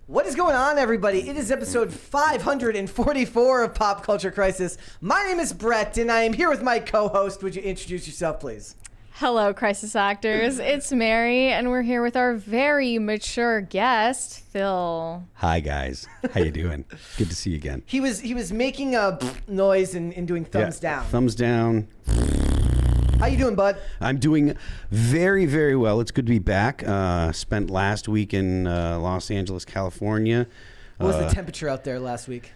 What is going on, everybody? It is episode 544 of Pop Culture Crisis. My name is Brett, and I am here with my co-host. Would you introduce yourself, please? Hello, Crisis Actors. It's Mary, and we're here with our very mature guest, Phil. Hi, guys. How you doing? Good to see you again. He was making a noise and doing thumbs down. Thumbs down. How you doing, bud? I'm doing very, very well. It's good to be back. Spent last week in Los Angeles, California. What was the temperature out there last week?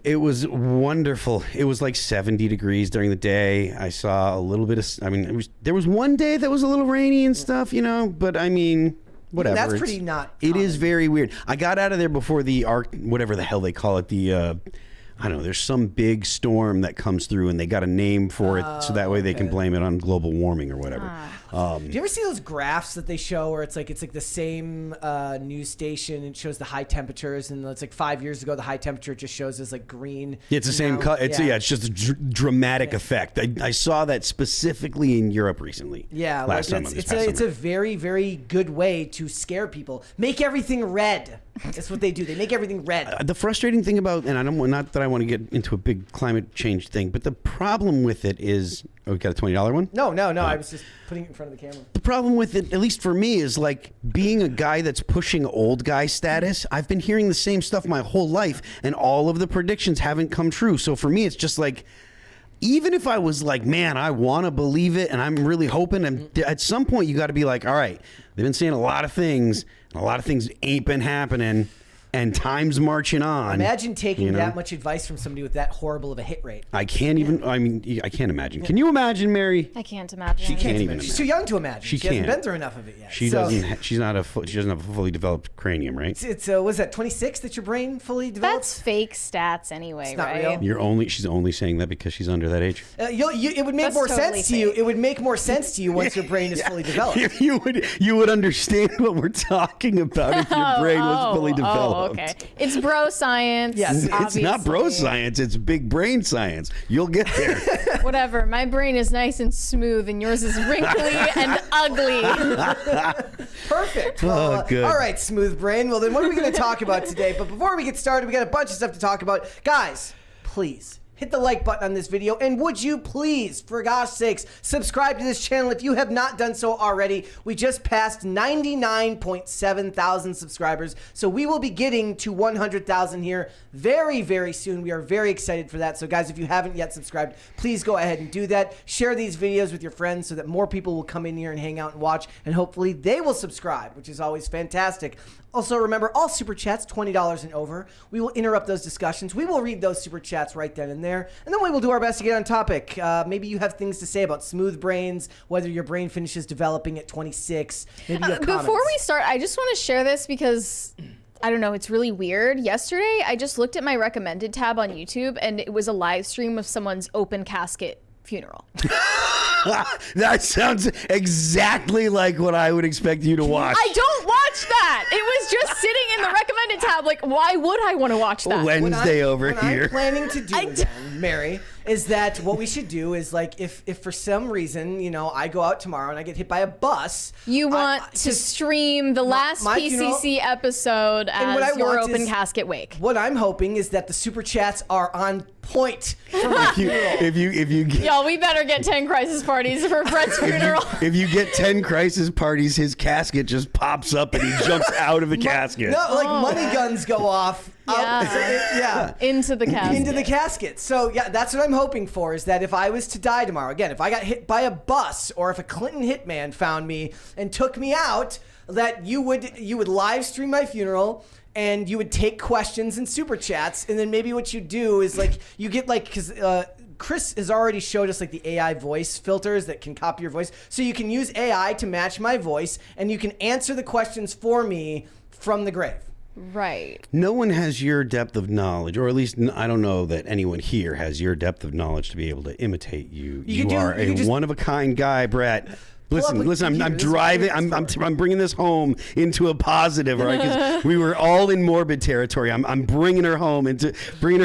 It was wonderful. It was like 70 degrees during the day. I saw a little bit of, there was one day that was a little rainy and stuff, but I mean, whatever. That's pretty not It common. is very weird. I got out of there before the whatever the hell they call it, I don't know, there's some big storm that comes through and they got a name for it so that way they can blame it on global warming or whatever. Do you ever see those graphs that they show where it's like the same news station and it shows the high temperatures, and it's like 5 years ago the high temperature just shows as like green. It's the same cut. It's just a dramatic effect. I saw that specifically in Europe recently. Yeah, last summer. It's a very, very good way to scare people. Make everything red. That's what they do. They make everything red. The frustrating thing about, and not that I want to get into a big climate change thing, but the problem with it is, we got a $20 one? No. I was just putting it in front of the camera. The problem with it, at least for me, is like being a guy that's pushing old guy status. I've been hearing the same stuff my whole life, and all of the predictions haven't come true. So for me, it's just like, even if I was like, man, I want to believe it, and I'm really hoping, and at some point you got to be like, all right, they've been saying a lot of things, and a lot of things ain't been happening, and time's marching on. Imagine taking that much advice from somebody with that horrible of a hit rate. I can't even, I can't imagine. Can you imagine, Mary? I can't imagine. She can't even She's too young to imagine. She hasn't can't. been through enough of it yet. She doesn't. She doesn't have a fully developed cranium, right? It's was that 26 that your brain fully develops? That's fake stats anyway, It's not right? real. She's only saying that because she's under that age. It would make That's more totally sense to you. fake. It would make more sense to you once your brain is fully developed. If you would understand what we're talking about if your brain was fully developed. Oh, okay. It's bro science. Yes. It's not bro science. It's big brain science. You'll get there. Whatever. My brain is nice and smooth, and yours is wrinkly and ugly. Perfect. Oh, good. All right, smooth brain. Well, then what are we going to talk about today? But before we get started, we got a bunch of stuff to talk about. Guys, please hit the like button on this video, and would you please, for gosh sakes, subscribe to this channel if you have not done so already. We just passed 99.7 thousand subscribers, so we will be getting to 100,000 here very, very soon. We are very excited for that. So guys, if you haven't yet subscribed, please go ahead and do that. Share these videos with your friends so that more people will come in here and hang out and watch, and hopefully they will subscribe, which is always fantastic. Also, remember, all Super Chats, $20 and over. We will interrupt those discussions. We will read those Super Chats right then and there. And then we will do our best to get on topic. Maybe you have things to say about smooth brains, whether your brain finishes developing at 26. Maybe you have comments. Before we start, I just want to share this because, I don't know, it's really weird. Yesterday, I just looked at my recommended tab on YouTube, and it was a live stream of someone's open casket funeral. That sounds exactly like what I would expect you to watch. I don't watch that. It was just sitting in the recommended tab. Like, why would I want to watch that? Wednesday over what here. I'm planning to do then, Mary, is that what we should do is, like, if for some reason, I go out tomorrow and I get hit by a bus. You want to stream the last my PCC funeral, episode and what I as your want open is- casket wake. What I'm hoping is that the Super Chats are on point for my funeral. If you get, Y'all, we better get 10 crisis parties for Brett's funeral. if you get 10 crisis parties, his casket just pops up and he jumps out of the casket. No, like money guns go off. Yeah. Into the casket. Into the casket. So yeah, that's what I'm hoping for, is that if I was to die tomorrow, again, if I got hit by a bus or if a Clinton hitman found me and took me out, that you would live stream my funeral and you would take questions and Super Chats, and then maybe what you do is like you get like, because Chris has already showed us like the AI voice filters that can copy your voice, so you can use AI to match my voice and you can answer the questions for me from the grave. Right. No one has your depth of knowledge, or at least I don't know that anyone here has your depth of knowledge to be able to imitate you. You are a one-of-a-kind guy, Brett. Listen, I'm driving. I'm bringing this home into a positive, right? Because we were all in morbid territory. I'm bringing her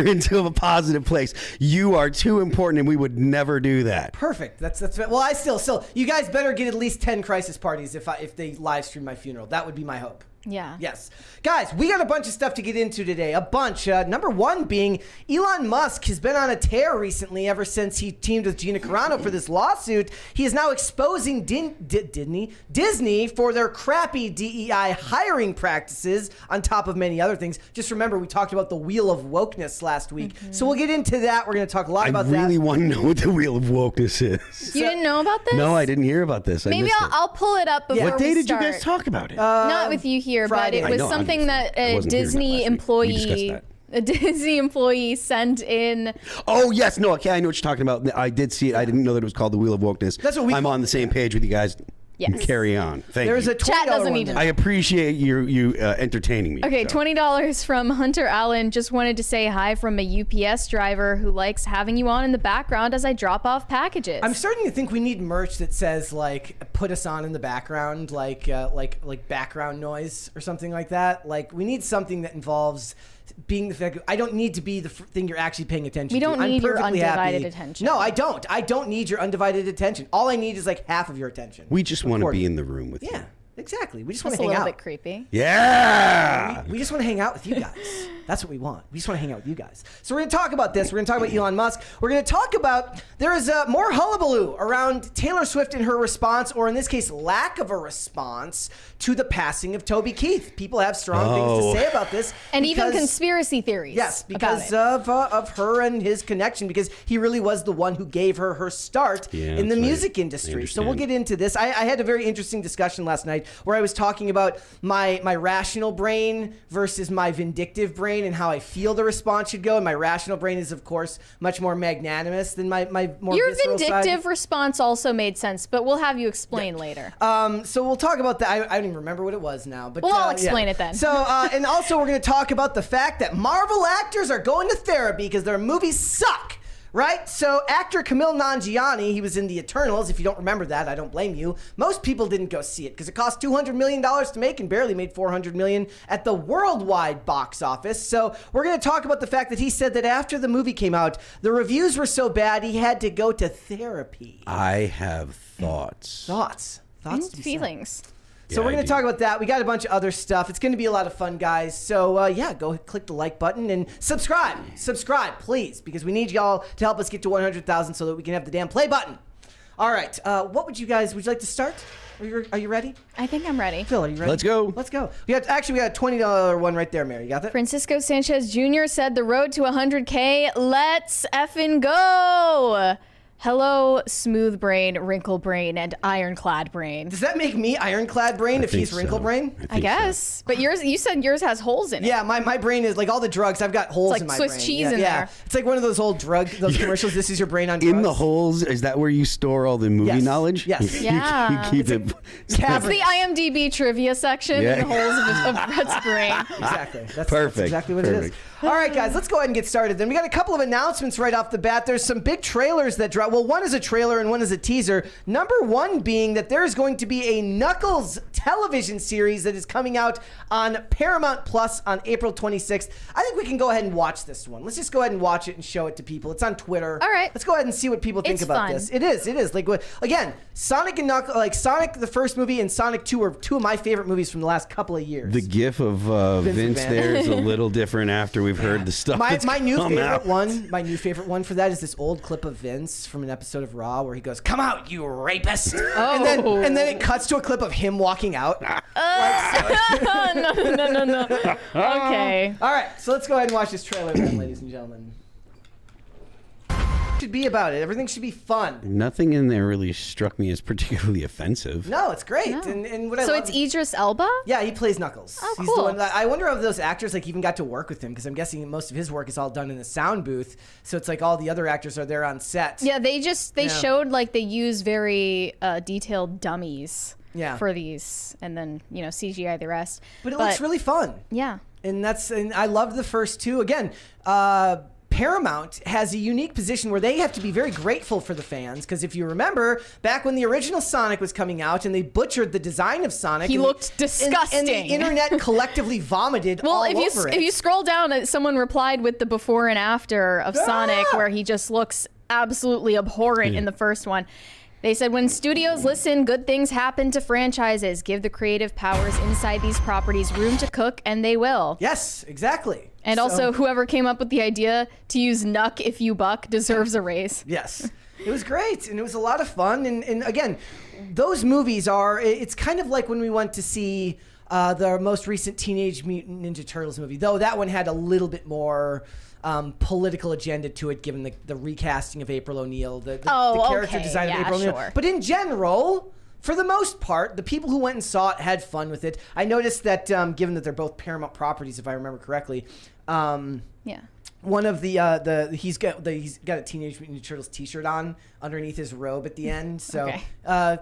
into a positive place. You are too important, and we would never do that. Perfect. That's well. I still. You guys better get at least 10 crisis parties if they live stream my funeral. That would be my hope. Yeah. Yes. Guys, we got a bunch of stuff to get into today. A bunch. Number one being Elon Musk has been on a tear recently ever since he teamed with Gina Carano for this lawsuit. He is now exposing Disney for their crappy DEI hiring practices on top of many other things. Just remember, we talked about the wheel of wokeness last week. So we'll get into that. We're going to talk a lot about that. I really want to know what the wheel of wokeness is. You didn't know about this? No, I didn't hear about this. Maybe I'll pull it up before What day we did start. you guys talk about it? Not with you here, Friday. but it was I know, something that I a wasn't here Disney last week. We discussed employee, that. a Disney employee sent in. Oh, yes. No, okay. I know what you're talking about. I did see it. I didn't know that it was called the Wheel of Wokeness. That's what we I'm on the same page with you guys. Yes. Carry on. Thank There's you. a $20 Chat doesn't one need to there. I appreciate you entertaining me. Okay, so. $20 from Hunter Allen. Just wanted to say hi from a UPS driver who likes having you on in the background as I drop off packages. I'm starting to think we need merch that says like "put us on" in the background, like background noise or something like that. Like we need something that involves being the fact. I don't need to be the thing you're actually paying attention. We to. don't I'm need your perfectly undivided happy. attention. No, I don't. I don't need your undivided attention. All I need is like half of your attention. We just want to Recording. be in the room with Yeah, you. exactly. We just want That's to a hang little out. bit creepy. Yeah. We just want to hang out with you guys. That's what we want. We just want to hang out with you guys. So we're going to talk about this. We're going to talk about Elon Musk. We're going to talk about there is more hullabaloo around Taylor Swift and her response, or in this case, lack of a response to the passing of Toby Keith. People have strong things to say about this. And even because- conspiracy theories. Yes, about because it. of her and his connection, because he really was the one who gave her her start Yeah, in the that's right. music I industry. So we'll understand. get into this. I had a very interesting discussion last night where I was talking about my rational brain versus my vindictive brain and how I feel the response should go. And my rational brain is, of course, much more magnanimous than my more Your visceral vindictive side. response also made sense, but we'll have you explain later. So we'll talk about that. I don't even remember what it was now. But Well, I'll yeah. explain it then. So, and also we're going to talk about the fact that Marvel actors are going to therapy because their movies suck. Right? So actor Kumail Nanjiani, he was in The Eternals. If you don't remember that, I don't blame you. Most people didn't go see it because it cost $200 million to make and barely made $400 million at the worldwide box office. So we're going to talk about the fact that he said that after the movie came out, the reviews were so bad he had to go to therapy. I have thoughts. Thoughts And to be said. feelings. So Yeah, we're I going to do. talk about that. We got a bunch of other stuff. It's going to be a lot of fun, guys. So yeah, go click the like button and subscribe. Subscribe, please, because we need y'all to help us get to 100,000 so that we can have the damn play button. All right. What would you like to start? Are you ready? I think I'm ready. Phil, are you ready? Let's go. Let's go. We got a $20 one right there, Mary. You got that? Francisco Sanchez Jr. said the road to 100K. Let's effing go. Hello, smooth brain, wrinkle brain, and ironclad brain. Does that make me ironclad brain if think he's wrinkle so. brain? I think so. guess. But you said yours has holes in it. Yeah, my brain is like all the drugs. I've got holes like in my Swiss brain. cheese yeah, in yeah. there. It's like one of those old those commercials. This is your brain on drugs. In the holes, is that where you store all the movie Yes. knowledge? Yes. You Yeah. keep it. It's cavern. the IMDb trivia section Yeah. in the holes of Brett's brain. Exactly. That's Perfect. exactly what it is. Perfect. All right, guys, let's go ahead and get started then. We got a couple of announcements right off the bat. There's some big trailers that drop. Well, one is a trailer and one is a teaser. Number one being that there is going to be a Knuckles television series that is coming out on Paramount Plus on April 26th. I think we can go ahead and watch this one. Let's just go ahead and watch it and show it to people. It's on Twitter. All right. Let's go ahead and see what people think It's about fun. this. It is. It is. Like, again, Sonic and Knuckles, like Sonic the first movie and Sonic 2 are two of my favorite movies from the last couple of years. The gif of Vince McMahon. there is a little different after we've heard the stuff that's My new come favorite out. one. My new favorite one for that is this old clip of Vince from an episode of Raw where he goes, "Come out, you rapist!" and then it cuts to a clip of him walking out. No. Okay. All right, so let's go ahead and watch this trailer, then, ladies and gentlemen. Should be about it. Everything should be fun. Nothing in there really struck me as particularly offensive. No, it's great. No. And what I So love it's Idris Elba? Yeah, he plays Knuckles. Oh, He's the cool. one that, I wonder if those actors like even got to work with him because I'm guessing most of his work is all done in the sound booth. So it's like all the other actors are there on set. Yeah, they Yeah. showed like they use very detailed dummies Yeah. for these and then, CGI the rest. But it looks really fun. Yeah. And I loved the first two. Again, Paramount has a unique position where they have to be very grateful for the fans because if you remember, back when the original Sonic was coming out and they butchered the design of Sonic, He and looked and the disgusting. internet collectively vomited Well, all if over it. if you scroll down, someone replied with the before and after of Sonic where he just looks absolutely abhorrent in the first one. They said when studios listen, good things happen to franchises. Give the creative powers inside these properties room to cook, and they will. Yes, exactly. And also, whoever came up with the idea to use "nuck if you buck" deserves a raise. Yes. It was great, and it was a lot of fun. And again, those movies it's kind of like when we went to see the most recent Teenage Mutant Ninja Turtles movie, though that one had a little bit more political agenda to it, given the recasting of April O'Neil, the character design of April O'Neil. Sure. But in general, for the most part, the people who went and saw it had fun with it. I noticed that, given that they're both Paramount properties, if I remember correctly, Yeah. one of he's got a Teenage Mutant Ninja Turtles T-shirt on underneath his robe at the end. So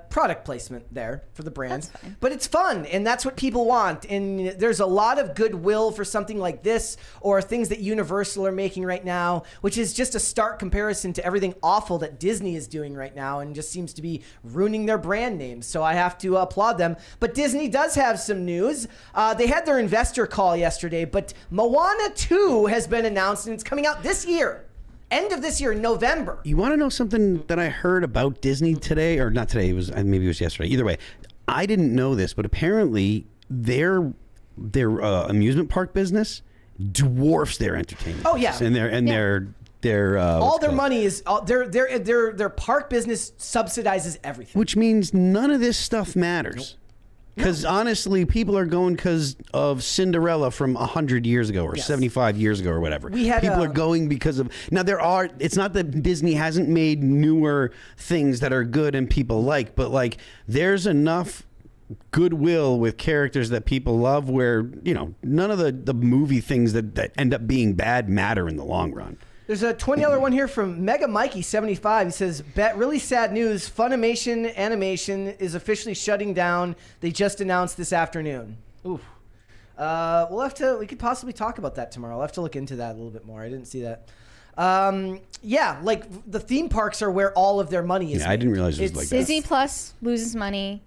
product placement there for the brand. That's fine. But it's fun, and that's what people want. And there's a lot of goodwill for something like this, or things that Universal are making right now, which is just a stark comparison to everything awful that Disney is doing right now, and just seems to be ruining their brand names. So I have to applaud them. But Disney does have some news. They had their investor call yesterday, but Moana 2 has been announced, and it's coming out this year. End of this year in November. You want to know something that I heard about Disney today, or not today? It was maybe it was yesterday. Either way, I didn't know this, but apparently their amusement park business dwarfs their entertainment. Oh, yeah. and their all their money is their park business subsidizes everything. which means none of this stuff matters. Because honestly, people are going because of Cinderella from 100 years ago or 75 years ago or whatever. People are going because of... Now, it's not that Disney hasn't made newer things that are good and people like, but like there's enough goodwill with characters that people love where, none of the movie things that end up being bad matter in the long run. There's a $20 one here from Mega Mikey 75. He says, really sad news. Funimation Animation is officially shutting down. They just announced this afternoon. Oof. We could possibly talk about that tomorrow. I'll have to look into that a little bit more. I didn't see that. Like the theme parks are where all of their money is. Yeah, I didn't realize it was like that. Disney Plus loses money.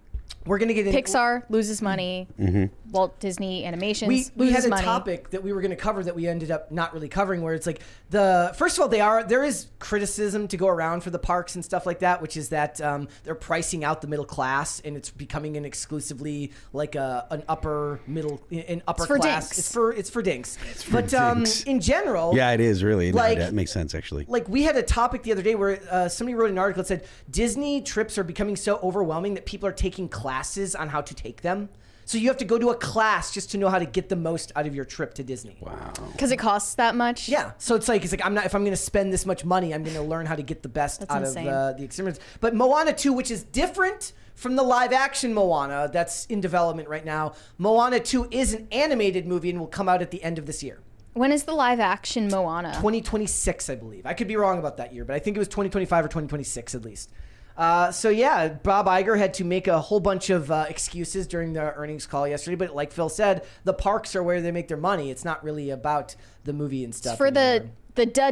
We're going to get into Pixar loses money. Mm-hmm. Walt Disney Animations we loses had a money. topic that we were going to cover that we ended up not really covering, where it's like first of all, there is criticism to go around for the parks and stuff like that, which is that they're pricing out the middle class, and it's becoming an exclusively like an upper class. Dinks. It's for dinks. But dinks. In general, yeah, it is really. Like, that makes sense actually. Like we had a topic the other day where somebody wrote an article that said Disney trips are becoming so overwhelming that people are taking classes on how to take them. So you have to go to a class just to know how to get the most out of your trip to Disney. Wow. Because it costs that much? Yeah. So it's like if I'm going to spend this much money, I'm going to learn how to get the best out of the experience. But Moana 2, which is different from the live action Moana that's in development right now, Moana 2 is an animated movie and will come out at the end of this year. When is the live action Moana? 2026, I believe. I could be wrong about that year, but I think it was 2025 or 2026 at least. So yeah, Bob Iger had to make a whole bunch of excuses during the earnings call yesterday. But like Phil said, the parks are where they make their money. It's not really about the movie and stuff. It's for the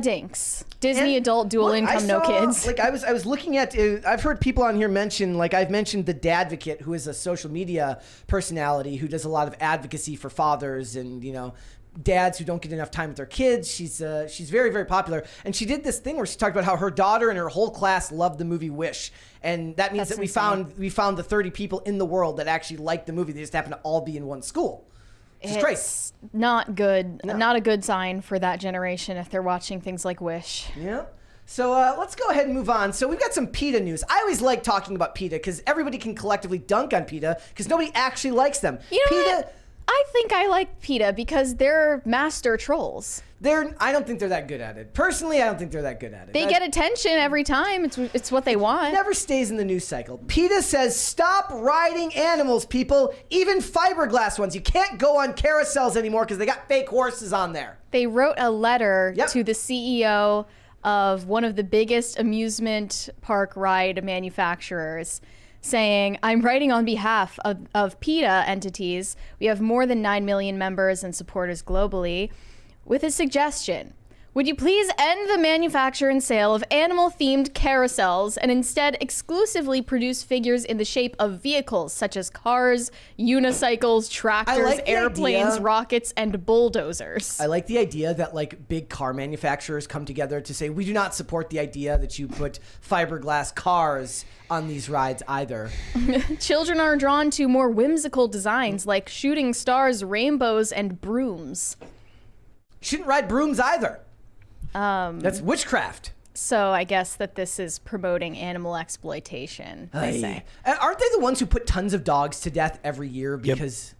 dinks. Disney adult dual income, no kids. Like I was looking at. I've heard people on here mention, like I've mentioned, the Dadvocate, who is a social media personality who does a lot of advocacy for fathers and dads who don't get enough time with their kids. She's very, very popular. And she did this thing where she talked about how her daughter and her whole class loved the movie Wish. And that means that we found the 30 people in the world that actually liked the movie. They just happen to all be in one school. It's great. Not good. No. Not a good sign for that generation if they're watching things like Wish. Yeah. So let's go ahead and move on. So we've got some PETA news. I always like talking about PETA because everybody can collectively dunk on PETA because nobody actually likes them. You know what? I think I like PETA because they're master trolls. I don't think they're that good at it. Personally, I don't think they're that good at it. They get attention every time. It's what they want. Never stays in the news cycle. PETA says stop riding animals, people. Even fiberglass ones. You can't go on carousels anymore because they got fake horses on there. They wrote a letter to the CEO of one of the biggest amusement park ride manufacturers, saying, I'm writing on behalf of PETA entities. We have more than 9 million members and supporters globally, with a suggestion. Would you please end the manufacture and sale of animal-themed carousels and instead exclusively produce figures in the shape of vehicles such as cars, unicycles, tractors, airplanes, rockets, and bulldozers? I like the idea that like big car manufacturers come together to say, we do not support the idea that you put fiberglass cars on these rides either. Children are drawn to more whimsical designs like shooting stars, rainbows, and brooms. Shouldn't ride brooms either. That's witchcraft. So I guess that this is promoting animal exploitation, they say. Aren't they the ones who put tons of dogs to death every year because...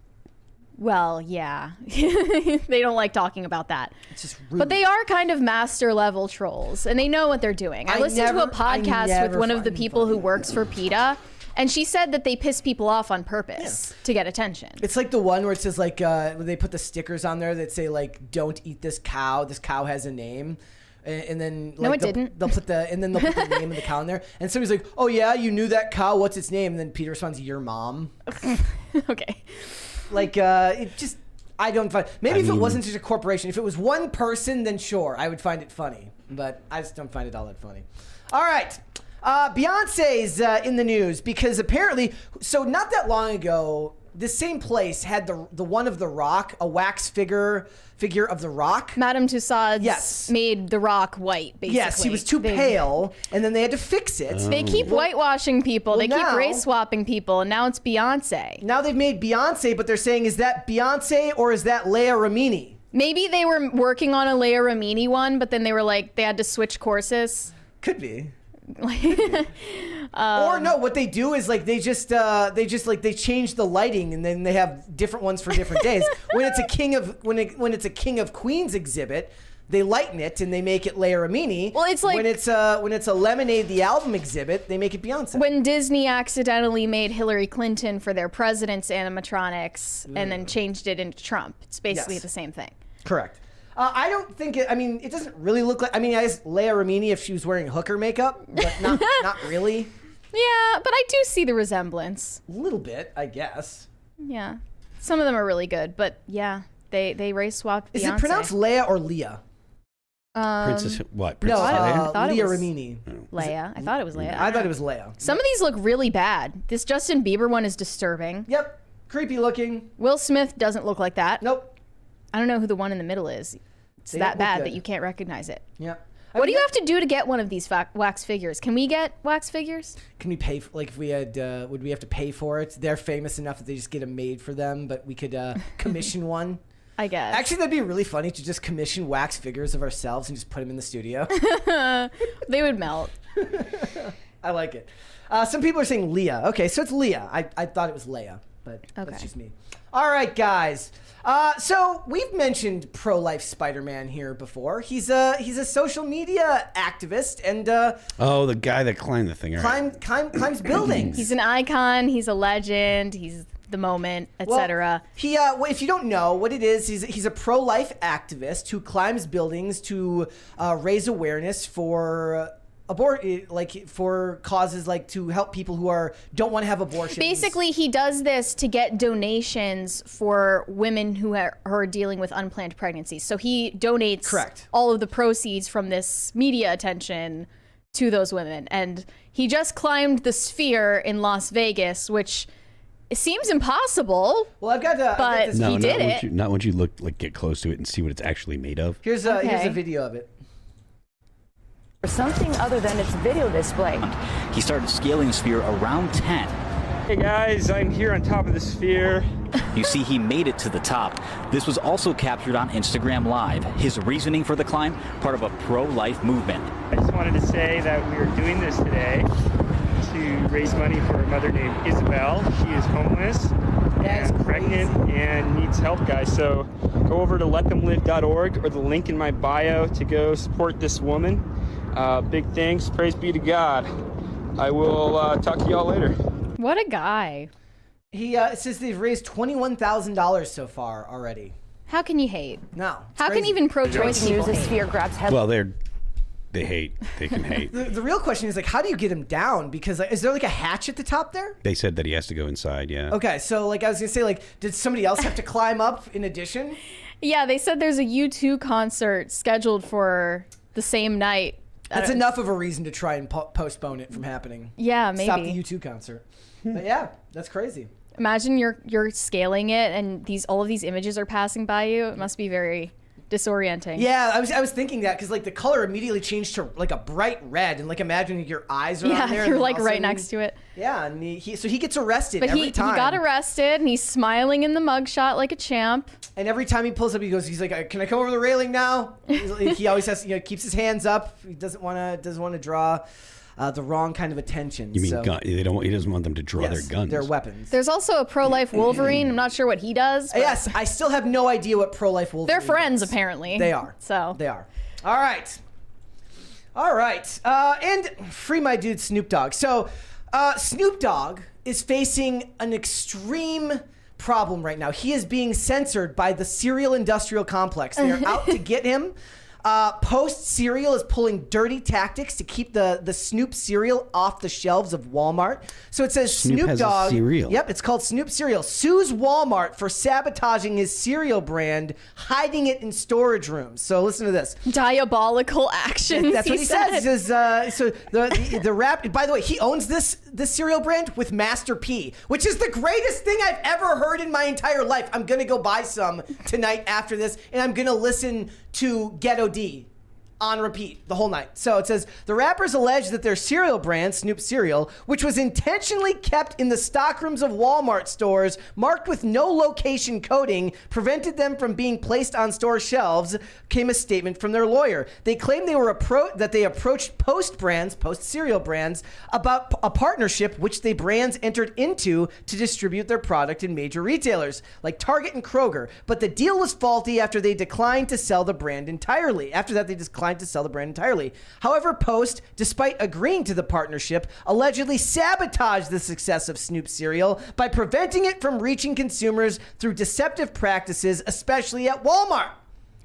Well, yeah. They don't like talking about that. It's just rude. But they are kind of master level trolls, and they know what they're doing. I listened to a podcast with one of the people who works for PETA, and she said that they piss people off on purpose to get attention. It's like the one where it says like when they put the stickers on there that say like, "Don't eat this cow. This cow has a name." And then like, no, it didn't. They'll put the name of the cow in there, and somebody's like, "Oh yeah, you knew that cow. What's its name?" And then Peter responds, "Your mom." Okay. Like it just, I don't find. Maybe if it wasn't such a corporation, if it was one person, then sure, I would find it funny. But I just don't find it all that funny. All right. Beyonce's in the news because apparently, so not that long ago, this same place had the one of The Rock, a wax figure of The Rock. Madame Tussauds made The Rock white, basically. Yes, he was too pale, and then they had to fix it. They keep whitewashing people. They keep race swapping people, and now it's Beyonce. Now they've made Beyonce, but they're saying, is that Beyonce or is that Leia Remini? Maybe they were working on a Leia Remini one, but then they were like, they had to switch courses. Could be. Or no, what they do is like they change the lighting and then they have different ones for different days. When it's a King of Queens exhibit, they lighten it and they make it Leia Remini. Well, it's like when it's a Lemonade the album exhibit, they make it Beyonce. When Disney accidentally made Hillary Clinton for their president's animatronics and then changed it into Trump. It's basically the same thing. Correct. I don't think it, I mean, it doesn't really look like, I mean, I guess Leia Remini if she was wearing hooker makeup, but not really. Yeah, but I do see the resemblance. A little bit, I guess. Yeah. Some of them are really good, but yeah, they race swapped Beyonce. Is it pronounced Leia or Leah? Princess what? Princess Leia? Thought Leia it was Remini. Leia. I thought it was Leia. I thought it was Leia. Some of these look really bad. This Justin Bieber one is disturbing. Yep. Creepy looking. Will Smith doesn't look like that. Nope. I don't know who the one in the middle is. It's that bad that you can't recognize it. Yeah. What do you have to do to get one of these wax figures? Can we get wax figures? Can we pay, like if we had, would we have to pay for it? They're famous enough that they just get them made for them, but we could commission one. I guess. Actually, that'd be really funny to just commission wax figures of ourselves and just put them in the studio. They would melt. I like it. Some people are saying Leah. Okay, so it's Leah. I thought it was Leia, but that's just me. All right, guys. So we've mentioned pro-life Spider-Man here before. He's a social media activist and the guy that climbed the thing. Climbs buildings. He's an icon. He's a legend. He's the moment, etc. Well, if you don't know what it is, he's a pro-life activist who climbs buildings to raise awareness for for causes like to help people who don't want to have abortions. Basically, he does this to get donations for women who are dealing with unplanned pregnancies. So he donates all of the proceeds from this media attention to those women. And he just climbed the Sphere in Las Vegas, which seems impossible. Well, I've got but he did it. Not once you get close to it and see what it's actually made of. Here's a video of it. For something other than its video display. He started scaling the Sphere around 10. Hey guys, I'm here on top of the Sphere. You see, he made it to the top. This was also captured on Instagram Live. His reasoning for the climb, part of a pro-life movement. I just wanted to say that we are doing this today to raise money for a mother named Isabel. She is homeless and pregnant and needs help, guys. So go over to letthemlive.org or the link in my bio to go support this woman. Big thanks. Praise be to God. I will talk to y'all later. What a guy. It says they've raised $21,000 so far already. How can you hate? No. How can even pro-choice people hate? Sphere grabs headlines. Well, they hate. They can hate. The real question is like, how do you get him down? Because is there like a hatch at the top there? They said that he has to go inside. Yeah. Okay, so like I was gonna say, like, did somebody else have to climb up in addition? Yeah, they said there's a U2 concert scheduled for the same night. That's enough of a reason to try and postpone it from happening. Yeah, maybe. Stop the U2 concert. But yeah, that's crazy. Imagine you're scaling it and all of these images are passing by you. It must be very disorienting. Yeah, I was thinking that because like the color immediately changed to like a bright red, and like imagine your eyes are on there. Yeah, you're like right next to it. Yeah, and so he gets arrested every time. He got arrested and he's smiling in the mugshot like a champ. And every time he pulls up, he's like, "Can I come over the railing now?" He always has, keeps his hands up. He doesn't want to draw the wrong kind of attention. You mean gun? He doesn't want them to draw their guns. Their weapons. There's also a pro-life Wolverine. I'm not sure what he does. Yes, I still have no idea what pro-life Wolverine They're friends, does. apparently. They are. So they are. All right. And free my dude Snoop Dogg. So Snoop Dogg is facing an extreme problem right now. He is being censored by the cereal industrial complex. They are out to get him. Post Cereal is pulling dirty tactics to keep the Snoop cereal off the shelves of Walmart. So it says Snoop has Dogg. A cereal. Yep, it's called Snoop Cereal. Sues Walmart for sabotaging his cereal brand, hiding it in storage rooms. So listen to this. Diabolical actions. That's what he says. He says, so the rap. By the way, he owns this cereal brand with Master P, which is the greatest thing I've ever heard in my entire life. I'm gonna go buy some tonight after this, and I'm gonna listen to Ghetto D on repeat the whole night. So it says, the rappers allege that their cereal brand, Snoop Cereal, which was intentionally kept in the stockrooms of Walmart stores, marked with no location coding, prevented them from being placed on store shelves, came a statement from their lawyer. They claim they were that they approached Post cereal brands, about a partnership which they brands entered into to distribute their product in major retailers like Target and Kroger. But the deal was faulty after they declined to sell the brand entirely. After that, they declined to sell the brand entirely. However, Post, despite agreeing to the partnership, allegedly sabotaged the success of Snoop Cereal by preventing it from reaching consumers through deceptive practices, especially at Walmart.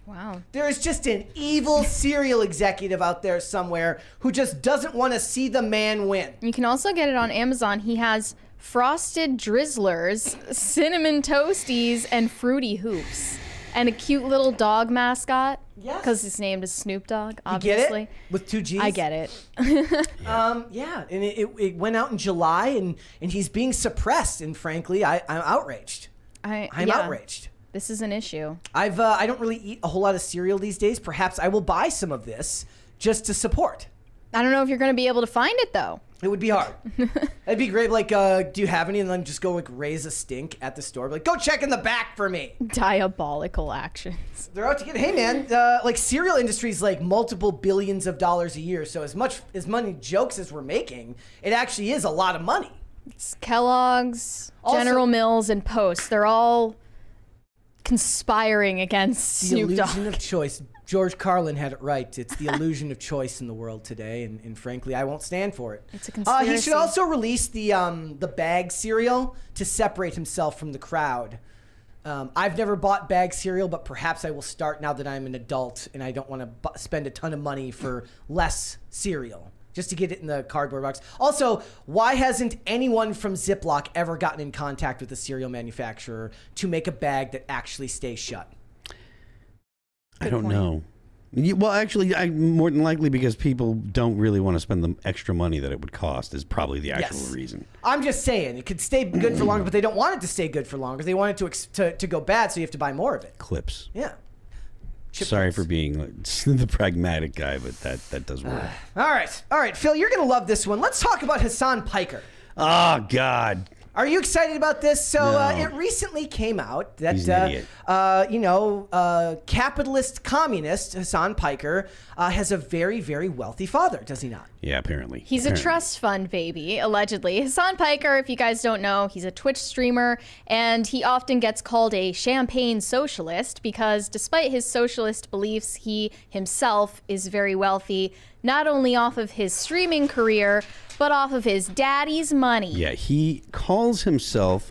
Wow. There is just an evil cereal executive out there somewhere who just doesn't want to see the man win. You can also get it on Amazon. He has frosted drizzlers, cinnamon toasties, and fruity hoops. And a cute little dog mascot. Yes. Because his name is Snoop Dogg, obviously. You get it? With 2 G's? I get it. Yeah, and it went out in July, and he's being suppressed, and frankly, I'm outraged. I'm outraged. This is an issue. I don't really eat a whole lot of cereal these days. Perhaps I will buy some of this just to support. I don't know if you're going to be able to find it, though. It would be hard. It'd be great. Like, do you have any? And then just go like raise a stink at the store. Like, go check in the back for me. Diabolical actions. They're out to get. Hey, man. Like cereal industry is like multiple billions of dollars a year. So as many jokes as we're making, it actually is a lot of money. It's Kellogg's, Also, General Mills, and Post. They're all conspiring against the Snoop Dogg. illusion of choice. George Carlin had it right. It's the illusion of choice in the world today, and frankly, I won't stand for it. It's a conspiracy. He should also release the bag cereal to separate himself from the crowd. I've never bought bag cereal, but perhaps I will start now that I'm an adult and I don't want to spend a ton of money for less cereal. Just to get it in the cardboard box. Also, why hasn't anyone from Ziploc ever gotten in contact with the cereal manufacturer to make a bag that actually stays shut? I don't know. Well, actually, more than likely because people don't really want to spend the extra money that it would cost is probably the actual reason. I'm just saying, it could stay good for longer, but they don't want it to stay good for longer. They want it to go bad, so you have to buy more of it. Clips. Yeah. Sorry for being the pragmatic guy, but that does work. All right, Phil, you're going to love this one. Let's talk about Hasan Piker. Oh, God. Are you excited about this? So No. it recently came out that He's an idiot. capitalist communist Hasan Piker has a very, very wealthy father, does he not? Yeah, apparently. He's a trust fund baby, allegedly. Hasan Piker, if you guys don't know, he's a Twitch streamer, and he often gets called a champagne socialist because despite his socialist beliefs, he himself is very wealthy, not only off of his streaming career, but off of his daddy's money. Yeah, he calls himself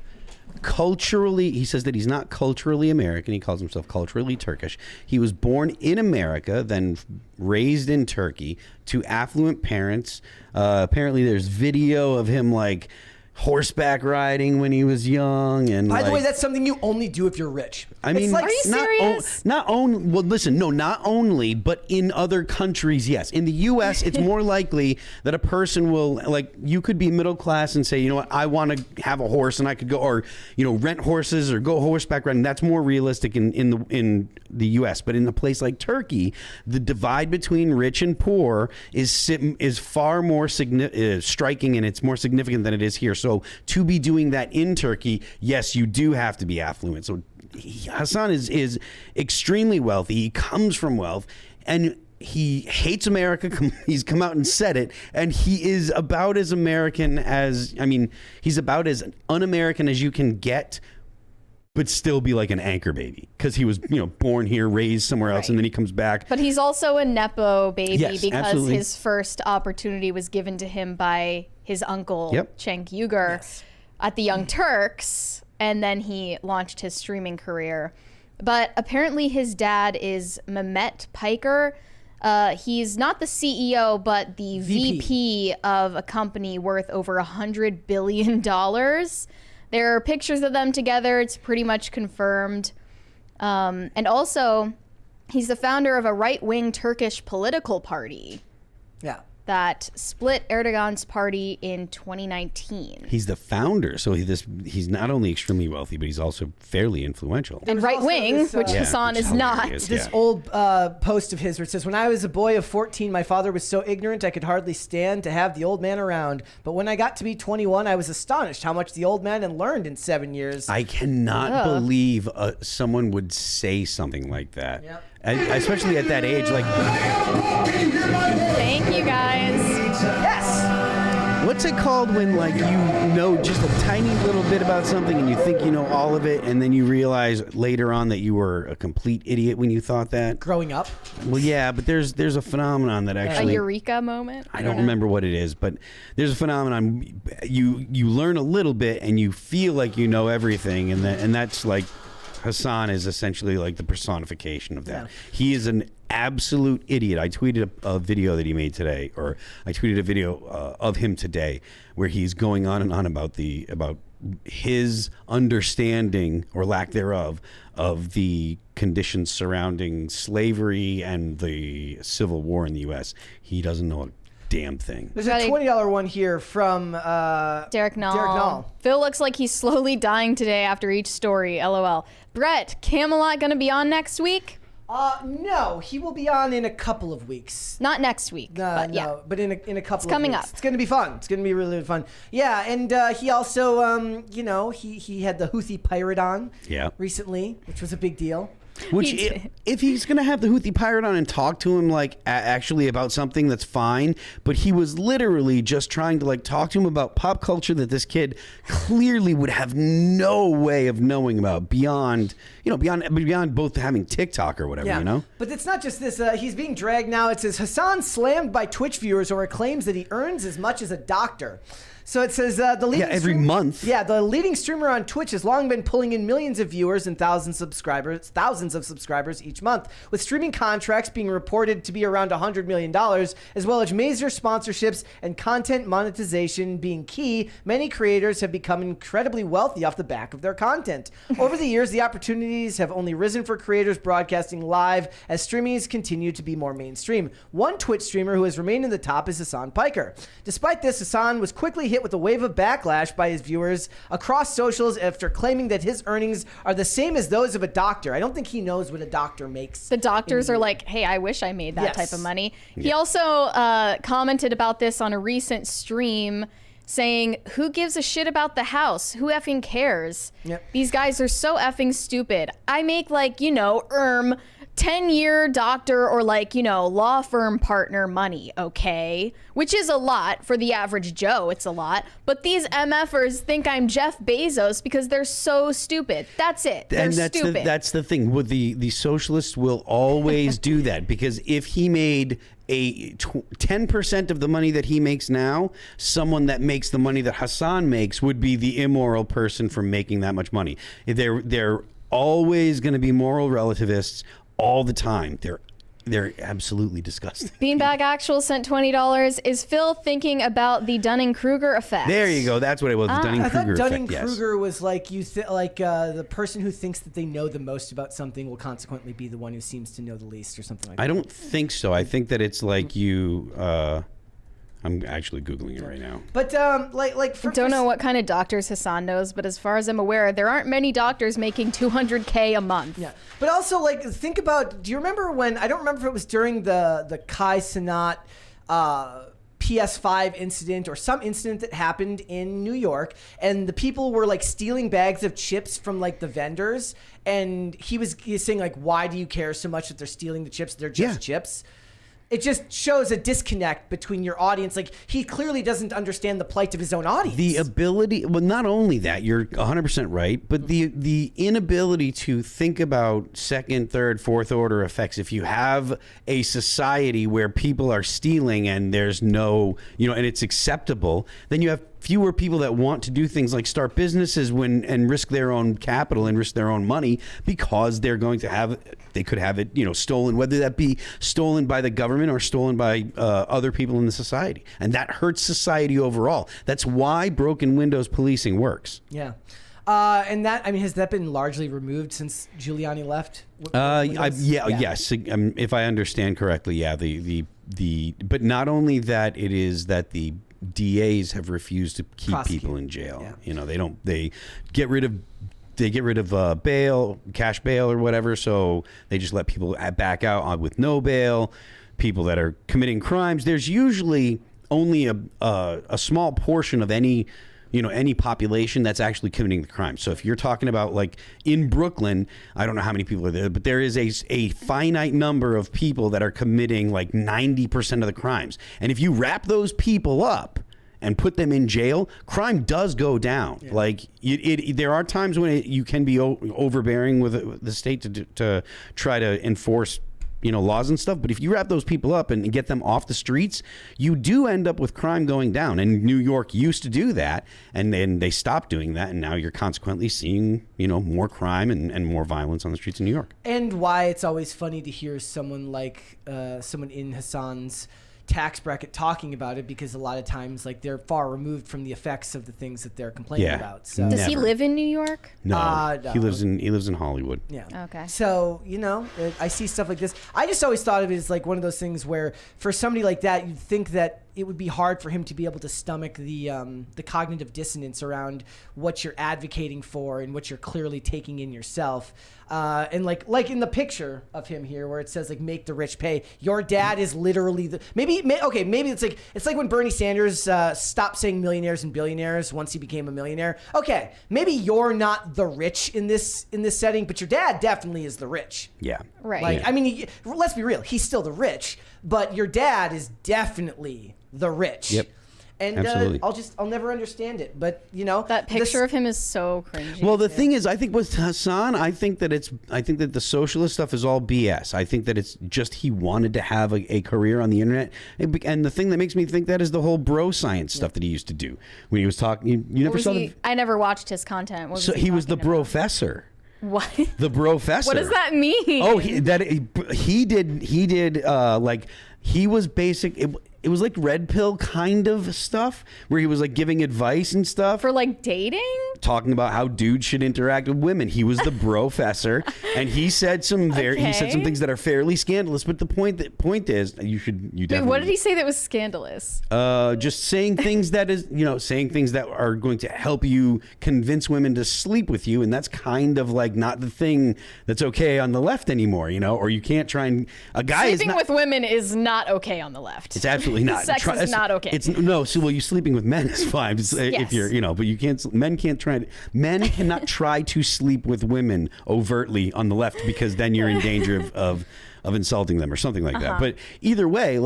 culturally, he says that he's not culturally American. He calls himself culturally Turkish. He was born in America, then raised in Turkey to affluent parents. Apparently there's video of him like horseback riding when he was young. And by the way, that's something you only do if you're rich. I mean, are you serious? Not only. Well, listen, no, not only, but in other countries, yes. In the U.S., it's more likely that a person will, like, you could be middle class and say, you know what, I want to have a horse, and I could go, or rent horses or go horseback riding. That's more realistic in the U.S. But in a place like Turkey, the divide between rich and poor is far more striking, and it's more significant than it is here. So to be doing that in Turkey, yes, you do have to be affluent. So Hasan is extremely wealthy. He comes from wealth, and he hates America. He's come out and said it, and he is about as American as, he's about as un-American as you can get, but still be like an anchor baby, because he was, born here, raised somewhere else, and then he comes back. But he's also a Nepo baby, yes, because absolutely. his first opportunity was given to him by his uncle, Cenk Uygur, at the Young Turks, and then he launched his streaming career. But apparently his dad is Mehmet Piker. He's not the CEO, but the VP of a company worth over $100 billion. There are pictures of them together. It's pretty much confirmed. And also, he's the founder of a right-wing Turkish political party. Yeah. That split Erdogan's party in 2019. He's the founder, so he's not only extremely wealthy, but he's also fairly influential. And right-wing, which Hasan is not. This old post of his where it says, "When I was a boy of 14, my father was so ignorant I could hardly stand to have the old man around. But when I got to be 21, I was astonished how much the old man had learned in 7 years." I cannot believe someone would say something like that. Yep. Especially at that age. Like, thank you, guys. Yes. What's it called when, like, you know just a tiny little bit about something and you think you know all of it, and then you realize later on that you were a complete idiot when you thought that? Growing up. Well, yeah, but there's a phenomenon that actually... A eureka moment? I don't remember what it is, but there's a phenomenon. You learn a little bit and you feel like you know everything, and that's like... Hasan is essentially like the personification of that. Yeah. He is an absolute idiot. I tweeted a video that he made today, or I tweeted a video of him today, where he's going on and on about his understanding, or lack thereof, of the conditions surrounding slavery and the Civil War in the U.S. He doesn't know damn thing. There's a $20 one here from Derek Nall. Phil looks like he's slowly dying today after each story. LOL. Brett, Camelot gonna be on next week? No, he will be on in a couple of weeks. Not next week. But in a couple of weeks. It's coming up. It's gonna be fun. It's gonna be really, really fun. Yeah, and he also, he had the Houthi pirate on recently, which was a big deal. Which, if he's going to have the Houthi pirate on and talk to him, like, actually about something, that's fine. But he was literally just trying to, like, talk to him about pop culture that this kid clearly would have no way of knowing about beyond both having TikTok or whatever, But it's not just this. He's being dragged now. It says, Hasan slammed by Twitch viewers over claims that he earns as much as a doctor. So it says the leading every month. Yeah, the leading streamer on Twitch has long been pulling in millions of viewers and thousands of subscribers each month, with streaming contracts being reported to be around $100 million, as well as major sponsorships and content monetization being key. Many creators have become incredibly wealthy off the back of their content. Over the years, the opportunities have only risen for creators broadcasting live as streaming has continued to be more mainstream. One Twitch streamer who has remained in the top is Hasan Piker. Despite this, Hasan was quickly hit with a wave of backlash by his viewers across socials after claiming that his earnings are the same as those of a doctor. I don't think he knows what a doctor makes. The doctors are like, hey, I wish I made that type of money. He also commented about this on a recent stream, saying, who gives a shit about the house? Who effing cares? Yep. These guys are so effing stupid. I make 10-year doctor or law firm partner money, okay? Which is a lot for the average Joe. It's a lot. But these MFers think I'm Jeff Bezos because they're so stupid. That's it. They're stupid. That's the thing. With the socialists will always do that, because if he made 10% of the money that he makes now, someone that makes the money that Hasan makes would be the immoral person for making that much money. They're always going to be moral relativists all the time. They're they're absolutely disgusting. Beanbag Actual sent $20. Is Phil thinking about the Dunning-Kruger effect? There you go. That's what it was. The Dunning-Kruger effect. Dunning-Kruger was like the person who thinks that they know the most about something will consequently be the one who seems to know the least, or something like that. I don't think so. I think that it's like you. I'm actually Googling it right now. But Don't know what kind of doctors Hasan knows, but as far as I'm aware, there aren't many doctors making $200K a month. Yeah, but also think about. Do you remember when? I don't remember if it was during the Kai Cenat PS5 incident or some incident that happened in New York, and the people were like stealing bags of chips from like the vendors, and he's saying like, why do you care so much that they're stealing the chips? They're just chips. It just shows a disconnect between your audience. Like, he clearly doesn't understand the plight of his own audience. The ability, well, not only that, you're 100% right, but the inability to think about second, third, fourth order effects. If you have a society where people are stealing and there's no, and it's acceptable, then you have fewer people that want to do things like start businesses and risk their own capital and risk their own money because they're going to they could have it, stolen, whether that be stolen by the government or stolen by other people in the society. And that hurts society overall. That's why broken windows policing works. Yeah. And that, has that been largely removed since Giuliani left? Yes. If I understand correctly, yeah. But not only that, it is that the DAs have refused to keep people in jail. Yeah. They get rid of bail, cash bail or whatever. So they just let people back out with no bail. People that are committing crimes. There's usually only a small portion of any population that's actually committing the crime. So if you're talking about like in Brooklyn, I don't know how many people are there, but there is a finite number of people that are committing like 90% of the crimes. And if you wrap those people up and put them in jail, crime does go down. Yeah. Like there are times when you can be overbearing with the state to try to enforce laws and stuff. But if you wrap those people up and get them off the streets, you do end up with crime going down. And New York used to do that, and then they stopped doing that. And now you're consequently seeing, more crime and more violence on the streets of New York. And why it's always funny to hear someone like someone in Hasan's tax bracket talking about it, because a lot of times they're far removed from the effects of the things that they're complaining about. So does he live in New York? No, he lives in Hollywood. Yeah. Okay. So I see stuff like this. I just always thought of it as like one of those things where for somebody like that, you'd think that it would be hard for him to be able to stomach the cognitive dissonance around what you're advocating for and what you're clearly taking in yourself. And like in the picture of him here where it says like make the rich pay. Your dad is literally maybe it's like when Bernie Sanders stopped saying millionaires and billionaires once he became a millionaire. Okay, maybe you're not the rich in this setting, but your dad definitely is the rich. Yeah. Right. Let's be real. He's still the rich, but your dad is definitely the rich. Yep. And I'll never understand it. But that picture of him is so cringy. Well, the thing is, I think with Hasan, I think that the socialist stuff is all BS. I think that it's just he wanted to have a career on the internet, and the thing that makes me think that is the whole bro science stuff that he used to do when he was talking. You never saw I never watched his content. What was he was the professor. What? The professor. What does that mean? Oh, he was basic. It was like red pill kind of stuff where he was like giving advice and stuff. For like dating? Talking about how dudes should interact with women. He was the professor, and he said some things that are fairly scandalous. But the point is, you definitely. Wait, what did he say that was scandalous? Just saying things that are going to help you convince women to sleep with you, and that's kind of like not the thing that's okay on the left anymore, or you can't try and sleeping with women is not okay on the left. It's absolutely not. Sex is not okay. You sleeping with men is fine. If you're, but you can't. Men cannot try to sleep with women overtly on the left, because then you're in danger of insulting them or something like that. But either way,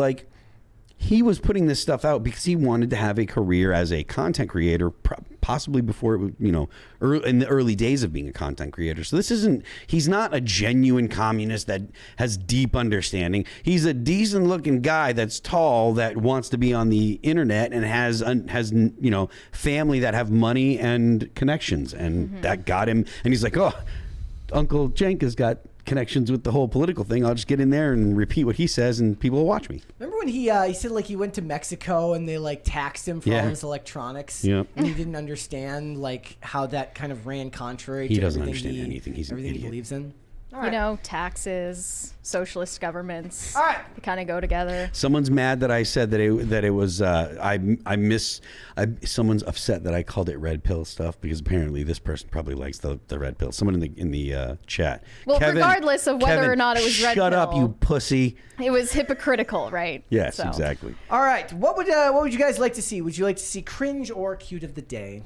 he was putting this stuff out because he wanted to have a career as a content creator, possibly before it in the early days of being a content creator. So he's not a genuine communist that has deep understanding. He's a decent looking guy that's tall, that wants to be on the internet, and has family that have money and connections, and that got him. And he's like, oh, Uncle Cenk has got connections with the whole political thing. I'll just get in there and repeat what he says, and people will watch me. Remember when he said like he went to Mexico and they like taxed him for all his electronics? Yep. And he didn't understand like how that kind of ran contrary to He doesn't everything understand anything. He's an everything he idiot. believes in. All You right. know, taxes, socialist governments. All right. They kind of go together. Someone's mad that I said that it was someone's upset that I called it red pill stuff because apparently this person probably likes the red pill. Someone in the chat. Well, regardless of whether or not it was red shut up, pill. you pussy. It was hypocritical, right? Yes, So. exactly. All right. What would you guys like to see? Would you like to see cringe or cute of the day?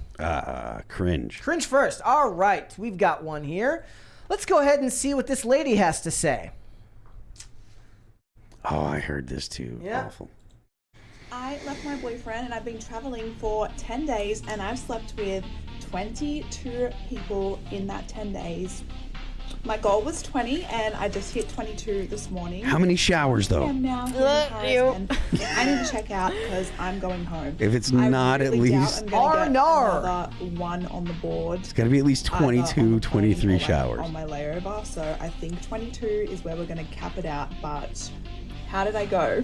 Cringe. Cringe first. All right. We've got one here. Let's go ahead and see what this lady has to say. Oh, I heard this too. Yeah. Awful. I left my boyfriend and I've been traveling for 10 days and I've slept with 22 people in that 10 days. My goal was 20 and I just hit 22 this morning. How many showers I though? am now getting harassed and I need to check out because I'm going home. If it's I not really at doubt least- I'm gonna get Arnar. another one on the board. It's got to be at least either on 22, the 23 plane or, like, showers. on my layover, so I think 22 is where we're going to cap it out. But how did I go?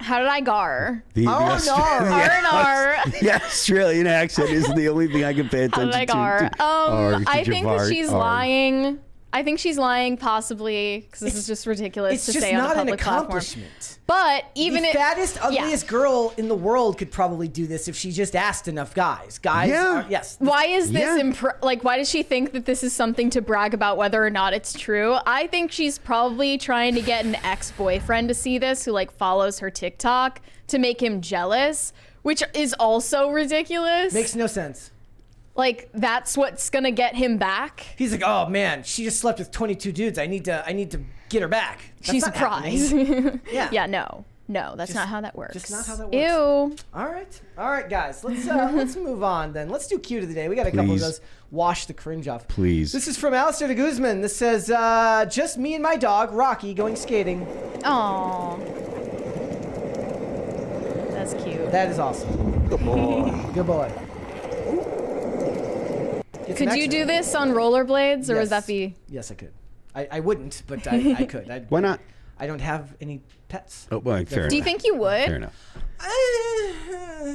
How did I gar? The R&R. The Australian accent is the only thing I can pay How attention did I gar? to. Arg, I did you think that fart? she's Arg. lying. I think she's lying, possibly, because this is just ridiculous It's to just say on a not an public platform. accomplishment. But even the if fattest, ugliest girl in the world could probably do this if she just asked enough guys. Guys, Yeah. yes. why is this Yeah. why does she think that this is something to brag about whether or not it's true? I think she's probably trying to get an ex-boyfriend to see this who like follows her TikTok to make him jealous, which is also ridiculous. Makes no sense. Like that's what's gonna get him back. He's like, oh man, she just slept with 22 dudes. I need to get her back. That's She's not surprised. happening. Yeah. Yeah, no, that's Just- not how that works. just not how that works. Ew. All right, guys. Let's move on then. Let's do cute of the day. We got a couple of Please. those. Wash the cringe off. Please. This is from Alistair de Guzman. This says, just me and my dog, Rocky, going skating. Aw. That's cute. That is awesome. Good boy. Good boy. Get some Could you action. do this on rollerblades, or Yes. would that be? Yes, I could. I wouldn't, but I could. Why not? I don't have any pets. Oh, well, fair Do you enough. think you would? Fair enough.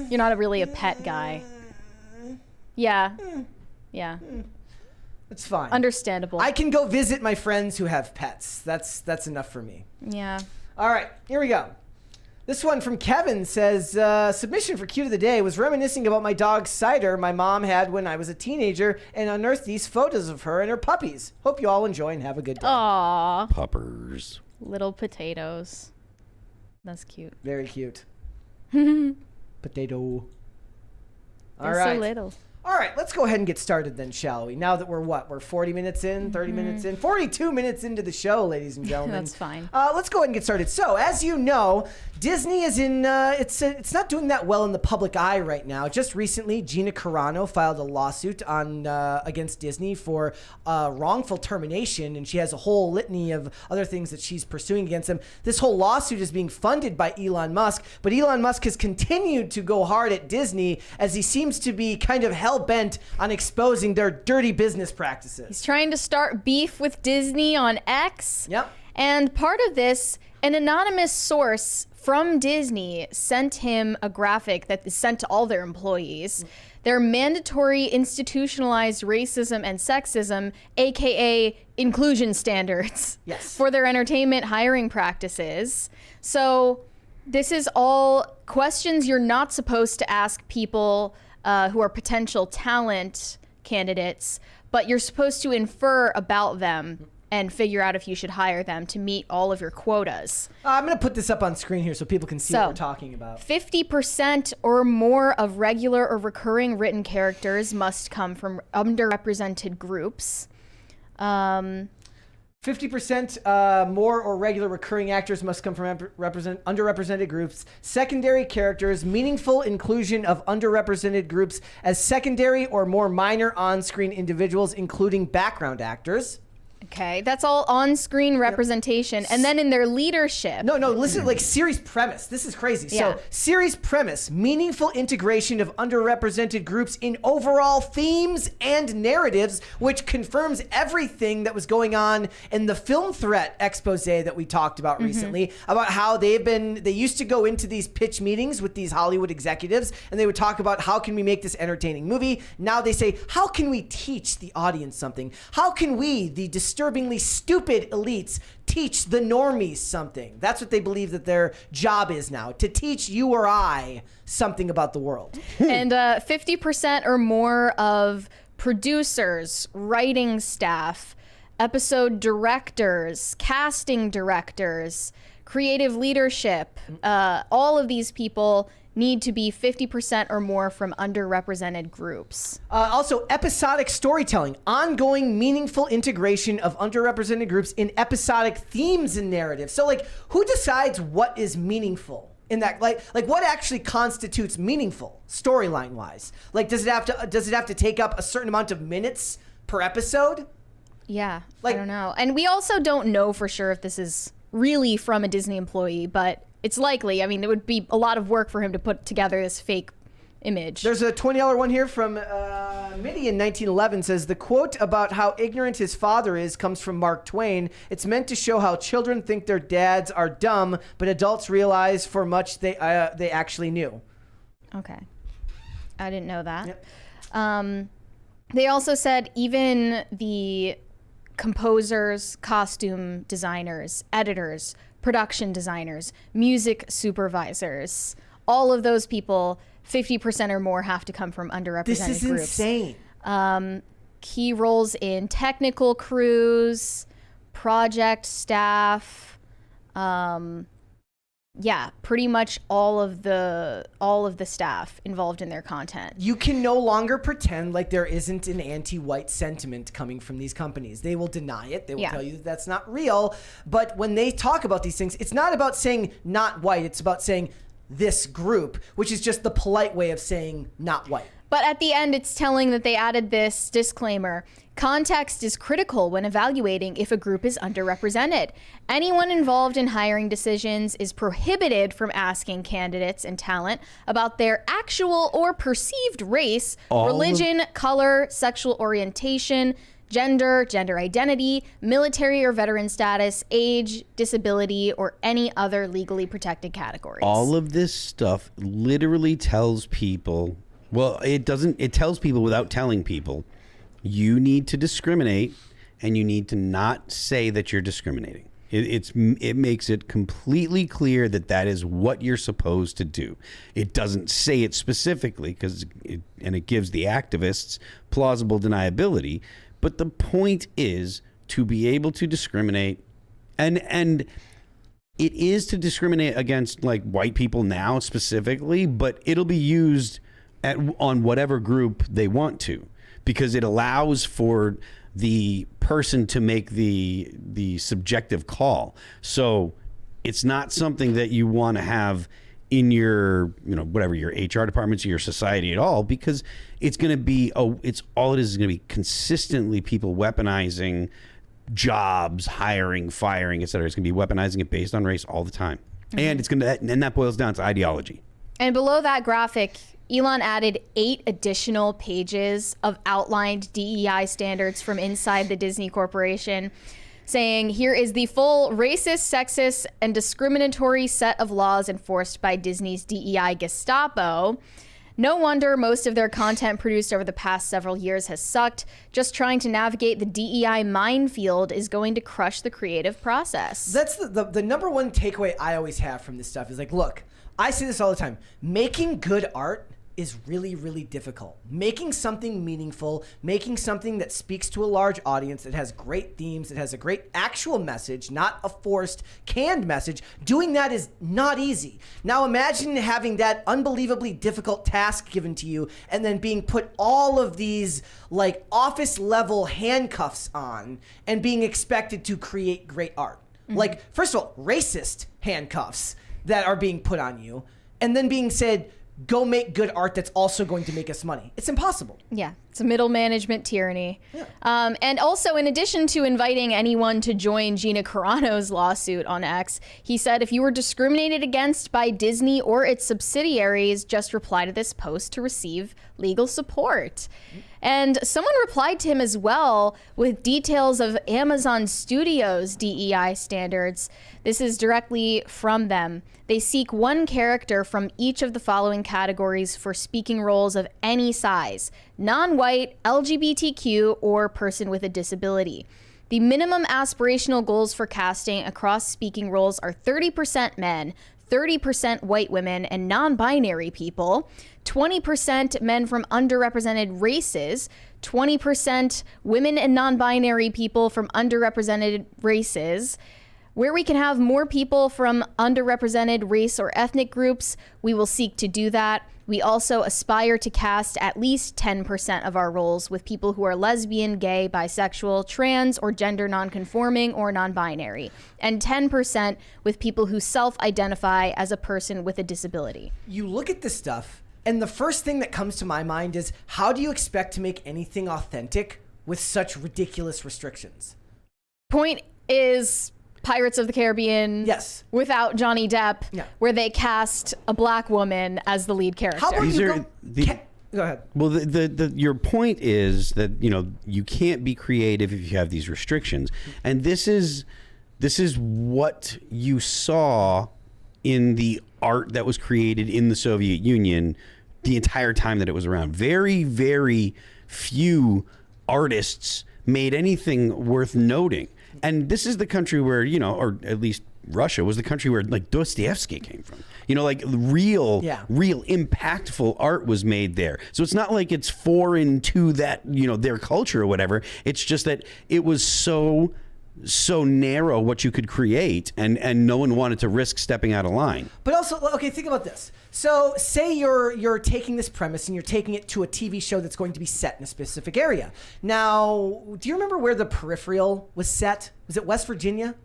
You're not really a pet guy. Yeah. Yeah. It's fine. Understandable. I can go visit my friends who have pets. That's enough for me. Yeah. All right, here we go. This one from Kevin says, submission for cute of the day was reminiscing about my dog Cider my mom had when I was a teenager and unearthed these photos of her and her puppies. Hope you all enjoy and have a good day. Aw. Puppers. Little potatoes. That's cute. Very cute. Potato. All They're right. so little. All right, let's go ahead and get started then, shall we? Now that we're 40 minutes in, 30 minutes in, 42 minutes into the show, ladies and gentlemen. That's fine. Let's go ahead and get started. So, as you know, Disney is in, it's not doing that well in the public eye right now. Just recently, Gina Carano filed a lawsuit against Disney for wrongful termination, and she has a whole litany of other things that she's pursuing against them. This whole lawsuit is being funded by Elon Musk, but Elon Musk has continued to go hard at Disney as he seems to be kind of hell-bent on exposing their dirty business practices. He's trying to start beef with Disney on X. Yep. And part of this, an anonymous source from Disney sent him a graphic that is sent to all their employees. Their mandatory institutionalized racism and sexism, aka inclusion standards, Yes. for their entertainment hiring practices. So this is all questions you're not supposed to ask people who are potential talent candidates, but you're supposed to infer about them and figure out if you should hire them to meet all of your quotas. I'm going to put this up on screen here so people can see So, what we're talking about. 50% or more of regular or recurring written characters must come from underrepresented groups. 50% more or regular recurring actors must come from underrepresented groups. Secondary characters, meaningful inclusion of underrepresented groups as secondary or more minor on-screen individuals, including background actors. Okay, that's all on-screen representation. And then in their leadership. No, listen, like series premise. This is crazy. Yeah. So, series premise, meaningful integration of underrepresented groups in overall themes and narratives, which confirms everything that was going on in the film threat expose that we talked about recently, about how they used to go into these pitch meetings with these Hollywood executives, and they would talk about how can we make this entertaining movie. Now they say, how can we teach the audience something? How can we, the disturbingly stupid elites, teach the normies something? That's what they believe that their job is now, to teach you or I something about the world. And 50% or more of producers, writing staff, episode directors, casting directors, creative leadership, all of these people need to be 50% or more from underrepresented groups. Also, episodic storytelling, ongoing meaningful integration of underrepresented groups in episodic themes and narratives. So, like, who decides what is meaningful in that? Like what actually constitutes meaningful storyline wise? Like, does it have to take up a certain amount of minutes per episode? Yeah, Like- I don't know. And we also don't know for sure if this is really from a Disney employee, but it's likely. I mean, it would be a lot of work for him to put together this fake image. There's a $20 one here from Mitty in 1911, says the quote about how ignorant his father is comes from Mark Twain. It's meant to show how children think their dads are dumb, but adults realize for much they actually knew. Okay. I didn't know that. Yep. They also said even the composers, costume designers, editors, production designers, music supervisors, all of those people, 50% or more have to come from underrepresented This is groups. insane. Key roles in technical crews, project staff, pretty much all of the staff involved in their content. You can no longer pretend like there isn't an anti-white sentiment coming from these companies. They will deny it. They will tell you that that's not real. But when they talk about these things, it's not about saying not white. It's about saying this group, which is just the polite way of saying not white. But at the end, it's telling that they added this disclaimer. Context is critical when evaluating if a group is underrepresented. Anyone involved in hiring decisions is prohibited from asking candidates and talent about their actual or perceived race, religion, color, sexual orientation, gender identity, military or veteran status, age, disability, or any other legally protected categories. All of this stuff literally tells people, well, it doesn't, it tells people without telling people, you need to discriminate and you need to not say that you're discriminating. It makes it completely clear that that is what you're supposed to do. It doesn't say it specifically and it gives the activists plausible deniability. But the point is to be able to discriminate, and it is to discriminate against like white people now specifically, but it'll be used on whatever group they want to, because it allows for the person to make the subjective call. So it's not something that you want to have in your, whatever, your HR departments or your society at all, because it's going to be, it's all it is going to be consistently people weaponizing jobs, hiring, firing, et cetera. It's going to be weaponizing it based on race all the time. Mm-hmm. And that boils down to ideology. And below that graphic, Elon added 8 additional pages of outlined DEI standards from inside the Disney Corporation, saying, here is the full racist, sexist, and discriminatory set of laws enforced by Disney's DEI Gestapo. No wonder most of their content produced over the past several years has sucked. Just trying to navigate the DEI minefield is going to crush the creative process. That's the number one takeaway I always have from this stuff is like, look, I say this all the time. Making good art is really, really difficult. Making something meaningful, making something that speaks to a large audience, that has great themes, that has a great actual message, not a forced, canned message, doing that is not easy. Now imagine having that unbelievably difficult task given to you and then being put all of these like office level handcuffs on and being expected to create great art. Mm-hmm. Like, first of all, racist handcuffs that are being put on you, and then being said, go make good art that's also going to make us money. It's impossible. Yeah. It's a middle management tyranny. Yeah. And also, in addition to inviting anyone to join Gina Carano's lawsuit on X, he said, if you were discriminated against by Disney or its subsidiaries, just reply to this post to receive legal support. And someone replied to him as well with details of Amazon Studios' DEI standards. This is directly from them. They seek one character from each of the following categories for speaking roles of any size: non-white, LGBTQ, or person with a disability. The minimum aspirational goals for casting across speaking roles are 30% men, 30% white women and non-binary people, 20% men from underrepresented races, 20% women and non-binary people from underrepresented races. Where we can have more people from underrepresented race or ethnic groups, we will seek to do that. We also aspire to cast at least 10% of our roles with people who are lesbian, gay, bisexual, trans, or gender nonconforming or non-binary, and 10% with people who self-identify as a person with a disability. You look at this stuff, and the first thing that comes to my mind is, how do you expect to make anything authentic with such ridiculous restrictions? Point is Pirates of the Caribbean, yes, without Johnny Depp, where they cast a black woman as the lead character. How about you go ahead. Well, your point is that, you know, you can't be creative if you have these restrictions, and this is what you saw in the art that was created in the Soviet Union the entire time that it was around. Very, very few artists made anything worth noting. And this is the country where, you know, or at least Russia was the country where like Dostoevsky came from. You know, like real impactful art was made there. So it's not like it's foreign to that, you know, their culture or whatever. It's just that it was so narrow what you could create, and no one wanted to risk stepping out of line. But also, okay, think about this. So say you're taking this premise and you're taking it to a TV show that's going to be set in a specific area. Now, do you remember where The Peripheral was set? Was it West Virginia?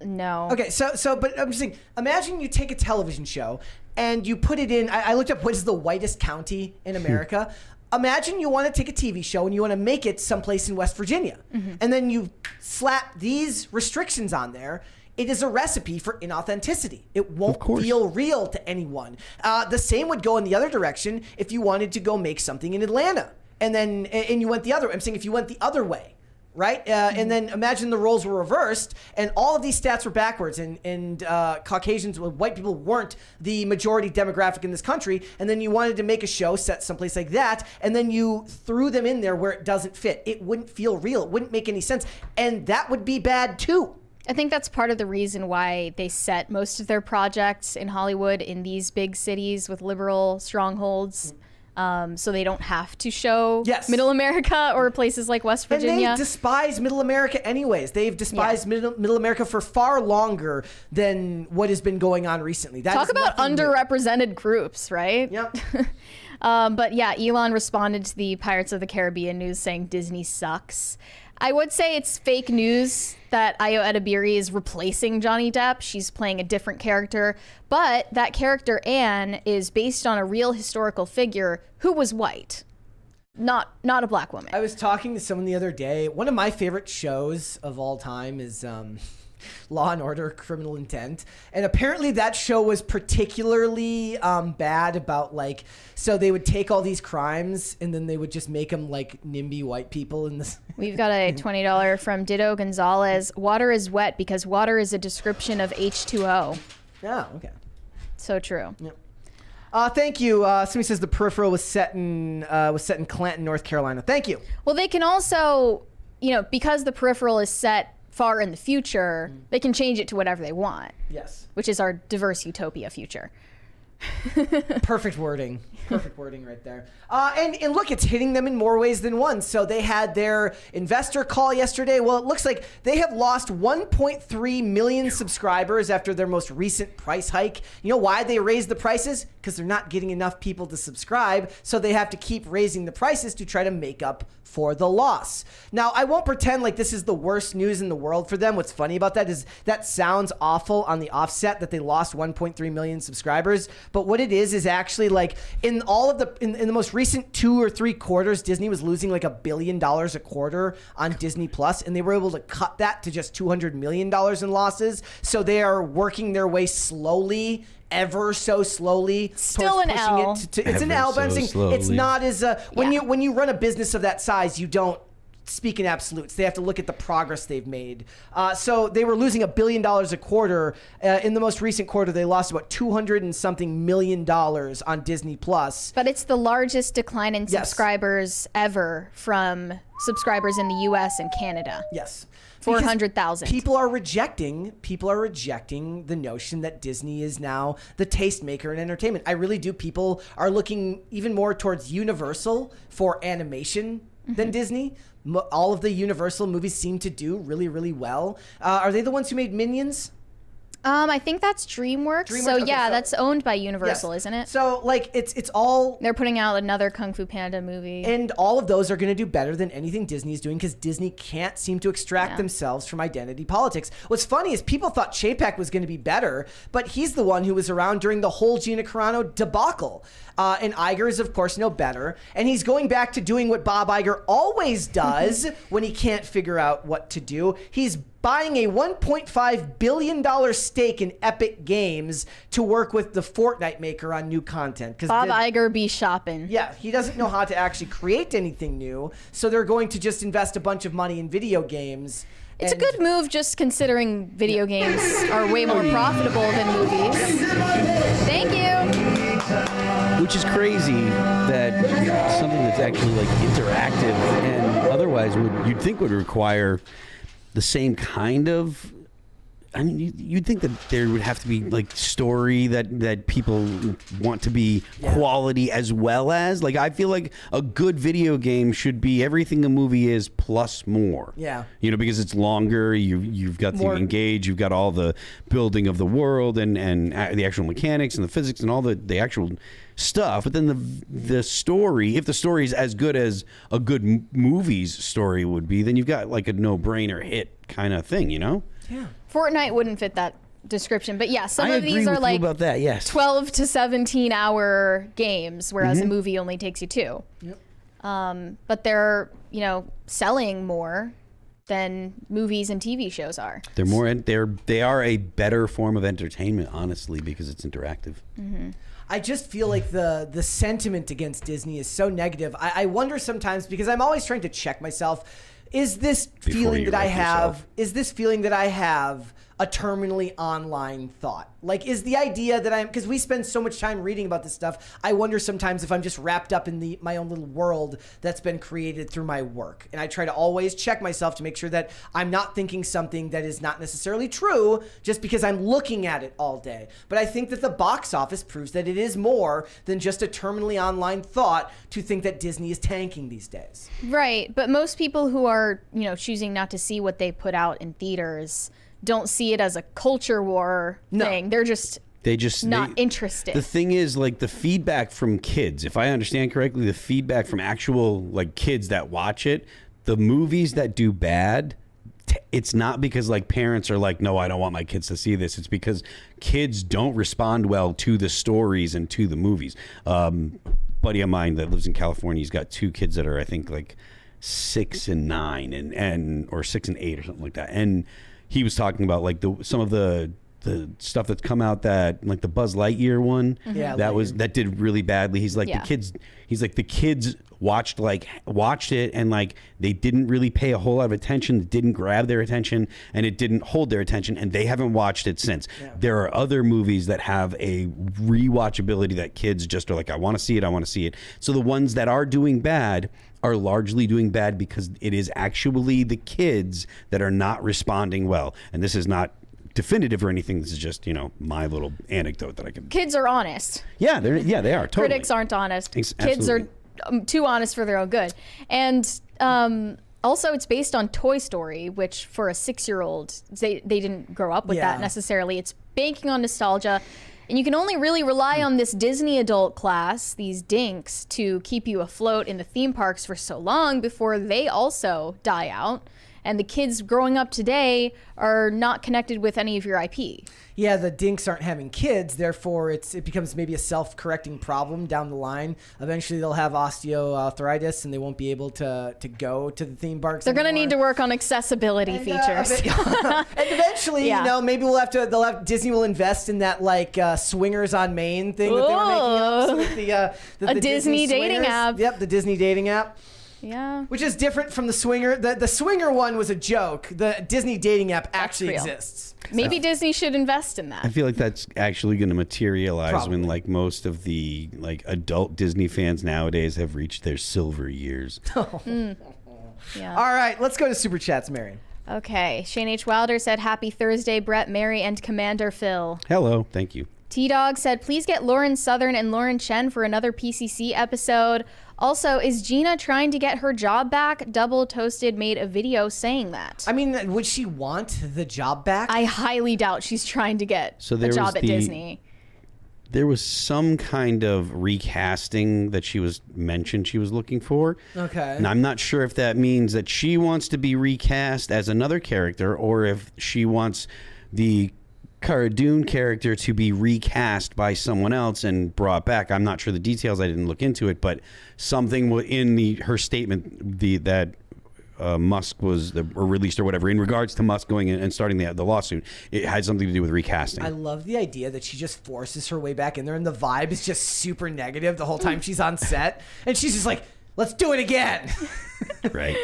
No. Okay, but I'm just saying, imagine you take a television show and you put it in, I looked up what is the whitest county in America. Imagine you want to take a TV show and you want to make it someplace in West Virginia. And then you slap these restrictions on there. It is a recipe for inauthenticity. It won't feel real to anyone. The same would go in the other direction if you wanted to go make something in Atlanta. And you went the other way. I'm saying if you went the other way. Right? And then imagine the roles were reversed and all of these stats were backwards and Caucasians, white people weren't the majority demographic in this country. And then you wanted to make a show set someplace like that. And then you threw them in there where it doesn't fit. It wouldn't feel real. It wouldn't make any sense. And that would be bad too. I think that's part of the reason why they set most of their projects in Hollywood in these big cities with liberal strongholds. So they don't have to show Middle America or places like West Virginia. And they despise Middle America anyways. They've despised Middle America for far longer than what has been going on recently. Talk about underrepresented groups, right? Yep. But yeah, Elon responded to the Pirates of the Caribbean news saying Disney sucks. I would say it's fake news that Ayo Edebiri is replacing Johnny Depp. She's playing a different character. But that character, Anne, is based on a real historical figure who was white, not a black woman. I was talking to someone the other day. One of my favorite shows of all time is Law and Order: Criminal Intent. And apparently that show was particularly bad about so they would take all these crimes and then they would just make them like NIMBY white people in this. We've got a $20 from Ditto Gonzalez. Water is wet because water is a description of H2O. Oh, okay. So true. Yep. Thank you. Somebody says The Peripheral was set in Clanton, North Carolina. Thank you. Well, they can also, because The Peripheral is set far in the future, they can change it to whatever they want. Yes. Which is our diverse utopia future. Perfect wording. Perfect wording right there. And look, it's hitting them in more ways than one. So they had their investor call yesterday. Well, it looks like they have lost 1.3 million subscribers after their most recent price hike. You know why they raised the prices? Because they're not getting enough people to subscribe. So they have to keep raising the prices to try to make up for the loss. Now, I won't pretend like this is the worst news in the world for them. What's funny about that is that sounds awful on the offset that they lost 1.3 million subscribers. But what it is actually like in in all of the in the most recent 2 or 3 quarters, Disney was losing like $1 billion a quarter on Disney Plus, and they were able to cut that to just $200 million in losses. So they are working their way slowly, ever so slowly. Still an L. It's an L, but I'm saying it's not as when you run a business of that size, you don't speak in absolutes. They have to look at the progress they've made. So they were losing $1 billion a quarter. In the most recent quarter, they lost about $200 and something million on Disney Plus. But it's the largest decline in subscribers ever from subscribers in the U.S. and Canada. Yes. 400,000. People are rejecting the notion that Disney is now the tastemaker in entertainment. I really do. People are looking even more towards Universal for animation than Disney. All of the Universal movies seem to do really, really well. Are they the ones who made Minions? I think that's DreamWorks. So yeah, that's owned by Universal, isn't it? So like it's all they're putting out another Kung Fu Panda movie, and all of those are going to do better than anything Disney is doing because Disney can't seem to extract themselves from identity politics. What's funny is people thought Chapek was going to be better, but he's the one who was around during the whole Gina Carano debacle. And Iger is, of course, no better. And he's going back to doing what Bob Iger always does when he can't figure out what to do. He's buying a $1.5 billion stake in Epic Games to work with the Fortnite maker on new content. Bob Iger be shopping. Yeah, he doesn't know how to actually create anything new. So they're going to just invest a bunch of money in video games. It's a good move, just considering video games are way more profitable than movies. Thank you. Which is crazy that something that's actually like interactive and otherwise you'd think would require the same kind of. I mean, you'd think that there would have to be like story that people want to be quality as well as like I feel like a good video game should be everything a movie is plus more. Yeah. You know, because it's longer. You've got to engage. You've got all the building of the world and the actual mechanics and the physics and all the actual stuff. But then the story, if the story is as good as a good movie's story would be, then you've got like a no-brainer hit kind of thing. You know. Yeah. Fortnite wouldn't fit that description, but yeah, some of these are like about that, yes. 12 to 17 hour games, whereas a movie only takes you 2. Yep. But they're, selling more than movies and TV shows are. They're more. They are a better form of entertainment, honestly, because it's interactive. Mm-hmm. I just feel like the sentiment against Disney is so negative. I wonder sometimes because I'm always trying to check myself. Is this feeling that I have a terminally online thought? Like, is the idea that because we spend so much time reading about this stuff, I wonder sometimes if I'm just wrapped up in my own little world that's been created through my work. And I try to always check myself to make sure that I'm not thinking something that is not necessarily true just because I'm looking at it all day. But I think that the box office proves that it is more than just a terminally online thought to think that Disney is tanking these days. Right. But most people who are, choosing not to see what they put out in theaters don't see it as a culture war thing. They're just not interested. The thing is, like, the feedback from kids, if I understand correctly, the feedback from actual like kids that watch it, the movies that do bad, it's not because like parents are like, no, I don't want my kids to see this. It's because kids don't respond well to the stories and to the movies. Buddy of mine that lives in California, he's got 2 kids that are, I think, like 6 and 9 and or 6 and 8 or something like that. And he was talking about like some of the stuff that's come out, that like the Buzz Lightyear one, that did really badly. He's like the kids watched it and like they didn't really pay a whole lot of attention. It didn't grab their attention and it didn't hold their attention, and they haven't watched it since. Yeah. There are other movies that have a rewatchability that kids just are like, I want to see it. So the ones that are doing bad are largely doing bad because it is actually the kids that are not responding well. And this is not definitive or anything. This is just, my little anecdote that I can. Kids are honest. Yeah, they are. Totally. Critics aren't honest. Kids are too honest for their own good. And also, it's based on Toy Story, which for a 6-year-old, they didn't grow up with that necessarily. It's banking on nostalgia. And you can only really rely on this Disney adult class, these dinks, to keep you afloat in the theme parks for so long before they also die out. and the kids growing up today are not connected with any of your IP. Yeah, the dinks aren't having kids, therefore it becomes maybe a self-correcting problem down the line. Eventually they'll have osteoarthritis and they won't be able to go to the theme parks. They're going to need to work on accessibility features. And eventually, Yeah. you know, maybe Disney will invest in that like swingers on Main thing that they were making up. So with the Disney dating swingers. app. Yep, the Disney dating app. Yeah. Which is different from the swinger. The swinger one was a joke. The Disney dating app actually real. exists. Maybe Disney should invest in that. I feel like that's actually going to materialize Probably. when like most of the like adult Disney fans nowadays have reached their silver years. Yeah. All right, let's go to Super Chats, Marion. Okay. Shane H. Wilder said, "Happy Thursday, Brett, Mary, and Commander Phil." Hello, thank you. T-Dog said, "Please get Lauren Southern and Lauren Chen for another PCC episode." Also, is Gina trying to get her job back? Double Toasted made a video saying that. I mean, would she want the job back? I highly doubt she's trying to get So a there job was at Disney. There was some kind of recasting that she was mentioned she was looking for. Okay. And I'm not sure if that means that she wants to be recast as another character or if she wants the Cara Dune character to be recast by someone else and brought back. I'm not sure the details. I didn't look into it, but something in her statement that Musk was or released or whatever in regards to Musk going in and starting the lawsuit, it had something to do with recasting. I love the idea that she just forces her way back in there and the vibe is just super negative the whole time she's on set. And she's just like, let's do it again. Right.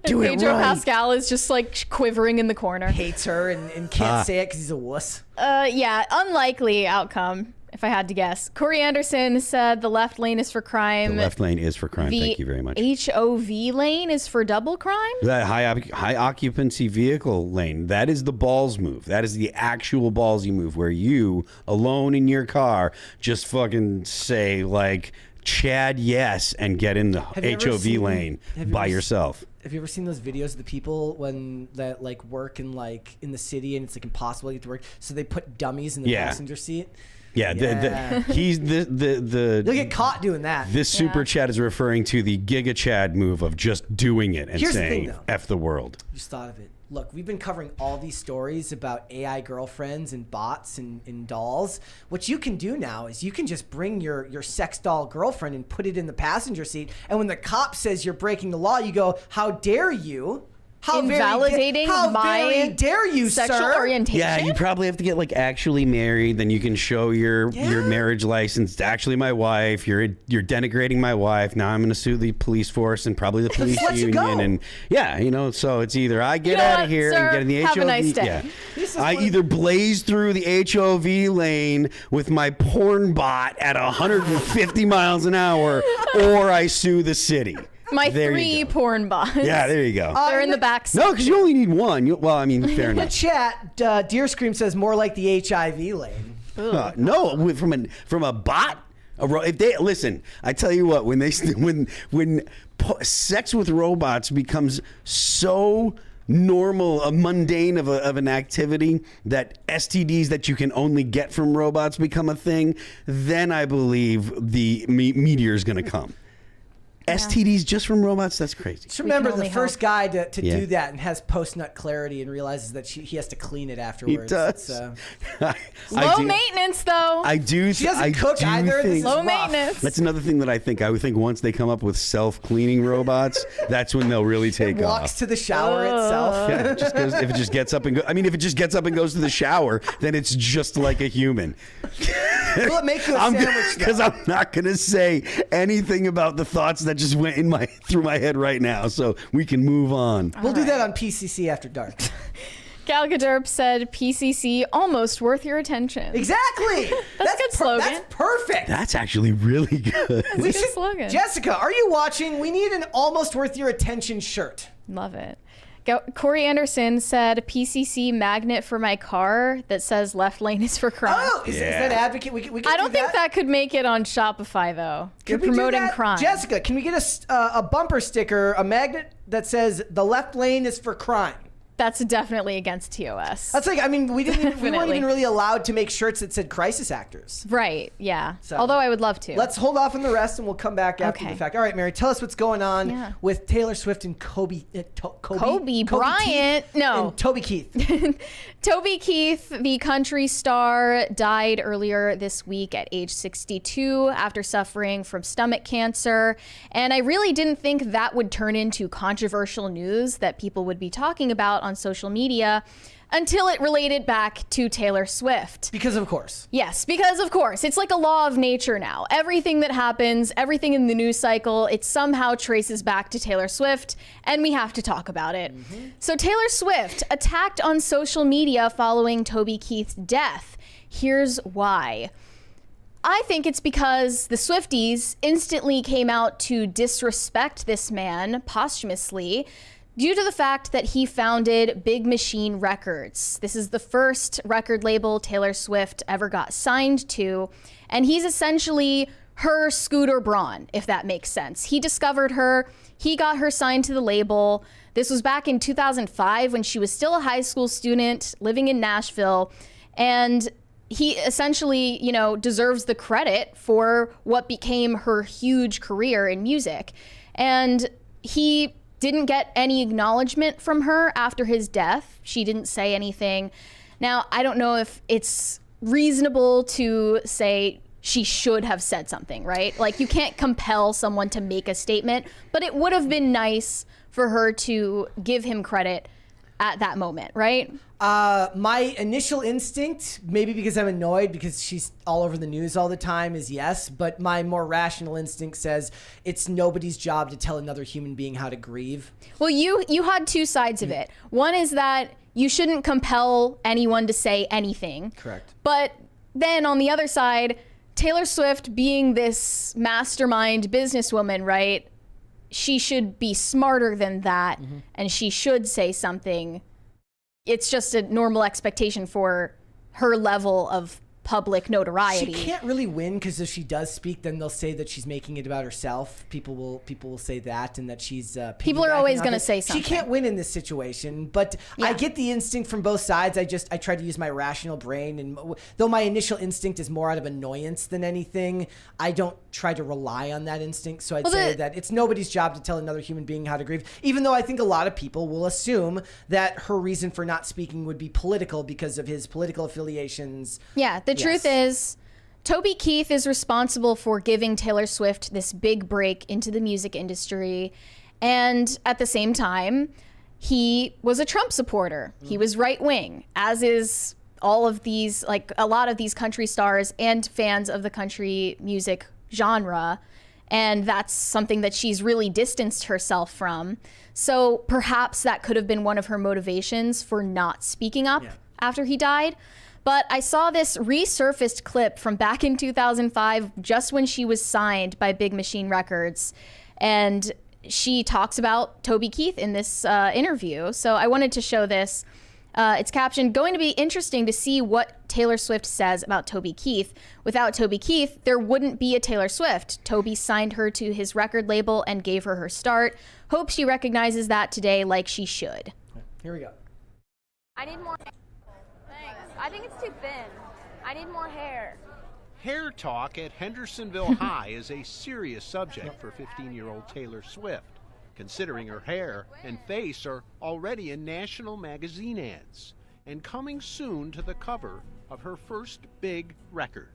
And Pedro Pascal is just like quivering in the corner. Hates her and can't say it because he's a wuss. Yeah, unlikely outcome, if I had to guess. Corey Anderson said the left lane is for crime. The left lane is for crime. The Thank you very much. HOV lane is for double crime? That high occupancy vehicle lane, that is the balls move. That is the actual ballsy move where you, alone in your car, just fucking say like, Chad, yes, and get in the HOV lane by yourself. Have you ever seen those videos of the people that like work in the city and it's like impossible to get to work, so they put dummies in the passenger seat? Yeah, Yeah. he's the You'll get caught doing that. This Super Chat is referring to the Giga Chad move of just doing it and Here's the saying thing, though. F the world. Just thought of it. Look, we've been covering all these stories about AI girlfriends and bots and dolls. What you can do now is you can just bring your sex doll girlfriend and put it in the passenger seat. And when the cop says you're breaking the law, you go, "How dare you? How Invalidating very dare you, sexual sir?" orientation? Yeah, you probably have to get like actually married. Then you can show your marriage license. It's actually my wife. You're denigrating my wife. Now I'm going to sue the police force and probably the police let you union. go. And yeah, so it's either I get You know out what, of here sir? and get in the Have HOV. a nice day. Yeah. I either blaze through the HOV lane with my porn bot at 150 miles an hour, or I sue the city. My There you 3 go. porn bots. Yeah, there you go. They're in the back seat. No, because you only need one. Well, I mean, fair In the enough. chat, Deer Scream says more like the HIV lane. No, from a bot. If they listen, I tell you what, when sex with robots becomes so normal, mundane of an activity that STDs that you can only get from robots become a thing, then I believe the meteor is going to come. STDs just from robots? That's crazy. Just remember can the only first guy to Yeah. do that and has post-nut clarity and realizes that he has to clean it afterwards. He does. Low maintenance, though. I do. She doesn't I cook do either. This think- is Low rough. maintenance. That's another thing that I would think once they come up with self-cleaning robots, that's when they'll really take Walks off. to the shower itself. Yeah, it just goes, if it just gets up and if it just gets up and goes to the shower, then it's just like a human. Will it make you a sandwich? Because I'm not going to say anything about the thoughts that just went through my head right now, so we can move on. We'll do that on PCC after dark. Galgaderp said PCC almost worth your attention. Exactly. That's a good slogan. That's perfect. That's actually really good. We a good slogan. Jessica, are you watching? We need an almost worth your attention shirt. Love it. Corey Anderson said PCC magnet for my car that says left lane is for crime. Oh, is that advocate? We can I don't do think that could make it on Shopify though. You're Can we do promoting that? crime. Jessica, can we get a bumper sticker, a magnet that says the left lane is for crime? That's definitely against TOS. That's like, I mean, we weren't even really allowed to make shirts that said crisis actors. Right, yeah. So, although I would love to. Let's hold off on the rest and we'll come back after the fact. All right, Mary, tell us what's going on with Taylor Swift and Kobe Bryant. No. And Toby Keith. Toby Keith, the country star, died earlier this week at age 62 after suffering from stomach cancer. And I really didn't think that would turn into controversial news that people would be talking about on social media until it related back to Taylor Swift. Because of course. Yes, because of course. It's like a law of nature now. Everything that happens, everything in the news cycle, it somehow traces back to Taylor Swift, and we have to talk about it. So Taylor Swift attacked on social media following Toby Keith's death. Here's why. I think it's because the Swifties instantly came out to disrespect this man posthumously due to the fact that he founded Big Machine Records. This is the first record label Taylor Swift ever got signed to, and he's essentially her Scooter Braun, if that makes sense. He discovered her, he got her signed to the label. This was back in 2005 when she was still a high school student living in Nashville, and he essentially, you know, deserves the credit for what became her huge career in music. And he didn't get any acknowledgement from her after his death. She didn't say anything. Now, I don't know if it's reasonable to say she should have said something, right? Like, you can't compel someone to make a statement, but it would have been nice for her to give him credit at that moment, right? My initial instinct, maybe because I'm annoyed because she's all over the news all the time, is yes. But my more rational instinct says it's nobody's job to tell another human being how to grieve. Well, you had two sides of it. One is that you shouldn't compel anyone to say anything. Correct. But then on the other side, Taylor Swift being this mastermind businesswoman, right? She should be smarter than that, and she should say something. It's just a normal expectation for her level of public notoriety. She can't really win because if she does speak, then they'll say that she's making it about herself. People will say that, and that she's people are always going to say something. She can't win in this situation, but I get the instinct from both sides. I try to use my rational brain, and though my initial instinct is more out of annoyance than anything, I don't try to rely on that instinct. So I'd say that it's nobody's job to tell another human being how to grieve, even though I think a lot of people will assume that her reason for not speaking would be political because of his political affiliations. Yeah, the truth is, Toby Keith is responsible for giving Taylor Swift this big break into the music industry. And at the same time, he was a Trump supporter. He was right wing, as is all of these, like a lot of these country stars and fans of the country music genre. And that's something that she's really distanced herself from. So perhaps that could have been one of her motivations for not speaking up after he died. But I saw this resurfaced clip from back in 2005, just when she was signed by Big Machine Records. And she talks about Toby Keith in this interview. So I wanted to show this. It's captioned, "Going to be interesting to see what Taylor Swift says about Toby Keith. Without Toby Keith, there wouldn't be a Taylor Swift. Toby signed her to his record label and gave her her start. Hope she recognizes that today like she should." Here we go. I need more. I think it's too thin. I need more hair. Hair talk at Hendersonville High is a serious subject for 15-year-old Taylor Swift, considering her hair and face are already in national magazine ads and coming soon to the cover of her first big record.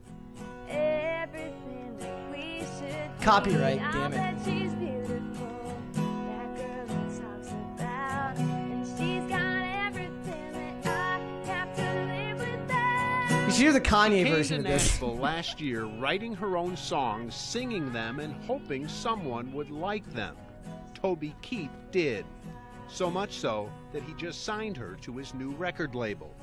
Everything that we should Copyright, damn it. that she's beautiful. That girl that talks about, and she's got everything that I have to live without. You should hear the Kanye Came version to of this. Nashville last year, writing her own songs, singing them, and hoping someone would like them. Toby Keith did. So much so that he just signed her to his new record label.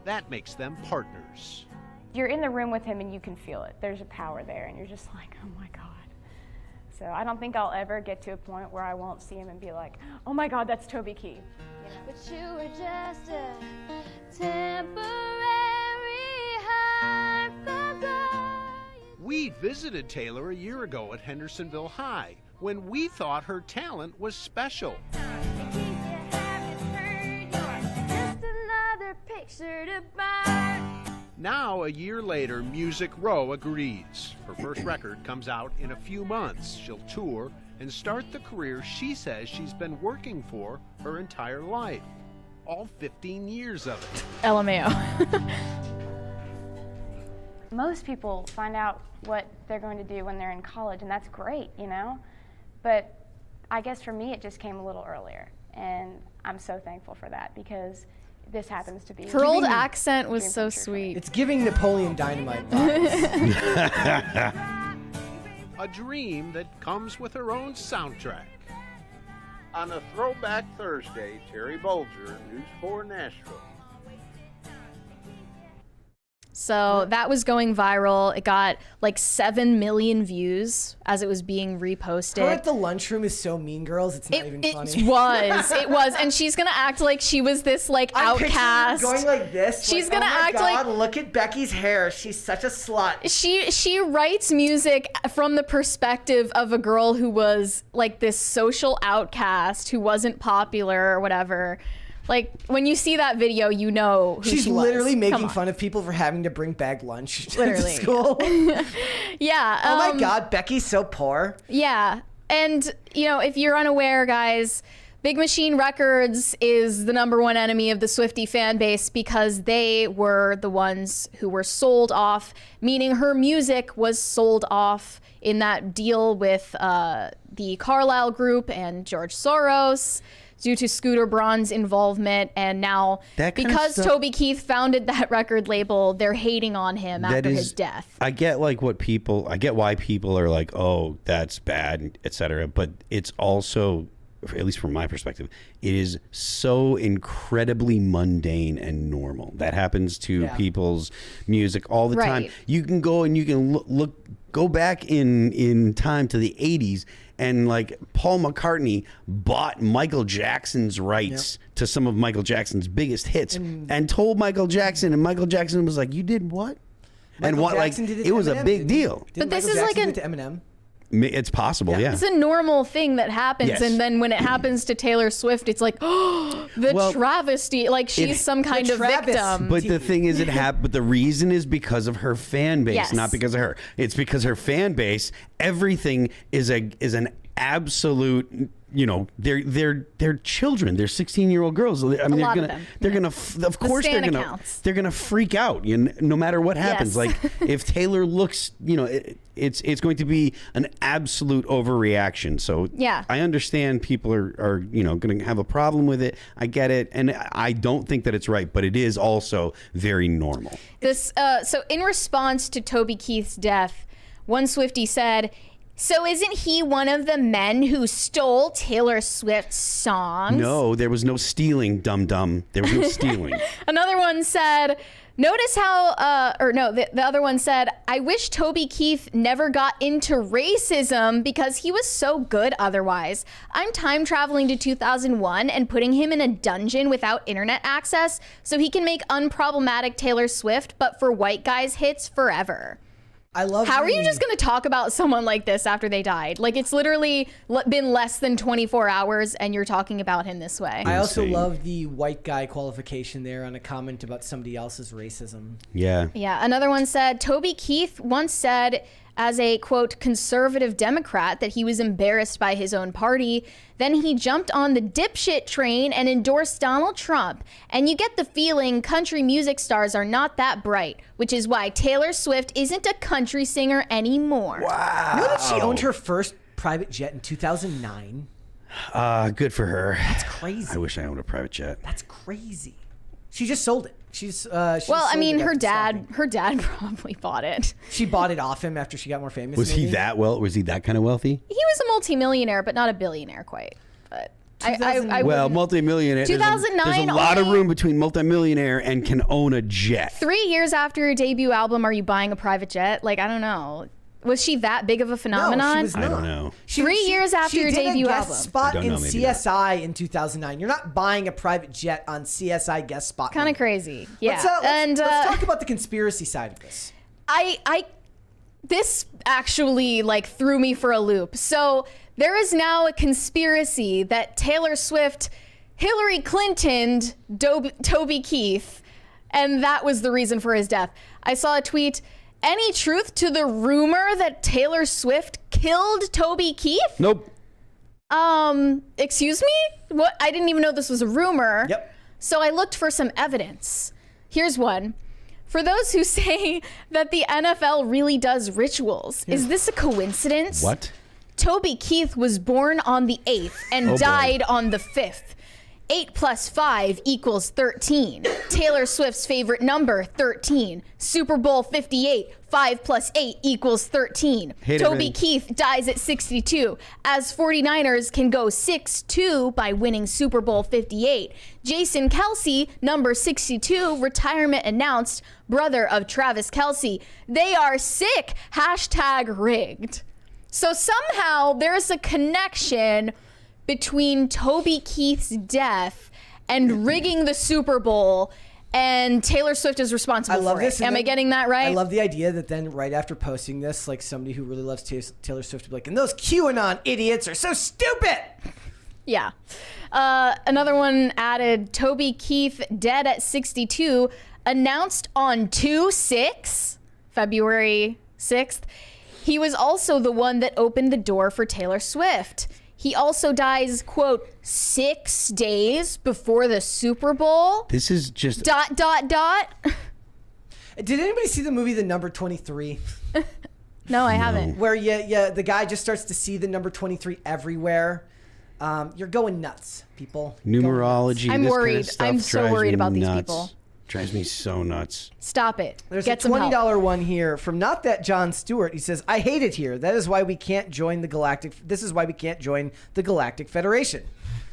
That makes them partners. You're in the room with him and you can feel it. There's a power there and you're just like, oh my God. So I don't think I'll ever get to a point where I won't see him and be like, oh my God, that's Toby Keith. You know? But you were just a temporary high for God. We visited Taylor a year ago at Hendersonville High when we thought her talent was special. certified. Now, a year later, Music Row agrees. Her first record comes out in a few months. She'll tour and start the career she says she's been working for her entire life. All 15 years of it. LMAO. Most people find out what they're going to do when they're in college, and that's great, you know? But I guess for me, it just came a little earlier, and I'm so thankful for that because this happens to be. Her old accent was so sweet. It's giving Napoleon Dynamite vibes. A dream that comes with her own soundtrack. On a Throwback Thursday, Terry Bolger, News 4 Nashville. So that was going viral. It got like 7 million views as it was being reposted. Her at the lunchroom is so Mean Girls. It's not even funny. It was, and she's gonna act like she was this like outcast. Going like this. She's like, gonna oh my act God, like look at Becky's hair. She's such a slut. She writes music from the perspective of a girl who was like this social outcast who wasn't popular or whatever. Like, when you see that video, you know who She's she was. literally making fun of people for having to bring bag lunch to Literally. school. Yeah. Oh my God, Becky's so poor. Yeah. And, you know, if you're unaware, guys, Big Machine Records is the #1 enemy of the Swiftie fan base because they were the ones who were sold off, meaning her music was sold off in that deal with the Carlyle Group and George Soros, due to Scooter Braun's involvement, and now because Toby Keith founded that record label, they're hating on him after his death. I get why people are like, oh, that's bad, etc. But it's also, at least from my perspective, it is so incredibly mundane and normal. That happens to people's music all the time. You can go and you can go back in time to the 80s, and like Paul McCartney bought Michael Jackson's rights to some of Michael Jackson's biggest hits and told Michael Jackson, and Michael Jackson was like, you did what? And what, like, it was a big deal. But this is like to Eminem. It's possible, yeah. It's a normal thing that happens, Yes. and then when it happens to Taylor Swift, it's like, oh, the travesty. Like she's some kind of victim. But the thing is, but the reason is because of her fan base, Yes. not because of her. It's because her fan base. Everything is an absolute. You know, they're children. They're 16-year-old girls. I mean, they're gonna of course they're gonna freak out. No matter what happens. Yes. Like if Taylor looks, it's going to be an absolute overreaction. So yeah, I understand people are going to have a problem with it. I get it, and I don't think that it's right, but it is also very normal. So in response to Toby Keith's death, one Swiftie said, so isn't he one of the men who stole Taylor Swift's songs? No, there was no stealing, dum-dum. There was no stealing. Another one said, notice how, the other one said, I wish Toby Keith never got into racism because he was so good otherwise. I'm time traveling to 2001 and putting him in a dungeon without internet access so he can make unproblematic Taylor Swift, but for white guys hits forever. I love. How are you just going to talk about someone like this after they died? Like, it's literally been less than 24 hours and you're talking about him this way. I also love the white guy qualification there on a comment about somebody else's racism. Yeah. Yeah. Another one said, Toby Keith once said, as a, quote, conservative Democrat, that he was embarrassed by his own party. Then he jumped on the dipshit train and endorsed Donald Trump. And you get the feeling country music stars are not that bright, which is why Taylor Swift isn't a country singer anymore. Wow. You know that she owned her first private jet in 2009? Good for her. That's crazy. I wish I owned a private jet. That's crazy. She just sold it. Well, I mean, her dad probably bought it. She bought it off him after she got more famous. Was he that kind of wealthy? He was a multimillionaire, but not a billionaire quite. But I multimillionaire. 2009. There's a lot of room between multimillionaire and can own a jet. 3 years after her debut album, are you buying a private jet? Like, I don't know. Was she that big of a phenomenon? No, she was not. I don't know. 3 years after your debut album. She did a guest spot in CSI in 2009. You're not buying a private jet on CSI guest spot. Kind of crazy. Yeah. Let's talk about the conspiracy side of this. This actually like threw me for a loop. So there is now a conspiracy that Taylor Swift, Hillary Clinton, Toby Keith, And that was the reason for his death. I saw a tweet, any truth to the rumor that Taylor Swift killed Toby Keith? Nope. Excuse me? What? I didn't even know this was a rumor. Yep. So I looked for some evidence. Here's one. For those who say that the NFL really does rituals, is this a coincidence? What? Toby Keith was born on the 8th and died on the 5th. 8 plus 5 equals 13. Taylor Swift's favorite number, 13. Super Bowl 58, 5 plus 8 equals 13. Toby Keith dies at 62, as 49ers can go 6-2 by winning Super Bowl 58. Jason Kelce, number 62, retirement announced, brother of Travis Kelce. They are sick, #rigged. So somehow there's a connection between Toby Keith's death and rigging the Super Bowl, and Taylor Swift is responsible for it. Am I getting that right? I love the idea that then right after posting this, like somebody who really loves Taylor Swift will be like, and those QAnon idiots are so stupid. Yeah. Another one added, Toby Keith dead at 62, announced on 2/6, February 6th. He was also the one that opened the door for Taylor Swift. He also dies, quote, 6 days before the Super Bowl. This is just... ... Did anybody see the movie The Number 23? No, I haven't. Where the guy just starts to see the number 23 everywhere. You're going nuts, people. Numerology. I'm worried. Kind of stuff I'm so drives worried me about these nuts. people. Drives me so nuts. Stop it. There's Get a some $20 help. one here from Not That John Stewart. He says, I hate it here. That is why we can't join the Galactic. This is why we can't join the Galactic Federation.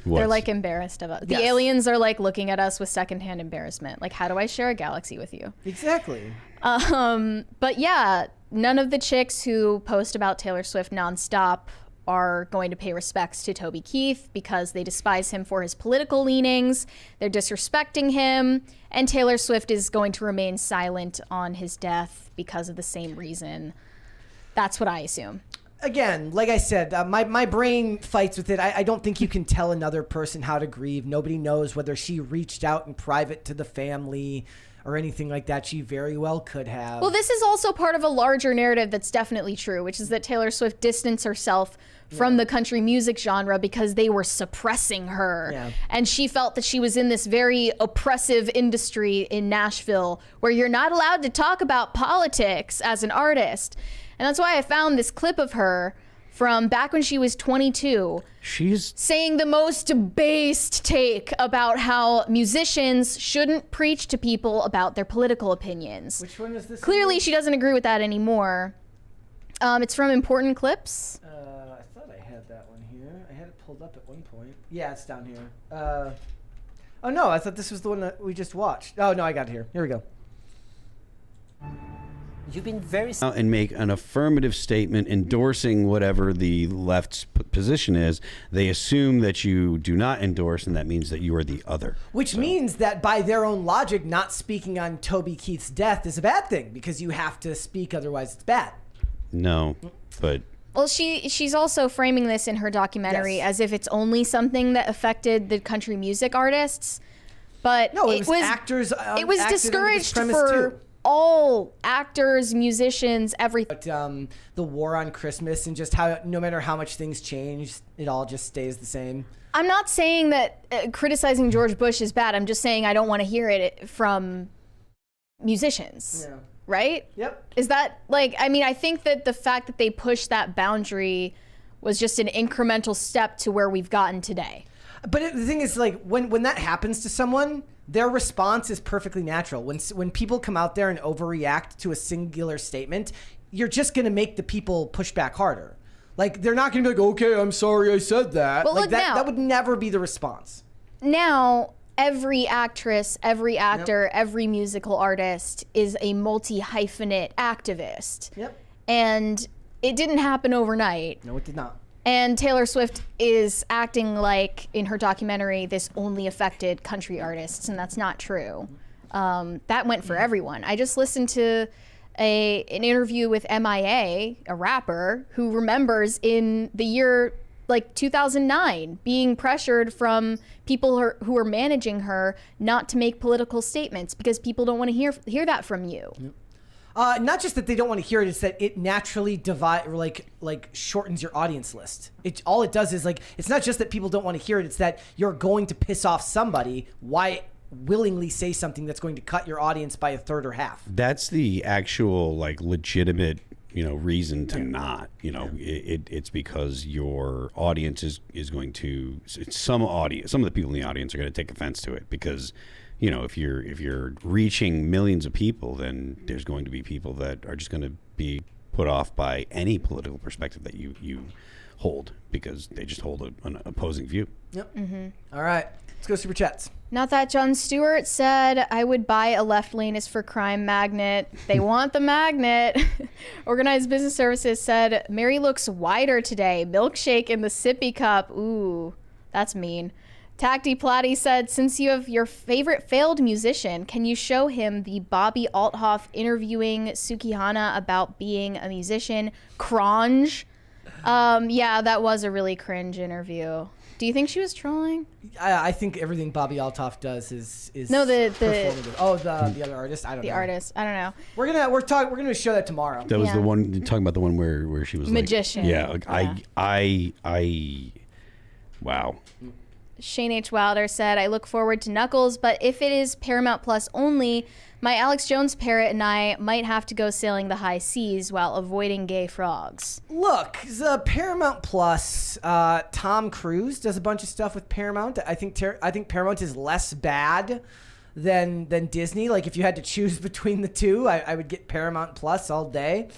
They're like embarrassed of us. The aliens are like looking at us with secondhand embarrassment. Like, how do I share a galaxy with you? Exactly. But yeah, none of the chicks who post about Taylor Swift nonstop are going to pay respects to Toby Keith because they despise him for his political leanings. They're disrespecting him. And Taylor Swift is going to remain silent on his death because of the same reason. That's what I assume. Again, like I said, my brain fights with it. I don't think you can tell another person how to grieve. Nobody knows whether she reached out in private to the family or anything like that. She very well could have. Well, this is also part of a larger narrative that's definitely true, which is that Taylor Swift distanced herself from the country music genre because they were suppressing her. Yeah. And she felt that she was in this very oppressive industry in Nashville where you're not allowed to talk about politics as an artist. And that's why I found this clip of her from back when she was 22. She's saying the most based take about how musicians shouldn't preach to people about their political opinions. Which one is this? Clearly, she doesn't agree with that anymore. It's from Important Clips. I thought I had that one here. I had it pulled up at one point. Yeah, it's down here. Oh, no, I thought this was the one that we just watched. Oh, no, I got it here. Here we go. You've been very... and make an affirmative statement endorsing whatever the left's position is. They assume that you do not endorse, and that means that you are the other. Which means that by their own logic, not speaking on Toby Keith's death is a bad thing because you have to speak, otherwise it's bad. No, but... Well, she's also framing this in her documentary as if it's only something that affected the country music artists. But no, it was actors. It was discouraged for all actors, musicians, everything. But, the war on Christmas and just how no matter how much things change, it all just stays the same. I'm not saying that criticizing George Bush is bad. I'm just saying I don't want to hear it from musicians. Yeah. Right? Yep. Is that like, I mean, I think that the fact that they pushed that boundary was just an incremental step to where we've gotten today. But the thing is, like, when that happens to someone, their response is perfectly natural. When people come out there and overreact to a singular statement, you're just going to make the people push back harder. Like, they're not going to be like, okay, I'm sorry I said that. But like, look that now, would never be the response. Now, every actress, every actor, every musical artist is a multi-hyphenate activist. Yep. And it didn't happen overnight. No, it did not. And Taylor Swift is acting like, in her documentary, this only affected country artists, and that's not true. That went for everyone. I just listened to an interview with MIA, a rapper, who remembers in the year like 2009, being pressured from people who are managing her not to make political statements because people don't want to hear that from you. Yep. Not just that they don't want to hear it, it's that it naturally shortens your audience list. All it does is it's not just that people don't want to hear it, it's that you're going to piss off somebody. Why willingly say something that's going to cut your audience by a third or half? That's the actual legitimate reason to not. It's because your audience is going to some of the people in the audience are going to take offense to it because if you're reaching millions of people, then there's going to be people that are just going to be put off by any political perspective that you hold because they just hold an opposing view. Yep. All right, let's go super chats. Not that Jon Stewart said, I would buy a Left Lane is for Crime magnet. They want the magnet. Organized Business Services said, Mary looks wider today. Milkshake in the sippy cup. Ooh, that's mean. Tacty Platty said, since you have your favorite failed musician, can you show him the Bobby Althoff interviewing Sukihana about being a musician? Cringe. Yeah, that was a really cringe interview. Do you think she was trolling? I think everything Bobby Althoff does is no, performative. Oh, the other artist. I don't know. The artist. I don't know. We're gonna show that tomorrow. That was the one talking about the one where she was magician. Wow. Shane H. Wilder said, I look forward to Knuckles, but if it is Paramount Plus only, my Alex Jones parrot and I might have to go sailing the high seas while avoiding gay frogs. Look, the Paramount Plus, Tom Cruise does a bunch of stuff with Paramount. I think Paramount is less bad than Disney. If you had to choose between the two, I would get Paramount Plus all day.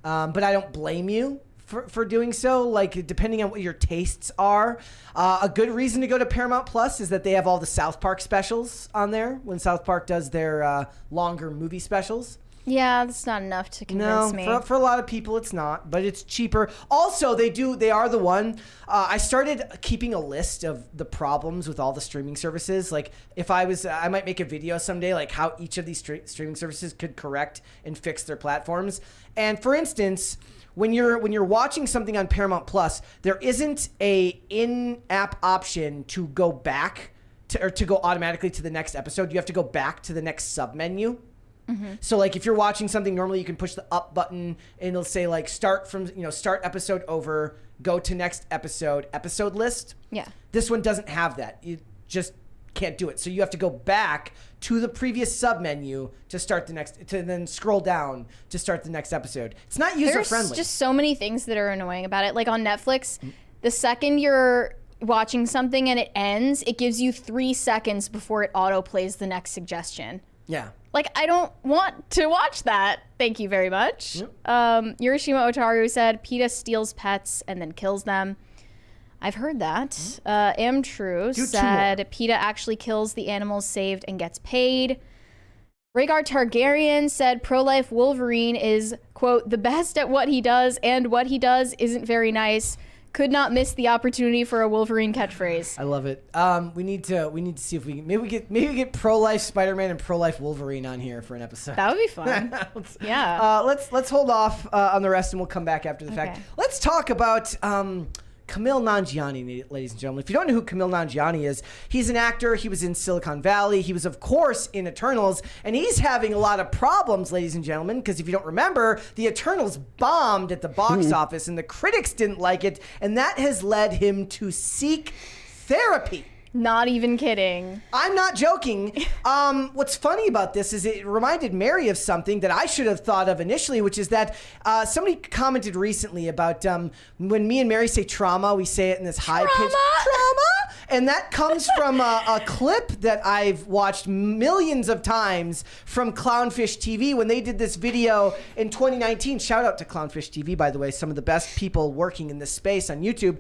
But I don't blame you for doing so, depending on what your tastes are. A good reason to go to Paramount Plus is that they have all the South Park specials on there when South Park does their longer movie specials. Yeah, that's not enough to convince me. For a lot of people it's not, but it's cheaper. Also, they are the one. I started keeping a list of the problems with all the streaming services. If I might make a video someday, how each of these streaming services could correct and fix their platforms. And for instance, when you're watching something on Paramount Plus, there isn't a in-app option to go back to go automatically to the next episode. You have to go back to the next sub-menu. Mm-hmm. So if you're watching something, normally you can push the up button and it'll say start from, start episode over, go to next episode list. Yeah. This one doesn't have that. You just can't do it. So you have to go back to the previous sub menu to start to then scroll down to start the next episode. It's not user friendly. There's just so many things that are annoying about it. On Netflix, the second you're watching something and it ends, it gives you 3 seconds before it auto plays the next suggestion. Yeah. I don't want to watch that. Thank you very much. Yep. Hiroshima Otaru said, PETA steals pets and then kills them. I've heard that. Am True said, PETA actually kills the animals saved and gets paid. Rhaegar Targaryen said, pro-life Wolverine is, quote, the best at what he does, and what he does isn't very nice. Could not miss the opportunity for a Wolverine catchphrase. I love it. We need to see if we can, maybe we get pro-life Spider-Man and pro-life Wolverine on here for an episode. That would be fun. Yeah. Let's hold off on the rest and we'll come back after the fact. Let's talk about Kumail Nanjiani, ladies and gentlemen. If you don't know who Kumail Nanjiani is, he's an actor. He was in Silicon Valley. He was, of course, in Eternals. And he's having a lot of problems, ladies and gentlemen, because if you don't remember, the Eternals bombed at the box office and the critics didn't like it. And that has led him to seek therapy. Not even kidding. I'm not joking. What's funny about this is it reminded Mary of something that I should have thought of initially, which is that somebody commented recently about when me and Mary say trauma, we say it in this high-pitched trauma. And that comes from a clip that I've watched millions of times from Clownfish TV when they did this video in 2019. Shout out to Clownfish TV, by the way, some of the best people working in this space on YouTube.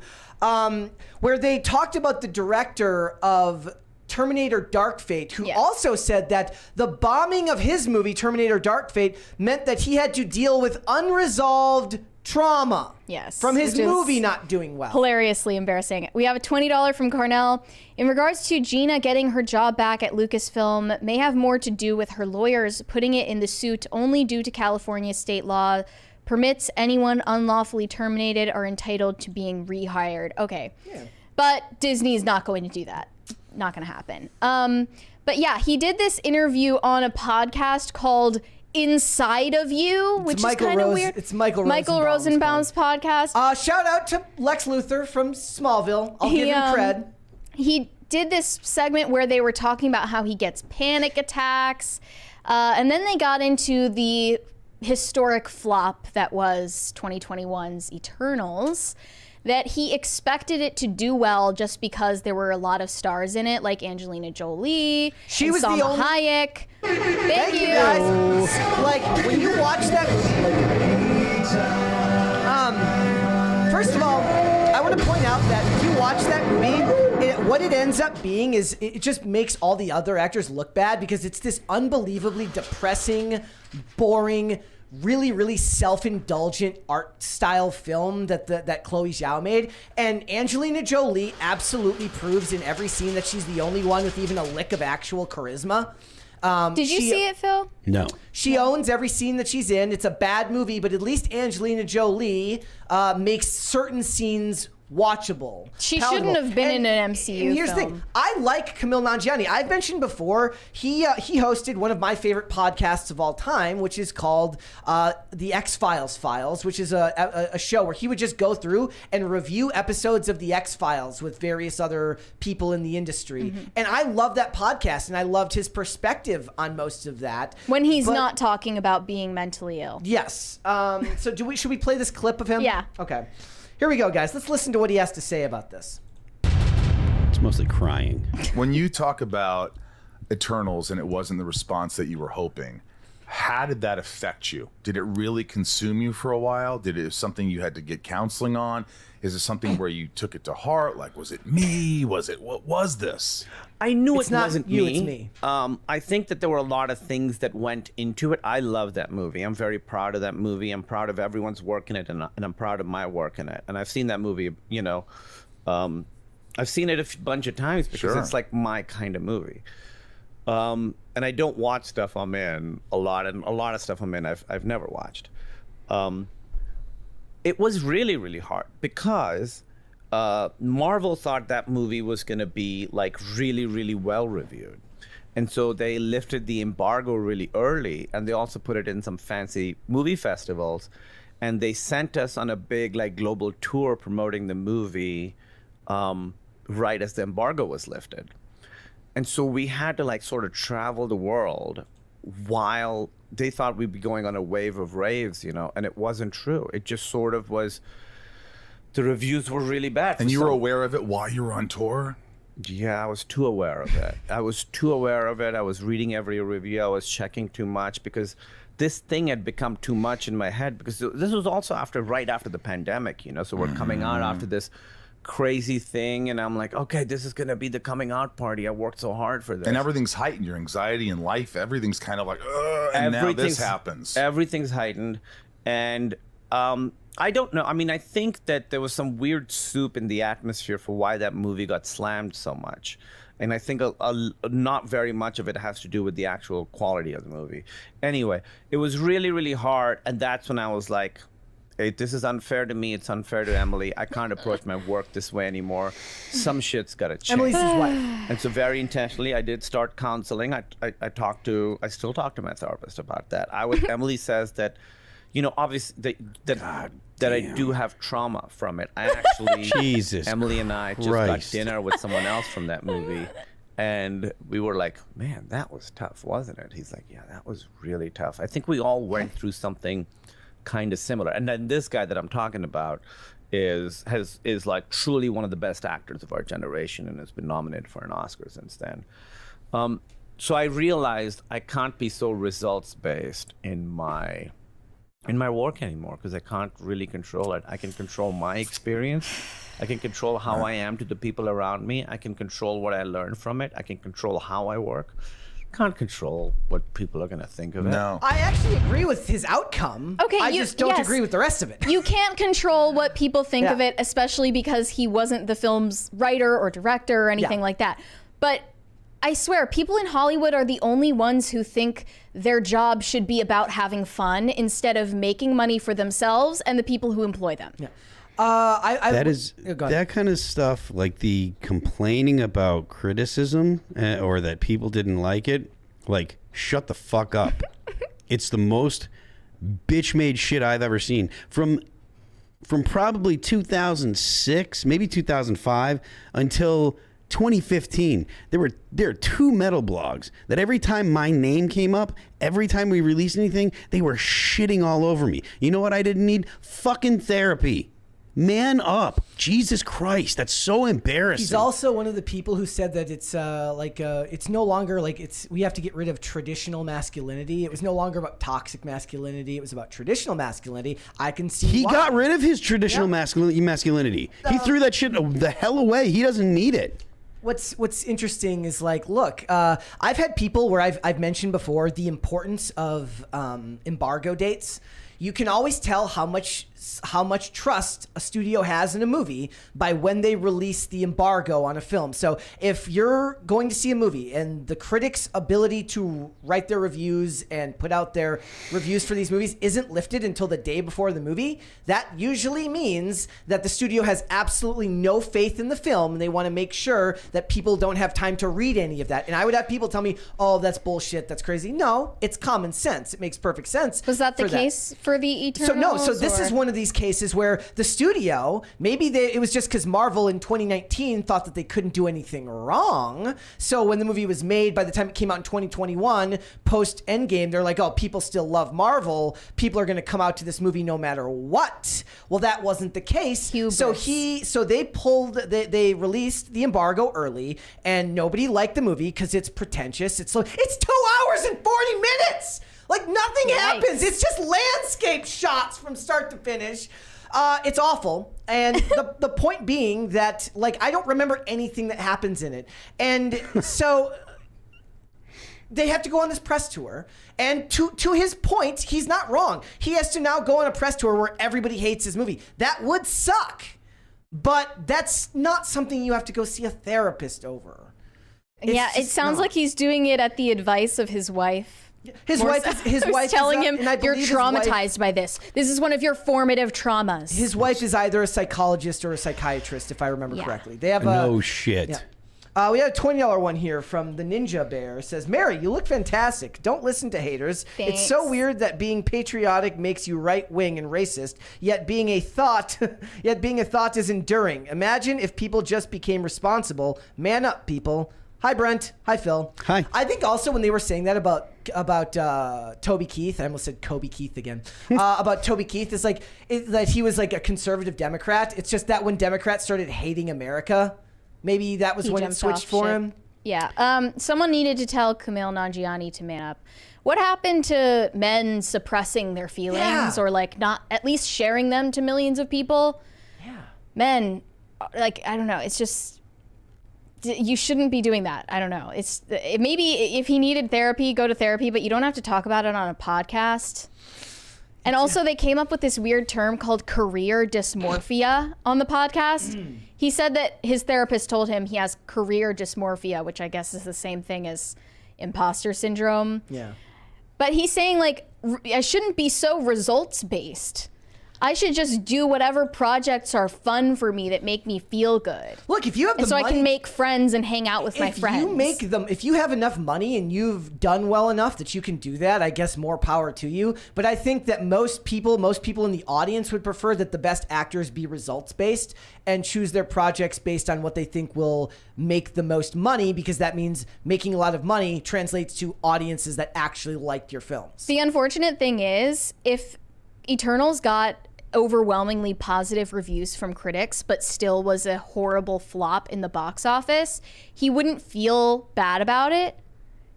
Where they talked about the director of Terminator Dark Fate, who also said that the bombing of his movie, Terminator Dark Fate, meant that he had to deal with unresolved trauma from his movie not doing well. Hilariously embarrassing. We have a $20 from Cornell. In regards to Gina getting her job back at Lucasfilm, may have more to do with her lawyers putting it in the suit only due to California state law permits anyone unlawfully terminated are entitled to being rehired. Okay. Yeah. But Disney's not going to do that. Not going to happen. But yeah, he did this interview on a podcast called Inside of You, which is kind of weird. It's Michael Rosenbaum's podcast. Shout out to Lex Luthor from Smallville. I'll give him cred. He did this segment where they were talking about how he gets panic attacks. And then they got into the historic flop that was 2021's Eternals, that he expected it to do well just because there were a lot of stars in it, like Angelina Jolie, she was Salma the only... Hayek. Thank you guys. Like, when you watch that movie, first of all, I want to point out that if you watch that movie, what it ends up being is it just makes all the other actors look bad because it's this unbelievably depressing, boring, really, really self-indulgent art style film that Chloe Zhao made. And Angelina Jolie absolutely proves in every scene that she's the only one with even a lick of actual charisma. Did you see it, Phil? No. She owns every scene that she's in. It's a bad movie, but at least Angelina Jolie makes certain scenes watchable. She shouldn't have been in an MCU and here's film. the thing. I like Kumail Nanjiani. I've mentioned before, he hosted one of my favorite podcasts of all time, which is called The X-Files Files, which is a show where he would just go through and review episodes of The X-Files with various other people in the industry. Mm-hmm. And I love that podcast, and I loved his perspective on most of that. When he's not talking about being mentally ill. Yes. So should we play this clip of him? Yeah. Okay. Here we go, guys. Let's listen to what he has to say about this. It's mostly crying. When you talk about Eternals and it wasn't the response that you were hoping, how did that affect you? Did it really consume you for a while? Did it something you had to get counseling on? Is it something where you took it to heart? Like, was it me? What was this? I knew It's it not wasn't you, me. it's me. I think that there were a lot of things that went into it. I love that movie. I'm very proud of that movie. I'm proud of everyone's work in it, and I'm proud of my work in it. And I've seen that movie, I've seen it a bunch of times because it's like my kind of movie. And I don't watch stuff I'm in a lot, and a lot of stuff I'm in I've never watched. It was really, really hard because Marvel thought that movie was going to be like really, really well reviewed. And so they lifted the embargo really early, and they also put it in some fancy movie festivals. And they sent us on a big like global tour promoting the movie right as the embargo was lifted. And so we had to like sort of travel the world while they thought we'd be going on a wave of raves, and it wasn't true. It just sort of was, the reviews were really bad. And you were aware of it while you were on tour? Yeah, I was too aware of it. I was reading every review. I was checking too much because this thing had become too much in my head, because this was also right after the pandemic, so we're coming out after this crazy thing, and I'm like, okay, this is gonna be the coming out party. I worked so hard for this, and everything's heightened. Your anxiety in life, everything's kind of like, and now this happens. Everything's heightened, and I don't know. I mean, I think that there was some weird soup in the atmosphere for why that movie got slammed so much, and I think not very much of it has to do with the actual quality of the movie. Anyway, it was really, really hard, and that's when I was like, hey, this is unfair to me. It's unfair to Emily. I can't approach my work this way anymore. Some shit's got to change. Emily's his wife. And so very intentionally, I did start counseling. I still talk to my therapist about that. Emily says that, obviously that I do have trauma from it. I actually, Jesus Emily and I just got dinner with someone else from that movie. And we were like, man, that was tough, wasn't it? He's like, yeah, that was really tough. I think we all went through something kind of similar. And then this guy that I'm talking about is like truly one of the best actors of our generation and has been nominated for an Oscar since then. So I realized I can't be so results based in my work anymore, because I can't really control it. I can control my experience. I can control how I am to the people around me. I can control what I learn from it. I can control how I work. Can't control what people are going to think of it. No. I actually agree with his outcome. Okay, I just don't agree with the rest of it. You can't control what people think of it, especially because he wasn't the film's writer or director or anything like that. But I swear, people in Hollywood are the only ones who think their job should be about having fun instead of making money for themselves and the people who employ them. Yeah. That kind of stuff, like the complaining about criticism or that people didn't like it, like, shut the fuck up. It's the most bitch-made shit I've ever seen. From probably 2006, maybe 2005, until 2015, there are two metal blogs that every time my name came up, every time we released anything, they were shitting all over me. You know what I didn't need? Fucking therapy. Man up. Jesus Christ, that's so embarrassing. He's also one of the people who said that it's it's no longer we have to get rid of traditional masculinity. It was no longer about toxic masculinity. It was about traditional masculinity. I can see he why. got rid of his traditional masculinity. He threw that shit the hell away. He doesn't need it. What's interesting is look, I've had people where I've mentioned before the importance of embargo dates. You can always tell how much trust a studio has in a movie by when they release the embargo on a film. So if you're going to see a movie and the critics' ability to write their reviews and put out their reviews for these movies isn't lifted until the day before the movie, that usually means that the studio has absolutely no faith in the film and they want to make sure that people don't have time to read any of that. And I would have people tell me, oh, that's bullshit, that's crazy. No, it's common sense. It makes perfect sense. Was that the case for the Eternals? So this is one of these cases where the studio, maybe it was just because Marvel in 2019 thought that they couldn't do anything wrong. So when the movie was made, by the time it came out in 2021, post Endgame, they're like, oh, people still love Marvel. People are going to come out to this movie no matter what. Well, that wasn't the case. Hubris. So they released the embargo early, and nobody liked the movie because it's pretentious. It's 2 hours and 40 minutes. Like nothing happens. It's just landscape shots from start to finish. It's awful. And the point being that I don't remember anything that happens in it. And so they have to go on this press tour. And to his point, he's not wrong. He has to now go on a press tour where everybody hates his movie. That would suck. But that's not something you have to go see a therapist over. It sounds like he's doing it at the advice of his wife. His wife is telling him, you're traumatized by this. This is one of your formative traumas. His wife is either a psychologist or a psychiatrist, if I remember correctly. They have no shit. Yeah. We have a $20 one here from the Ninja Bear. It says, Mary, you look fantastic. Don't listen to haters. Thanks. It's so weird that being patriotic makes you right-wing and racist, yet being a thought is enduring. Imagine if people just became responsible. Man up, people. Hi, Brent. Hi, Phil. Hi. I think also when they were saying that about Toby Keith, I almost said Kobe Keith again, about Toby Keith, is that he was a conservative Democrat. It's just that when Democrats started hating America, maybe that was when it switched for him. Yeah. Someone needed to tell Kumail Nanjiani to man up. What happened to men suppressing their feelings or not at least sharing them to millions of people? Yeah. Men, I don't know. It's just... You shouldn't be doing that. I don't know. Maybe if he needed therapy, go to therapy, but you don't have to talk about it on a podcast. And also they came up with this weird term called career dysmorphia on the podcast. He said that his therapist told him he has career dysmorphia, which I guess is the same thing as imposter syndrome. Yeah. But he's saying I shouldn't be so results based. I should just do whatever projects are fun for me that make me feel good. Look, if you have the money, money, I can make friends and hang out with my friends. If you have enough money and you've done well enough that you can do that, I guess more power to you. But I think that most people in the audience would prefer that the best actors be results based and choose their projects based on what they think will make the most money, because that means making a lot of money translates to audiences that actually liked your films. The unfortunate thing is, if Eternals got overwhelmingly positive reviews from critics but still was a horrible flop in the box office, he wouldn't feel bad about it.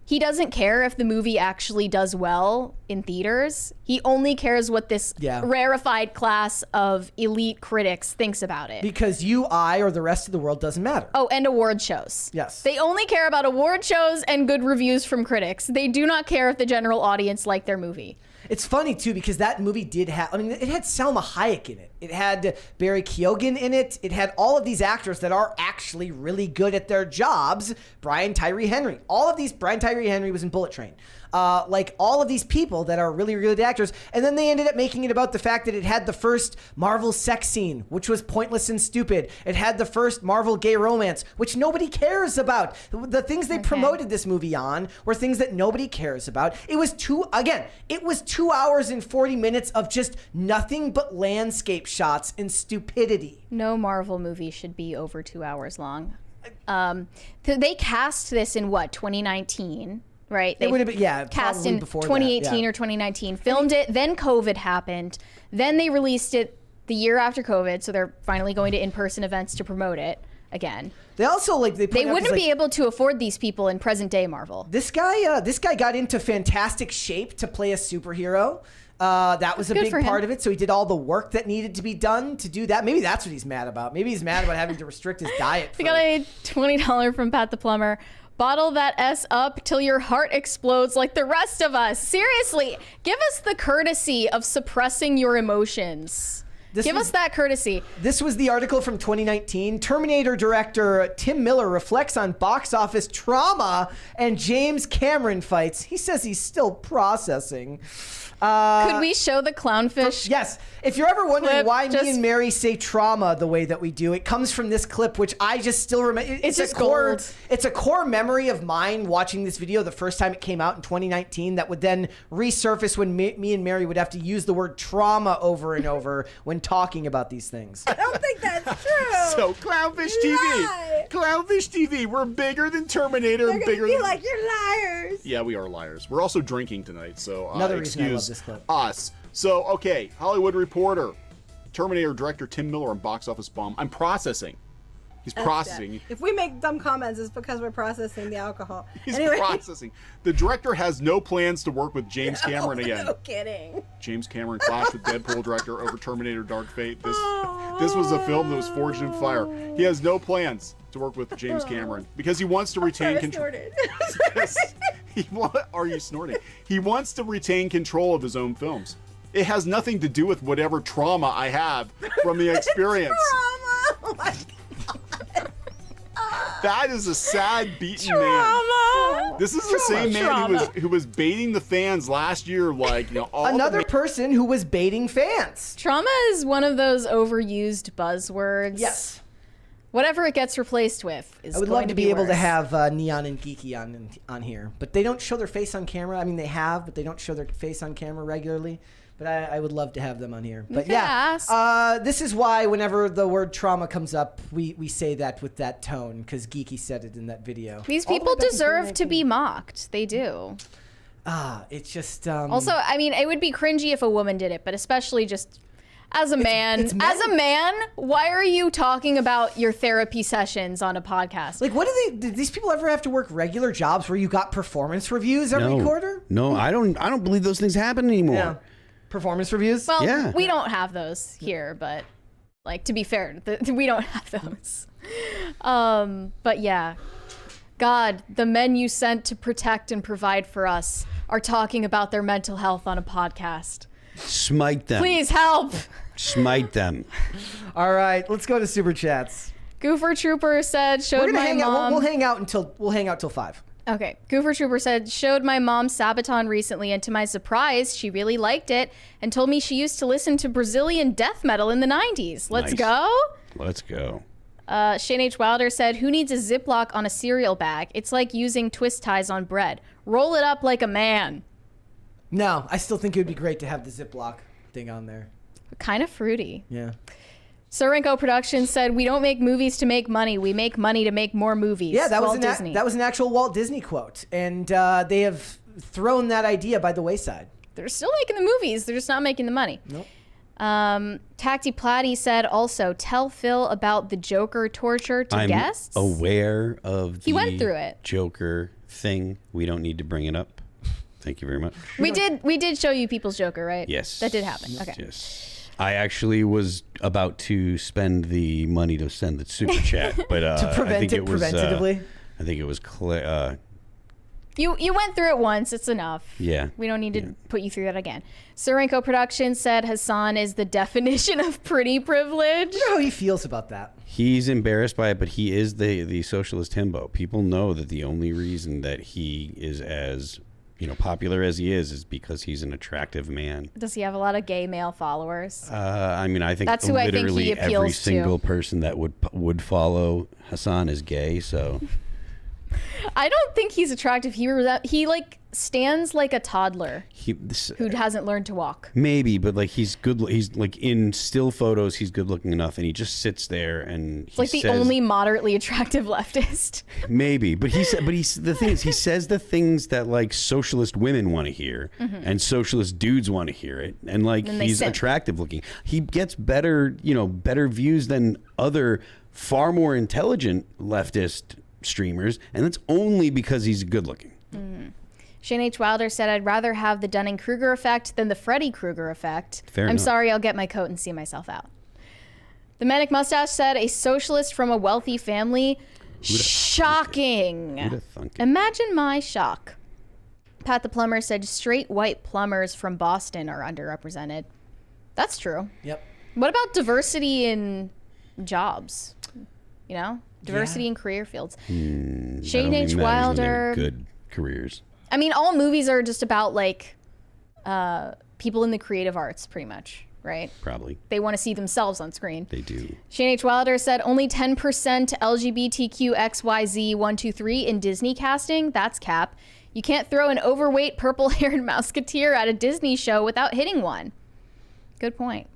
He doesn't care if the movie actually does well in theaters. He only cares what this rarefied class of elite critics thinks about it. Because you, I, or the rest of the world doesn't matter. Oh, and award shows. Yes. They only care about award shows and good reviews from critics. They do not care if the general audience liked their movie. It's funny, too, because that movie did have... I mean, it had Salma Hayek in it. It had Barry Keoghan in it. It had all of these actors that are actually really good at their jobs. Brian Tyree Henry. Brian Tyree Henry was in Bullet Train. Like all of these people that are really, really good actors. And then they ended up making it about the fact that it had the first Marvel sex scene, which was pointless and stupid. It had the first Marvel gay romance, which nobody cares about. The things they promoted this movie on were things that nobody cares about. It was 2 hours and 40 minutes of just nothing but landscape shots and stupidity. No Marvel movie should be over 2 hours long. They cast this in 2019. Right. It would have been, cast in 2018 or 2019, filmed it, then COVID happened. Then they released it the year after COVID, so they're finally going to in-person events to promote it again. They also they wouldn't be able to afford these people in present day Marvel. This guy got into fantastic shape to play a superhero. That was a big part of it. So he did all the work that needed to be done to do that. Maybe that's what he's mad about. Maybe he's mad about having to restrict his diet. We got a $20 from Pat the Plumber. Bottle that S up till your heart explodes like the rest of us. Seriously, give us the courtesy of suppressing your emotions. Give us that courtesy. This was the article from 2019. Terminator director Tim Miller reflects on box office trauma and James Cameron fights. He says he's still processing. Could we show the clownfish? Yes. If you're ever wondering why me and Mary say trauma the way that we do, it comes from this clip, which I just still remember. It's a core memory of mine watching this video the first time it came out in 2019 that would then resurface when me and Mary would have to use the word trauma over and over when talking about these things. I don't think that's true. So Clownfish TV. Clownfish TV. We're bigger than Terminator. They're gonna be like, you're liars. Yeah, we are liars. We're also drinking tonight, so Another reason I love excuse this clip. us. So, okay, Hollywood Reporter. Terminator director Tim Miller on box office bomb. I'm processing. He's processing. If we make dumb comments, it's because we're processing the alcohol. He's processing. The director has no plans to work with James Cameron again. No kidding. James Cameron clashed with Deadpool director over Terminator Dark Fate. This was a film that was forged in fire. He has no plans to work with James Cameron because he wants to retain control. Are you snorting? He wants to retain control of his own films. It has nothing to do with whatever trauma I have from the experience. Trauma! Oh my God. That is a sad, beaten man. This is the same man who was baiting the fans last year, like, you know, another person who was baiting fans. Trauma is one of those overused buzzwords. Yes. Whatever it gets replaced with is I would going love to be able to have Neon and Geeky on here, but they don't show their face on camera. I mean, they have, but they don't show their face on camera regularly. But I would love to have them on here. But yeah, this is why whenever the word trauma comes up, we say that with that tone, because Geeky said it in that video. These people deserve to be mocked. They do. It's just... also, I mean, it would be cringy if a woman did it, but especially just... As a man, why are you talking about your therapy sessions on a podcast? Like, did these people ever have to work regular jobs where you got performance reviews every quarter? No, I don't believe those things happen anymore. Yeah. Performance reviews? Well, we don't have those here, but like, to be fair, we don't have those. But yeah, God, the men you sent to protect and provide for us are talking about their mental health on a podcast. Smite them. Please help. Smite them. All right, let's go to Super Chats. Goofer Trooper said, showed my mom. We'll hang out till 5. Okay. Goofer Trooper said, showed my mom Sabaton recently, and to my surprise, she really liked it and told me she used to listen to Brazilian death metal in the 90s. Let's go. Let's go. Shane H. Wilder said, who needs a Ziploc on a cereal bag? It's like using twist ties on bread. Roll it up like a man. No, I still think it would be great to have the Ziploc thing on there. Kind of fruity. Yeah. Sorenko Productions said, we don't make movies to make money. We make money to make more movies. Yeah, that Disney. was an actual Walt Disney quote. And they have thrown that idea by the wayside. They're still making the movies. They're just not making the money. Nope. Tacti Platty said also, tell Phil about the Joker torture to guests. I'm aware of he went through it. Joker thing. We don't need to bring it up. Thank you very much. We did show you People's Joker, right? Yes. That did happen. Okay. Yes. I actually was about to spend the money to send the super chat, but to prevent it preventatively. I think it was You went through it once. It's enough. Yeah. We don't need to put you through that again. Sorenko Productions said Hasan is the definition of pretty privilege. You know how he feels about that. He's embarrassed by it, but he is the socialist himbo. People know that the only reason that he is as popular as he is because he's an attractive man. Does he have a lot of gay male followers? I mean, I think That's who I think he literally appeals every to. single person that would follow Hasan is gay. So I don't think he's attractive. He like stands like a toddler who hasn't learned to walk. Maybe, but like he's good. He's like in still photos, he's good looking enough, and he just sits there and It's like the only moderately attractive leftist. Maybe, but he says the things that like socialist women want to hear, and socialist dudes want to hear it, and like he's attractive looking. He gets better views than other far more intelligent leftist streamers, and that's only because he's good looking. Shane H. Wilder said, I'd rather have the Dunning-Kruger effect than the Freddy Krueger effect. Fair I'm enough. sorry, I'll get my coat and see myself out. The Manic Mustache said, a socialist from a wealthy family. Shocking. Who'da thunk it? Imagine my shock. Pat the Plumber said, straight white plumbers from Boston are underrepresented. That's true. Yep. What about diversity in jobs? Diversity in career fields. Shane H. Wilder. Good careers. I mean, all movies are just about like people in the creative arts, pretty much, right? Probably. They want to see themselves on screen. They do. Shane H. Wilder said only 10% LGBTQXYZ123 in Disney casting. That's cap. You can't throw an overweight purple-haired Mouseketeer at a Disney show without hitting one. Good point.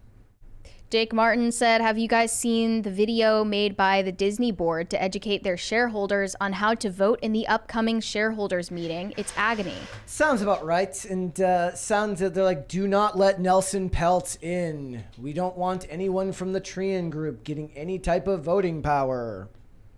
Jake Martin said, have you guys seen the video made by the Disney board to educate their shareholders on how to vote in the upcoming shareholders meeting? It's agony. Sounds about right. And sounds that they're like, do not let Nelson Peltz in. We don't want anyone from the Trian group getting any type of voting power.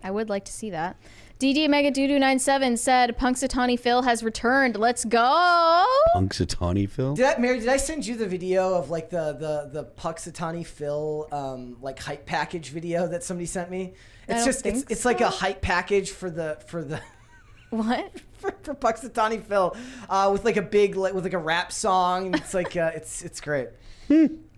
I would like to see that. DD Megadoodoo97 said, Punxsutawney Phil has returned. Let's go. Punxsutawney Phil? Mary, did I send you the video of like the Punxsutawney Phil like hype package video that somebody sent me? It's like a hype package for the what? for Punxsutawney Phil with like a big with like a rap song. It's like it's great.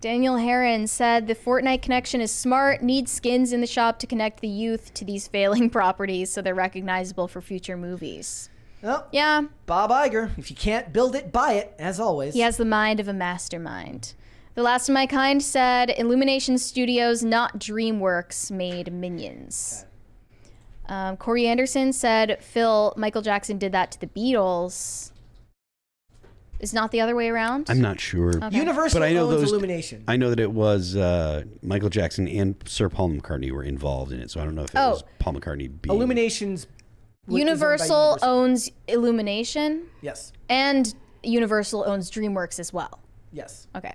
Daniel Heron said the Fortnite connection is smart, needs skins in the shop to connect the youth to these failing properties so they're recognizable for future movies. Well, yeah. Bob Iger. If you can't build it, buy it, as always. He has the mind of a mastermind. The Last of My Kind said Illumination Studios, not DreamWorks, made Minions. Corey Anderson said, Phil, Michael Jackson did that to the Beatles. Is not the other way around? I'm not sure. Okay. Universal owns Illumination. I know that it was Michael Jackson and Sir Paul McCartney were involved in it, so I don't know if it was Paul McCartney being... Illumination's... Universal owns Illumination? Yes. And Universal owns DreamWorks as well? Yes. Okay.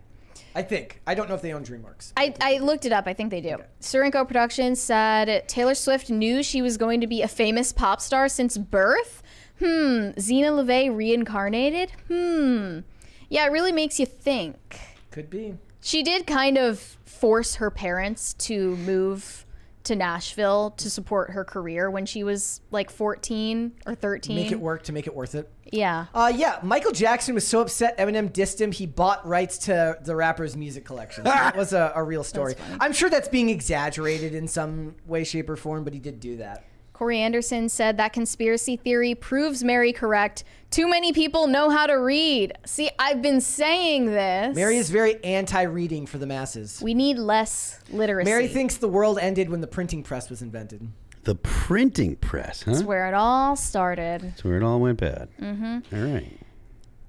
I think. I don't know if they own DreamWorks. I looked it up. I think they do. Okay. Surenko Productions said Taylor Swift knew she was going to be a famous pop star since birth? Zena LeVay reincarnated? Yeah, it really makes you think. Could be. She did kind of force her parents to move to Nashville to support her career when she was like 14 or 13. Make it work to make it worth it. Yeah. Yeah, Michael Jackson was so upset Eminem dissed him, he bought rights to the rapper's music collection. That was a real story. I'm sure that's being exaggerated in some way, shape, or form, but he did do that. Corey Anderson said that conspiracy theory proves Mary correct. Too many people know how to read. See, I've been saying this. Mary is very anti-reading for the masses. We need less literacy. Mary thinks the world ended when the printing press was invented. The printing press, huh? That's where it all started. That's where it all went bad. Mm-hmm. All right.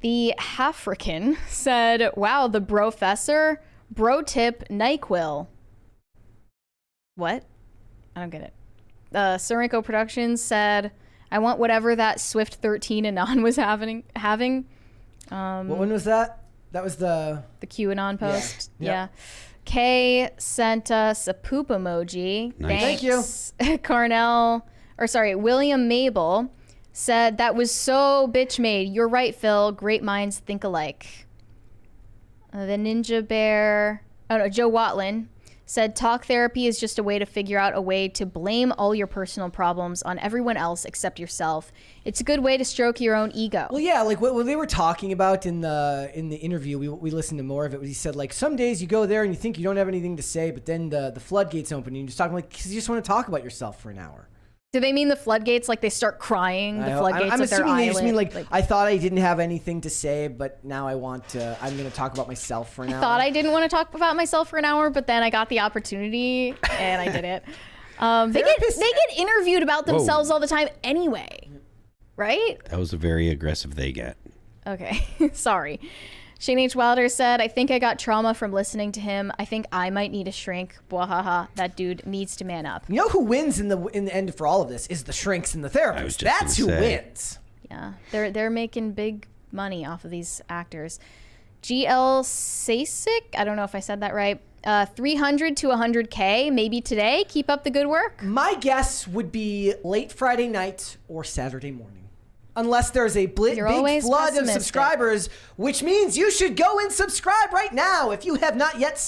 The Hafrican said, wow, the brofessor, bro tip, NyQuil. What? I don't get it. Surenko Productions said, I want whatever that Swift 13 Anon was having. What one was that? That was the QAnon post. Yeah. Kay sent us a poop emoji. Nice. Thank you. William Mabel said, that was so bitch made. You're right, Phil. Great minds think alike. The Ninja Bear, Joe Watlin said talk therapy is just a way to figure out a way to blame all your personal problems on everyone else except yourself. It's a good way to stroke your own ego. Well, yeah, like what they were talking about in the interview, we listened to more of it. He said, like, some days you go there and you think you don't have anything to say, but then the floodgates open and you're just talking, like, because you just want to talk about yourself for an hour. Do they mean the floodgates, like they start crying? The floodgates I'm of their assuming they island? just mean like I thought I didn't have anything to say, but now I'm going to talk about myself for an hour. I thought I didn't want to talk about myself for an hour, but then I got the opportunity and I did it. They get interviewed about themselves all the time anyway, right? That was a very aggressive they get. Okay, sorry. Shane H. Wilder said, I think I got trauma from listening to him. I think I might need a shrink. Bwahaha. That dude needs to man up. You know who wins in the end for all of this is the shrinks and the therapists. That's who wins. Yeah, they're making big money off of these actors. GL Sasik, I don't know if I said that right. 300 to 100K, maybe today. Keep up the good work. My guess would be late Friday night or Saturday morning. Unless there's a big flood of subscribers, which means you should go and subscribe right now. If you have not yet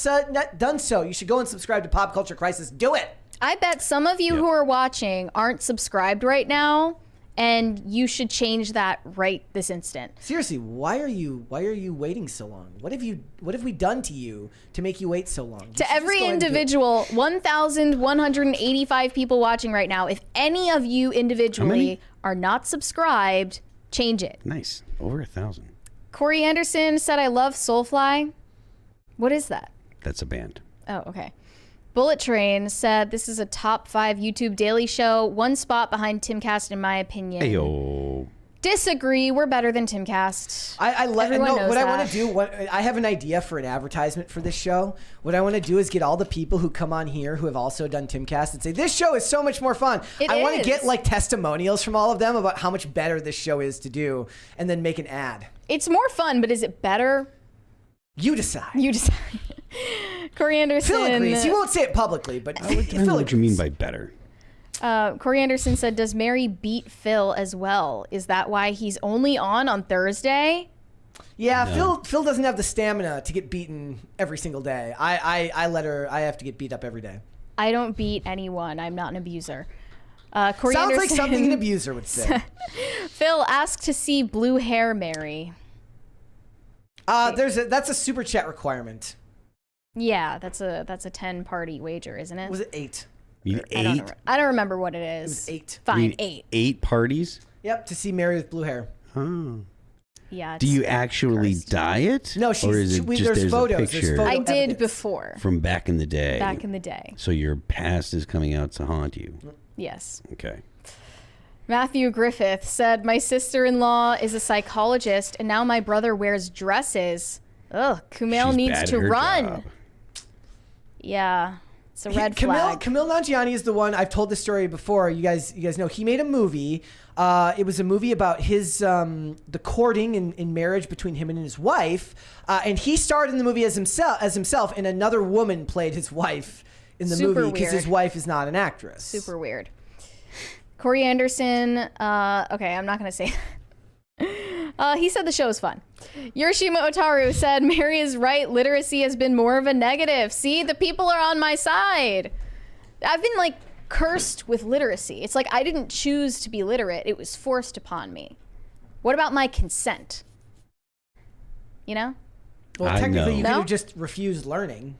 done so, you should go and subscribe to Pop Culture Crisis. Do it. I bet some of you who are watching aren't subscribed right now, and you should change that right this instant. Seriously, why are you waiting so long? What have we done to you to make you wait so long? To every individual, 1,185 people watching right now, if any of you individually are not subscribed, change it. Nice. Over 1,000. Corey Anderson said, I love Soulfly. What is that? That's a band. Oh, okay. Bullet Train said, this is a top 5 YouTube daily show. One spot behind Timcast, in my opinion. Ayo. Disagree. We're better than Timcast. Everyone knows what I want to do. I have an idea for an advertisement for this show. What I want to do is get all the people who come on here who have also done Timcast and say, this show is so much more fun. I want to get like testimonials from all of them about how much better this show is to do and then make an ad. It's more fun, but is it better? You decide. You decide. Corey Anderson. Phil agrees. He won't say it publicly, but I don't know what you mean by better. Corey Anderson said, does Mary beat Phil as well? Is that why he's only on Thursday? Yeah, no. Phil doesn't have the stamina to get beaten every single day. I have to get beat up every day. I don't beat anyone. I'm not an abuser. Corey Sounds Anderson, like something an abuser would say. Phil asked to see blue hair, Mary. That's a super chat requirement. Yeah, that's a 10-party wager, isn't it? Was it 8? You 8? I don't remember what it is. It was 8. Fine, 8. 8 parties? Yep, to see Mary with blue hair. Oh. Yeah. Do you actually dye it? No, there's photos. There's I did before. From back in the day. Back in the day. So your past is coming out to haunt you. Yes. Okay. Matthew Griffith said, my sister-in-law is a psychologist, and now my brother wears dresses. Ugh, Kumail needs to run. Job. Yeah. It's a red flag. Kumail Nanjiani is the one. I've told this story before. You guys know he made a movie. It was a movie about his the courting in marriage between him and his wife, and he starred in the movie as himself, and another woman played his wife in the movie because his wife is not an actress. Super weird. Corey Anderson. Okay, I'm not gonna say. He said the show is fun. Yorishima Otaru said, Mary is right. Literacy has been more of a negative. See, the people are on my side. I've been like cursed with literacy. It's like I didn't choose to be literate. It was forced upon me. What about my consent? You know? Well, technically, you could have just refused learning.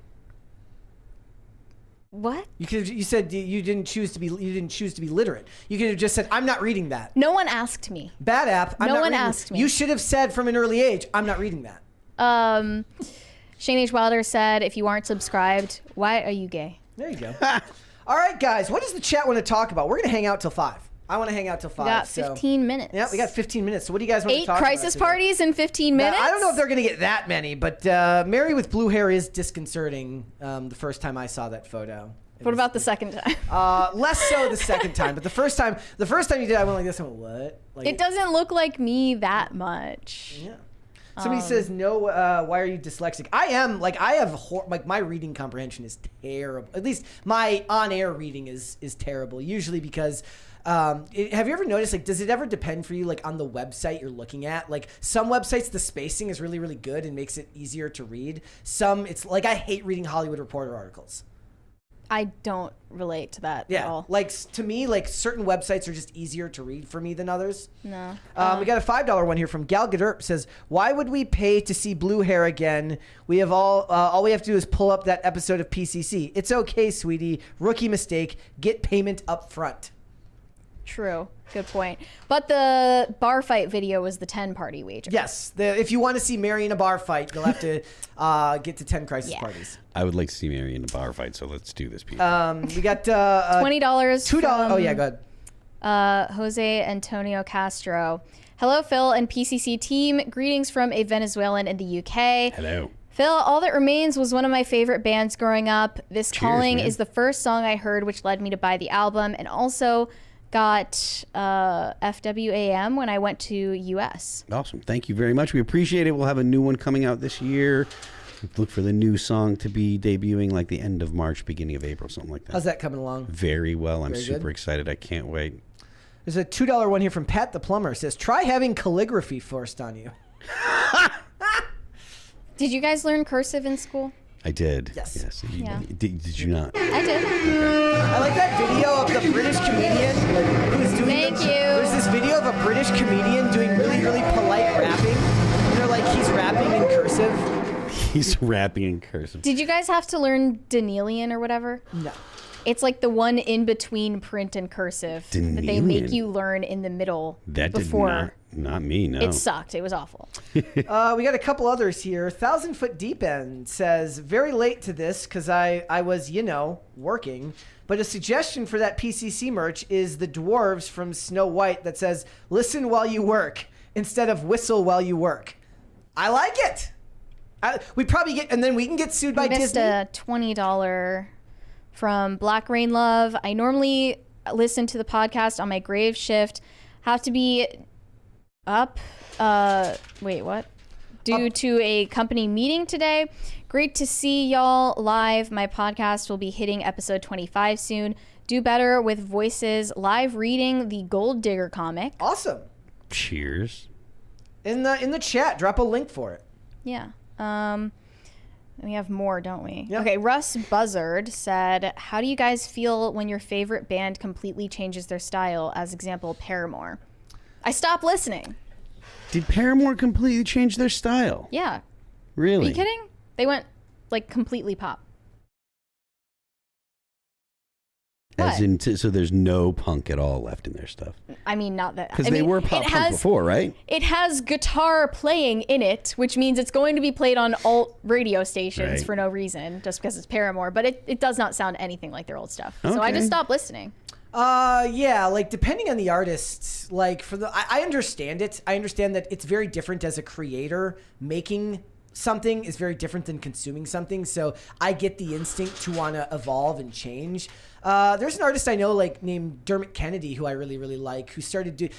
What? You said you didn't choose to be literate. You could have just said, I'm not reading that. No one asked me. Bad app. No one asked me. You should have said from an early age, I'm not reading that. Shane H. Wilder said, if you aren't subscribed, why are you gay? There you go. All right, guys. What does the chat want to talk about? We're going to hang out till 5. I want to hang out till 5. We got 15 minutes. Yeah, we got 15 minutes. So what do you guys want to talk about? 8 crisis parties in 15 minutes? I don't know if they're going to get that many, but Mary with blue hair is disconcerting the first time I saw that photo. What about the second time? Less so the second time, but the first time you did, I went like this. I went, what? Like, it doesn't look like me that much. Yeah. Somebody says no. Why are you dyslexic? I am. Like I have. My reading comprehension is terrible. At least my on-air reading is terrible. Usually because. Have you ever noticed, like, does it ever depend for you, like, on the website you're looking at? Like, some websites, the spacing is really, really good and makes it easier to read. Some, it's like, I hate reading Hollywood Reporter articles. I don't relate to that at all. Like to me, like certain websites are just easier to read for me than others. No. We got a $5 one here from Gal Gadurp. Says, "Why would we pay to see blue hair again? We have all we have to do is pull up that episode of PCC. It's okay, sweetie. Rookie mistake. Get payment up front." True. Good point. But the bar fight video was the 10 party wager. Yes. If you want to see Mary in a bar fight, you'll have to get to 10 crisis parties. I would like to see Mary in a bar fight, so let's do this, people. We got $20. $2. Oh yeah, go ahead. Jose Antonio Castro. Hello, Phil and PCC team. Greetings from a Venezuelan in the UK. Hello. Phil, All That Remains was one of my favorite bands growing up. This Cheers, Calling man. is the first song I heard, which led me to buy the album, and also got FWAM when I went to US. Awesome. Thank you very much. We appreciate it. We'll have a new one coming out this year. Look for the new song to be debuting like the end of March, beginning of April, something like that. How's that coming along? Very well. I'm Very super good. excited. I can't wait. There's a $2 one here from Pat the Plumber. It says, "Try having calligraphy forced on you." Did you guys learn cursive in school? I did. Yes. Yeah. Did you not? I did. I like that video of the British comedian who's doing. Thank you. There's this video of a British comedian doing really, really polite rapping. And they're like, he's rapping in cursive. He's rapping in cursive. Did you guys have to learn Danelian or whatever? No. It's like the one in between print and cursive that they make Danelian? you learn in the middle That before. did not me, no. It sucked. It was awful. We got a couple others here. 1,000 Foot Deep End says, "Very late to this because I was, working. But a suggestion for that PCC merch is the dwarves from Snow White that says, 'Listen while you work,' instead of 'whistle while you work.'" I like it. We probably get, and then we can get sued by I missed Disney. a $20 from Black Rain Love. I normally listen to the podcast on my grave shift. Have to be up. Wait, what? Due to a company meeting today. Great to see y'all live. My podcast will be hitting episode 25 soon. Do better with voices. Live reading the Gold Digger comic. Awesome. Cheers. In the chat, drop a link for it. Yeah. We have more, don't we? Yep. Okay, Russ Buzzard said, "How do you guys feel when your favorite band completely changes their style? As example, Paramore." I stopped listening. Did Paramore completely change their style? Yeah. Really? Are you kidding? They went like completely pop. As in, so there's no punk at all left in their stuff. I mean, not that. Because they were pop punk before, right? It has guitar playing in it, which means it's going to be played on alt radio stations Right. for no reason, just because it's Paramore. But it does not sound anything like their old stuff. So I just stopped listening. Yeah, like depending on the artist, like I understand it. I understand that it's very different as a creator. Making something is very different than consuming something. So I get the instinct to want to evolve and change. There's an artist I know like named Dermot Kennedy who I really, really like, who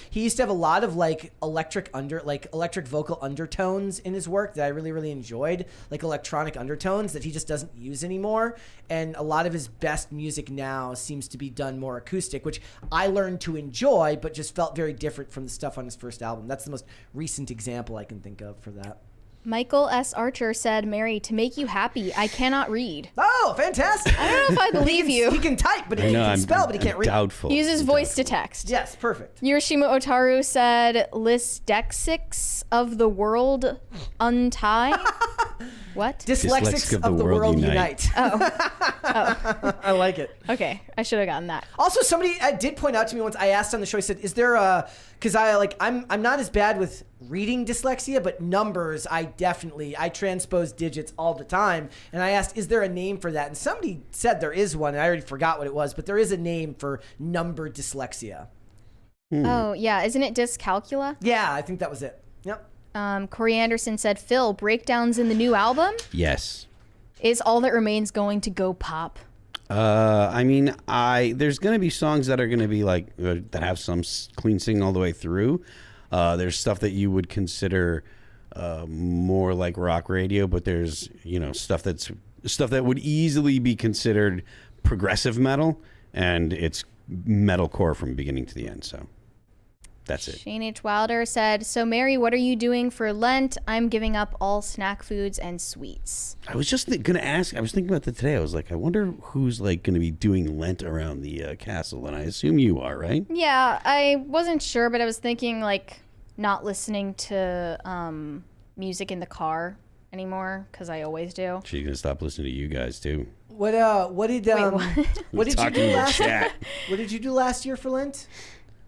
he used to have a lot of like electric vocal undertones in his work that I really, really enjoyed, like electronic undertones that he just doesn't use anymore. And a lot of his best music now seems to be done more acoustic, which I learned to enjoy, but just felt very different from the stuff on his first album. That's the most recent example I can think of for that. Michael S. Archer said, "Mary, to make you happy, I cannot read." Oh, fantastic. I don't know if I believe you. He can type, but he can spell, but he can't read. Doubtful. He uses voice to text. Yes, perfect. Yoshima Otaru said, "Lysdexics of the world untie." What? Dyslexics of the world unite. I like it. Okay, I should have gotten that. Also, somebody did point out to me once. I asked on the show. I said, "Is there because I'm not as bad with reading dyslexia, but numbers I transpose digits all the time." And I asked, "Is there a name for that?" And somebody said there is one. And I already forgot what it was, but there is a name for number dyslexia. Oh yeah, isn't it dyscalculia? Yeah, I think that was it. Yep. Corey Anderson said, "Phil, breakdowns in the new album. Yes. Is All That Remains going to go pop?" I mean, there's going to be songs that are going to be like that have some clean singing all the way through. There's stuff that you would consider more like rock radio, but there's stuff that would easily be considered progressive metal, and it's metalcore from beginning to the end. So That's it. Shane H. Wilder said, so Mary, what are you doing for Lent? I'm giving up all snack foods and sweets. I was just going to ask. I was thinking about that today. I was like, I wonder who's like going to be doing Lent around the castle, and I assume you are, right? Yeah, I wasn't sure, but I was thinking like not listening to music in the car anymore because I always do. She's going to stop listening to you guys too. What did what did you do last? What did you do last year for Lent?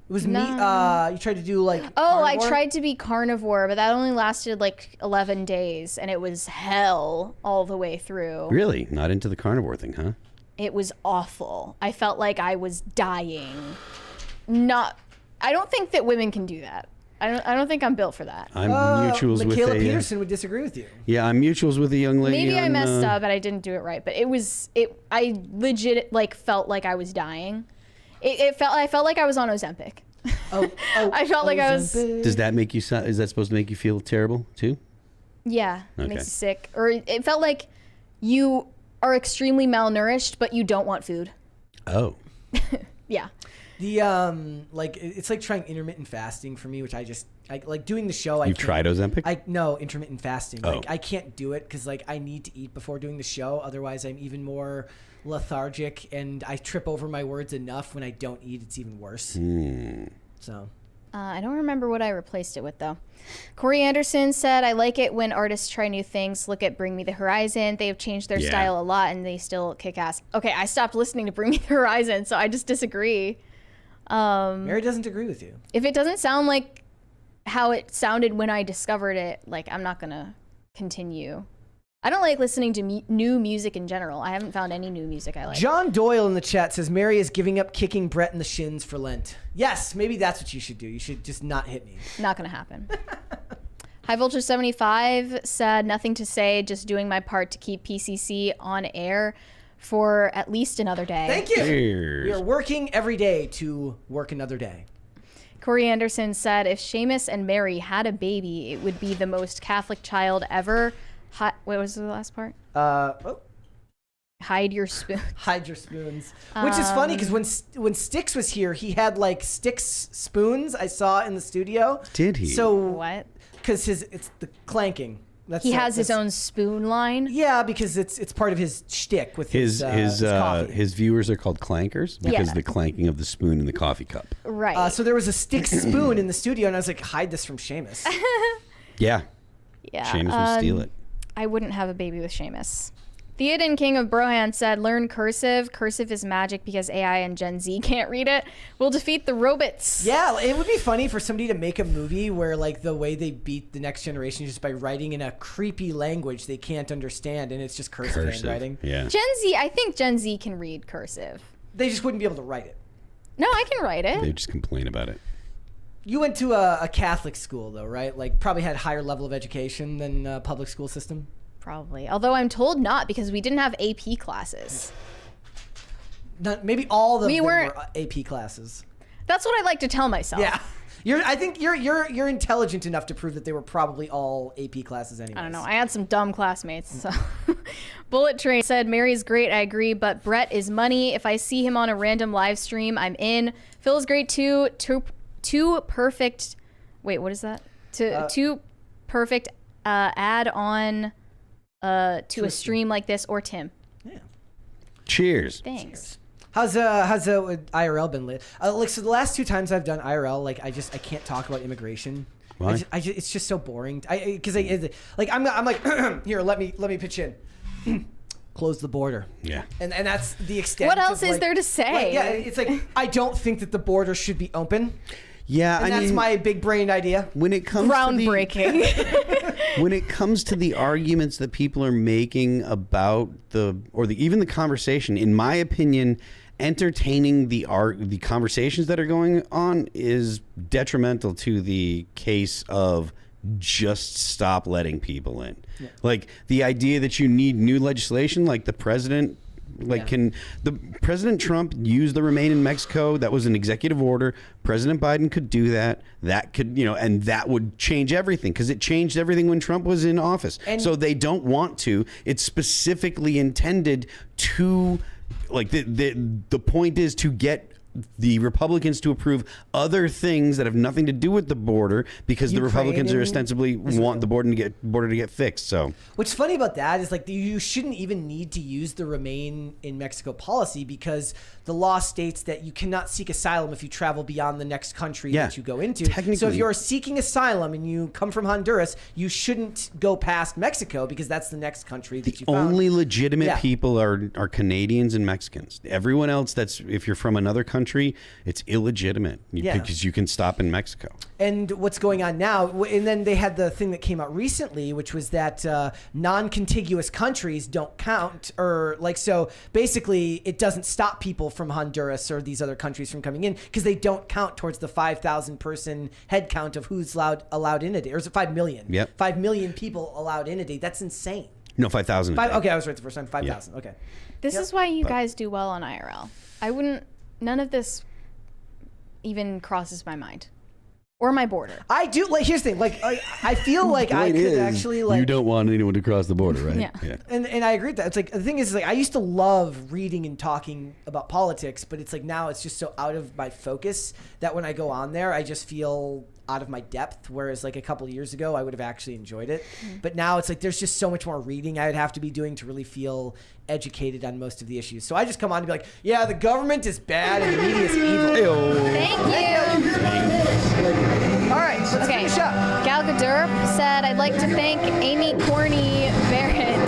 It was meat. You tried to do like. Oh, carnivore? I tried to be carnivore, but that only lasted like 11 days, and it was hell all the way through. Really? Not into the carnivore thing, huh? It was awful. I felt like I was dying. I don't think that women can do that. I don't think I'm built for that. I'm mutuals with Michaela Peterson would disagree with you. Yeah, I'm mutuals with a young lady. Maybe I messed up, but I didn't do it right. But I legit like felt like I was dying. I felt like I was on Ozempic. I felt like I was. Does that make you? Is that supposed to make you feel terrible too? Yeah, it Okay. makes you sick. Or it felt like you are extremely malnourished, but you don't want food. Oh. Yeah. The like it's like trying intermittent fasting for me, which I like doing the show. You've tried Ozempic? No, intermittent fasting. Oh. Like I can't do it because like I need to eat before doing the show. Otherwise, I'm even more lethargic, and I trip over my words enough when I don't eat. It's even worse. So. I don't remember what I replaced it with, though. Corey Anderson said, I like it when artists try new things. Look at Bring Me the Horizon. They have changed their style a lot, and they still kick ass. Okay, I stopped listening to Bring Me the Horizon, so I just disagree. Mary doesn't agree with you. If it doesn't sound like how it sounded when I discovered it, like, I'm not going to continue. I don't like listening to new music in general. I haven't found any new music I like. John Doyle in the chat says Mary is giving up kicking Brett in the shins for Lent. Yes, maybe that's what you should do. You should just not hit me. Not going to happen. High Vulture 75 said, nothing to say, just doing my part to keep PCC on air for at least another day. Thank you. Cheers. We are working every day to work another day. Corey Anderson said, if Seamus and Mary had a baby, it would be the most Catholic child ever. What was the last part? Hide your spoon. Hide your spoons. Which is funny because when Styx was here, he had like Styx spoons I saw in the studio. Did he? So what? Because it's the clanking. He has his own spoon line. Yeah, because it's part of his shtick with his coffee. his viewers are called clankers because Yeah. the clanking of the spoon in the coffee cup. Right. So there was a Styx spoon in the studio, and I was like, hide this from Seamus. Yeah. Yeah. Seamus would steal it. I wouldn't have a baby with Seamus. Theoden King of Brohan said, learn cursive. Cursive is magic because AI and Gen Z can't read it. We'll defeat the robots. Yeah, it would be funny for somebody to make a movie where like the way they beat the next generation is just by writing in a creepy language they can't understand, and it's just cursive handwriting. Yeah. Gen Z, I think Gen Z can read cursive. They just wouldn't be able to write it. No, I can write it. They just complain about it. You went to a Catholic school though, right? Like probably had higher level of education than public school system. Probably. Although I'm told not because we didn't have AP classes. Maybe all of them weren't- were AP classes. That's what I like to tell myself. Yeah. I think you're intelligent enough to prove that they were probably all AP classes anyway. I don't know. I had some dumb classmates. So. Bullet Train said, Mary's great. I agree. But Brett is money. If I see him on a random live stream, I'm in. Phil's great too. Two perfect. Wait, what is that? Two perfect add on to a stream like this, or Tim. Yeah. Cheers. Thanks. How's IRL been lit? Like so the last two times I've done IRL, like I can't talk about immigration. Why? It's just so boring. I'm like here, let me pitch in. Close the border. Yeah. And that's the extent. What else of, is like- there to say? like, yeah, it's like I don't think that the border should be open. Yeah, And that's my big brain idea. When it comes groundbreaking. when it comes to the arguments that people are making about even the conversation, in my opinion, entertaining the conversations that are going on is detrimental to the case of just stop letting people in. Yeah. Like the idea that you need new legislation, like the president. Can the President Trump use the Remain in Mexico? That was an executive order. President Biden could do that. That could, and that would change everything because it changed everything when Trump was in office. And so they don't want to. It's specifically intended to, like, the point is to get the Republicans to approve other things that have nothing to do with the border because the Republicans are ostensibly want the border to get fixed. So what's funny about that is like you shouldn't even need to use the Remain in Mexico policy because the law states that you cannot seek asylum if you travel beyond the next country that you go into. So if you're seeking asylum and you come from Honduras, you shouldn't go past Mexico because that's the next country that you found. Only legitimate people are Canadians and Mexicans. Everyone else, if you're from another country, it's illegitimate because you can stop in Mexico. And what's going on now, and then they had the thing that came out recently, which was that non-contiguous countries don't count, or like, so basically it doesn't stop people from Honduras or these other countries from coming in because they don't count towards the 5,000 person head count of who's allowed in a day. Or is it 5 million? Yep. 5 million people allowed in a day. That's insane. No, 5,000. Okay, I was right the first time. 5,000. Okay. This is why you guys do well on IRL. None of this even crosses my mind. Or my border. I do, like, here's the thing, like, I feel like I could actually, like... You don't want anyone to cross the border, right? Yeah. And I agree with that. It's like, the thing is, like, I used to love reading and talking about politics, but it's like now it's just so out of my focus that when I go on there, I just feel out of my depth, whereas like a couple of years ago, I would have actually enjoyed it. But now it's like there's just so much more reading I would have to be doing to really feel educated on most of the issues. So I just come on to be like, yeah, the government is bad and the media is evil. Thank you. All right, let's finish up. Gal Gadurp said, I'd like to thank Amy Corney Barrett,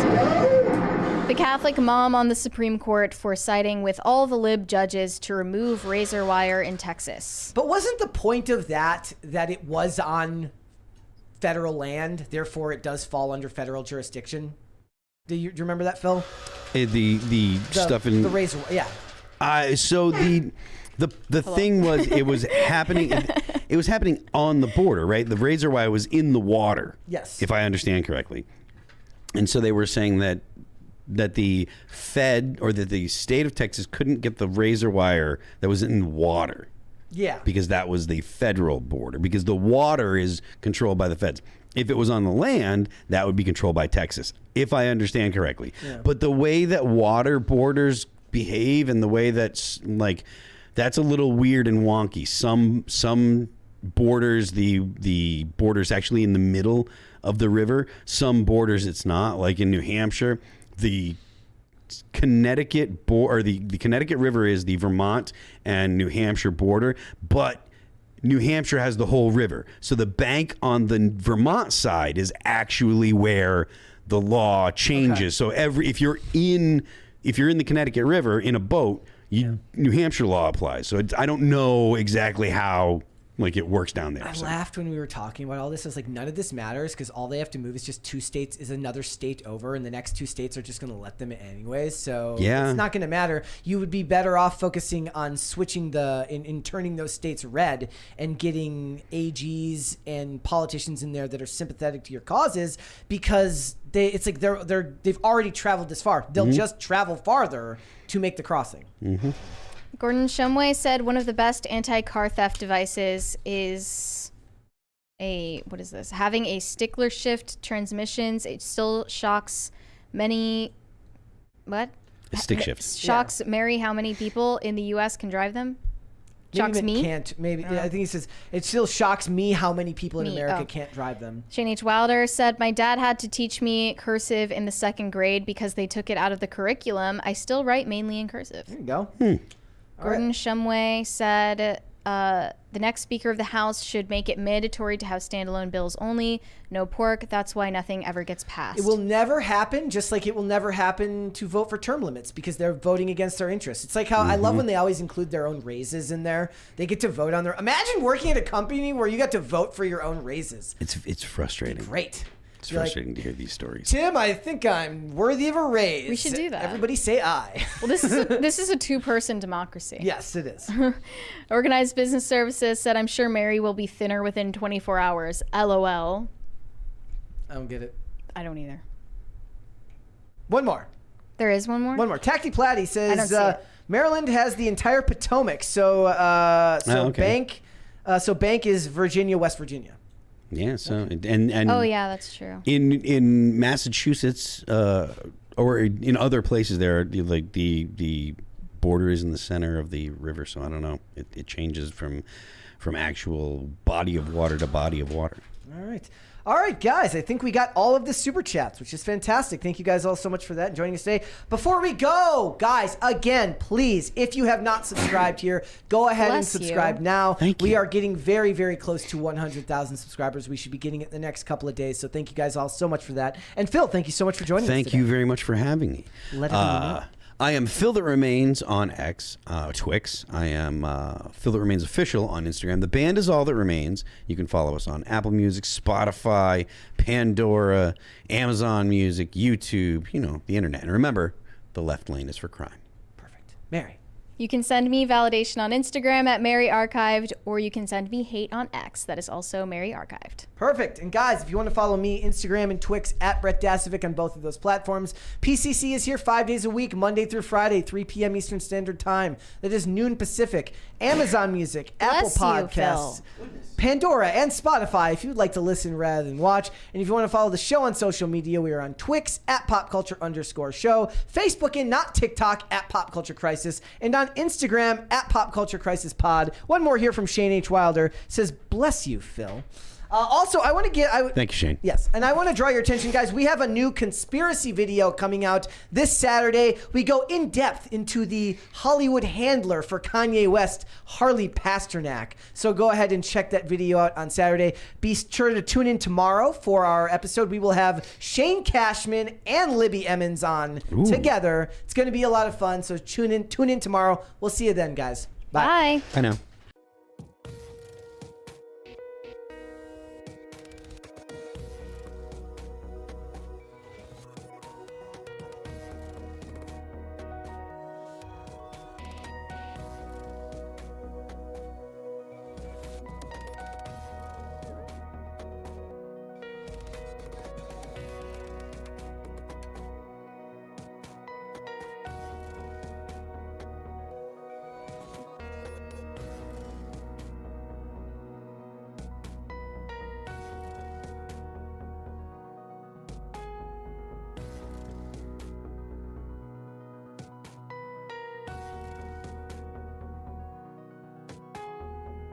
the Catholic mom on the Supreme Court, for siding with all the lib judges to remove razor wire in Texas. But wasn't the point of that it was on federal land, therefore it does fall under federal jurisdiction? Do you remember that, Phil? The stuff in the razor, so the thing was, it was happening. It was happening on the border, right? The razor wire was in the water. Yes, if I understand correctly. And so they were saying that the Fed or that the state of Texas couldn't get the razor wire that was in the water. Yeah. Because that was the federal border. Because the water is controlled by the feds. If it was on the land, that would be controlled by Texas, if I understand correctly. Yeah. But the way that water borders behave and the way that's like, that's a little weird and wonky. Some borders, the border's actually in the middle of the river. Some borders it's not. Like in New Hampshire, the Connecticut the Connecticut River is the Vermont and New Hampshire border, but New Hampshire has the whole river. So the bank on the Vermont side is actually where the law changes. Okay. So if you're in the Connecticut River in a boat, New Hampshire law applies. So I don't know exactly how like it works down there. I laughed when we were talking about all this. I was like, none of this matters because all they have to move is just 2 states, is another state over, and the next 2 states are just going to let them anyways. So it's not going to matter. You would be better off focusing on switching in turning those states red and getting AGs and politicians in there that are sympathetic to your causes, because it's like they've already traveled this far. They'll just travel farther to make the crossing. Gordon Shumway said one of the best anti-car theft devices is having a stickler shift transmissions. It still shocks many. What? A stick shift. Shocks Mary how many people in the U.S. can drive them? Shocks me? Can't. Maybe. I think he says, it still shocks me how many people in America can't drive them. Shane H. Wilder said, my dad had to teach me cursive in the 2nd grade because they took it out of the curriculum. I still write mainly in cursive. There you go. Gordon Shumway said, the next Speaker of the House should make it mandatory to have standalone bills only, no pork. That's why nothing ever gets passed. It will never happen, just like it will never happen to vote for term limits because they're voting against their interests. It's like how I love when they always include their own raises in there. They get to vote on their... Imagine working at a company where you got to vote for your own raises. It's frustrating. Great. It's frustrating to hear these stories. Tim, I think I'm worthy of a raise. We should do that. Everybody say aye. Well, this is a 2-person democracy. Yes, it is. Organized Business Services said, I'm sure Mary will be thinner within 24 hours. LOL. I don't get it. I don't either. One more. There is one more? One more. Tacky Platty says, Maryland has the entire Potomac. So Bank is Virginia, West Virginia. Yeah, so and oh yeah, that's true. In Massachusetts or in other places there, like the border is in the center of the river, so I don't know. It changes from actual body of water to body of water. All right, guys, I think we got all of the super chats, which is fantastic. Thank you guys all so much for that and joining us today. Before we go, guys, again, please, if you have not subscribed here, go ahead and subscribe now. Thank you. We are getting very, very close to 100,000 subscribers. We should be getting it in the next couple of days. So thank you guys all so much for that. And Phil, thank you so much for joining us today. Thank you very much for having me. Let everyone know. I am Phil That Remains on X, Twix. I am Phil That Remains Official on Instagram. The band is All That Remains. You can follow us on Apple Music, Spotify, Pandora, Amazon Music, YouTube, the internet. And remember, the left lane is for crime. Perfect. Mary. You can send me validation on Instagram at Mary Archived, or you can send me hate on X. That is also Mary Archived. Perfect. And guys, if you want to follow me, Instagram and Twix at Brett Dasovic on both of those platforms. PCC is here 5 days a week, Monday through Friday, 3 p.m. Eastern Standard Time. That is noon Pacific. Amazon Music, Apple Podcasts, Pandora, and Spotify if you'd like to listen rather than watch. And if you want to follow the show on social media, we are on Twix at PopCulture_show, Facebook and not TikTok at Pop Culture Crisis, and on Instagram at Pop Culture Crisis Pod. One more here from Shane H. Wilder says, "Bless you, Phil." Also, I want to get... Thank you, Shane. Yes, and I want to draw your attention, guys. We have a new conspiracy video coming out this Saturday. We go in depth into the Hollywood handler for Kanye West, Harley Pasternak. So go ahead and check that video out on Saturday. Be sure to tune in tomorrow for our episode. We will have Shane Cashman and Libby Emmons on together. It's going to be a lot of fun, so tune in tomorrow. We'll see you then, guys. Bye. Bye. I know.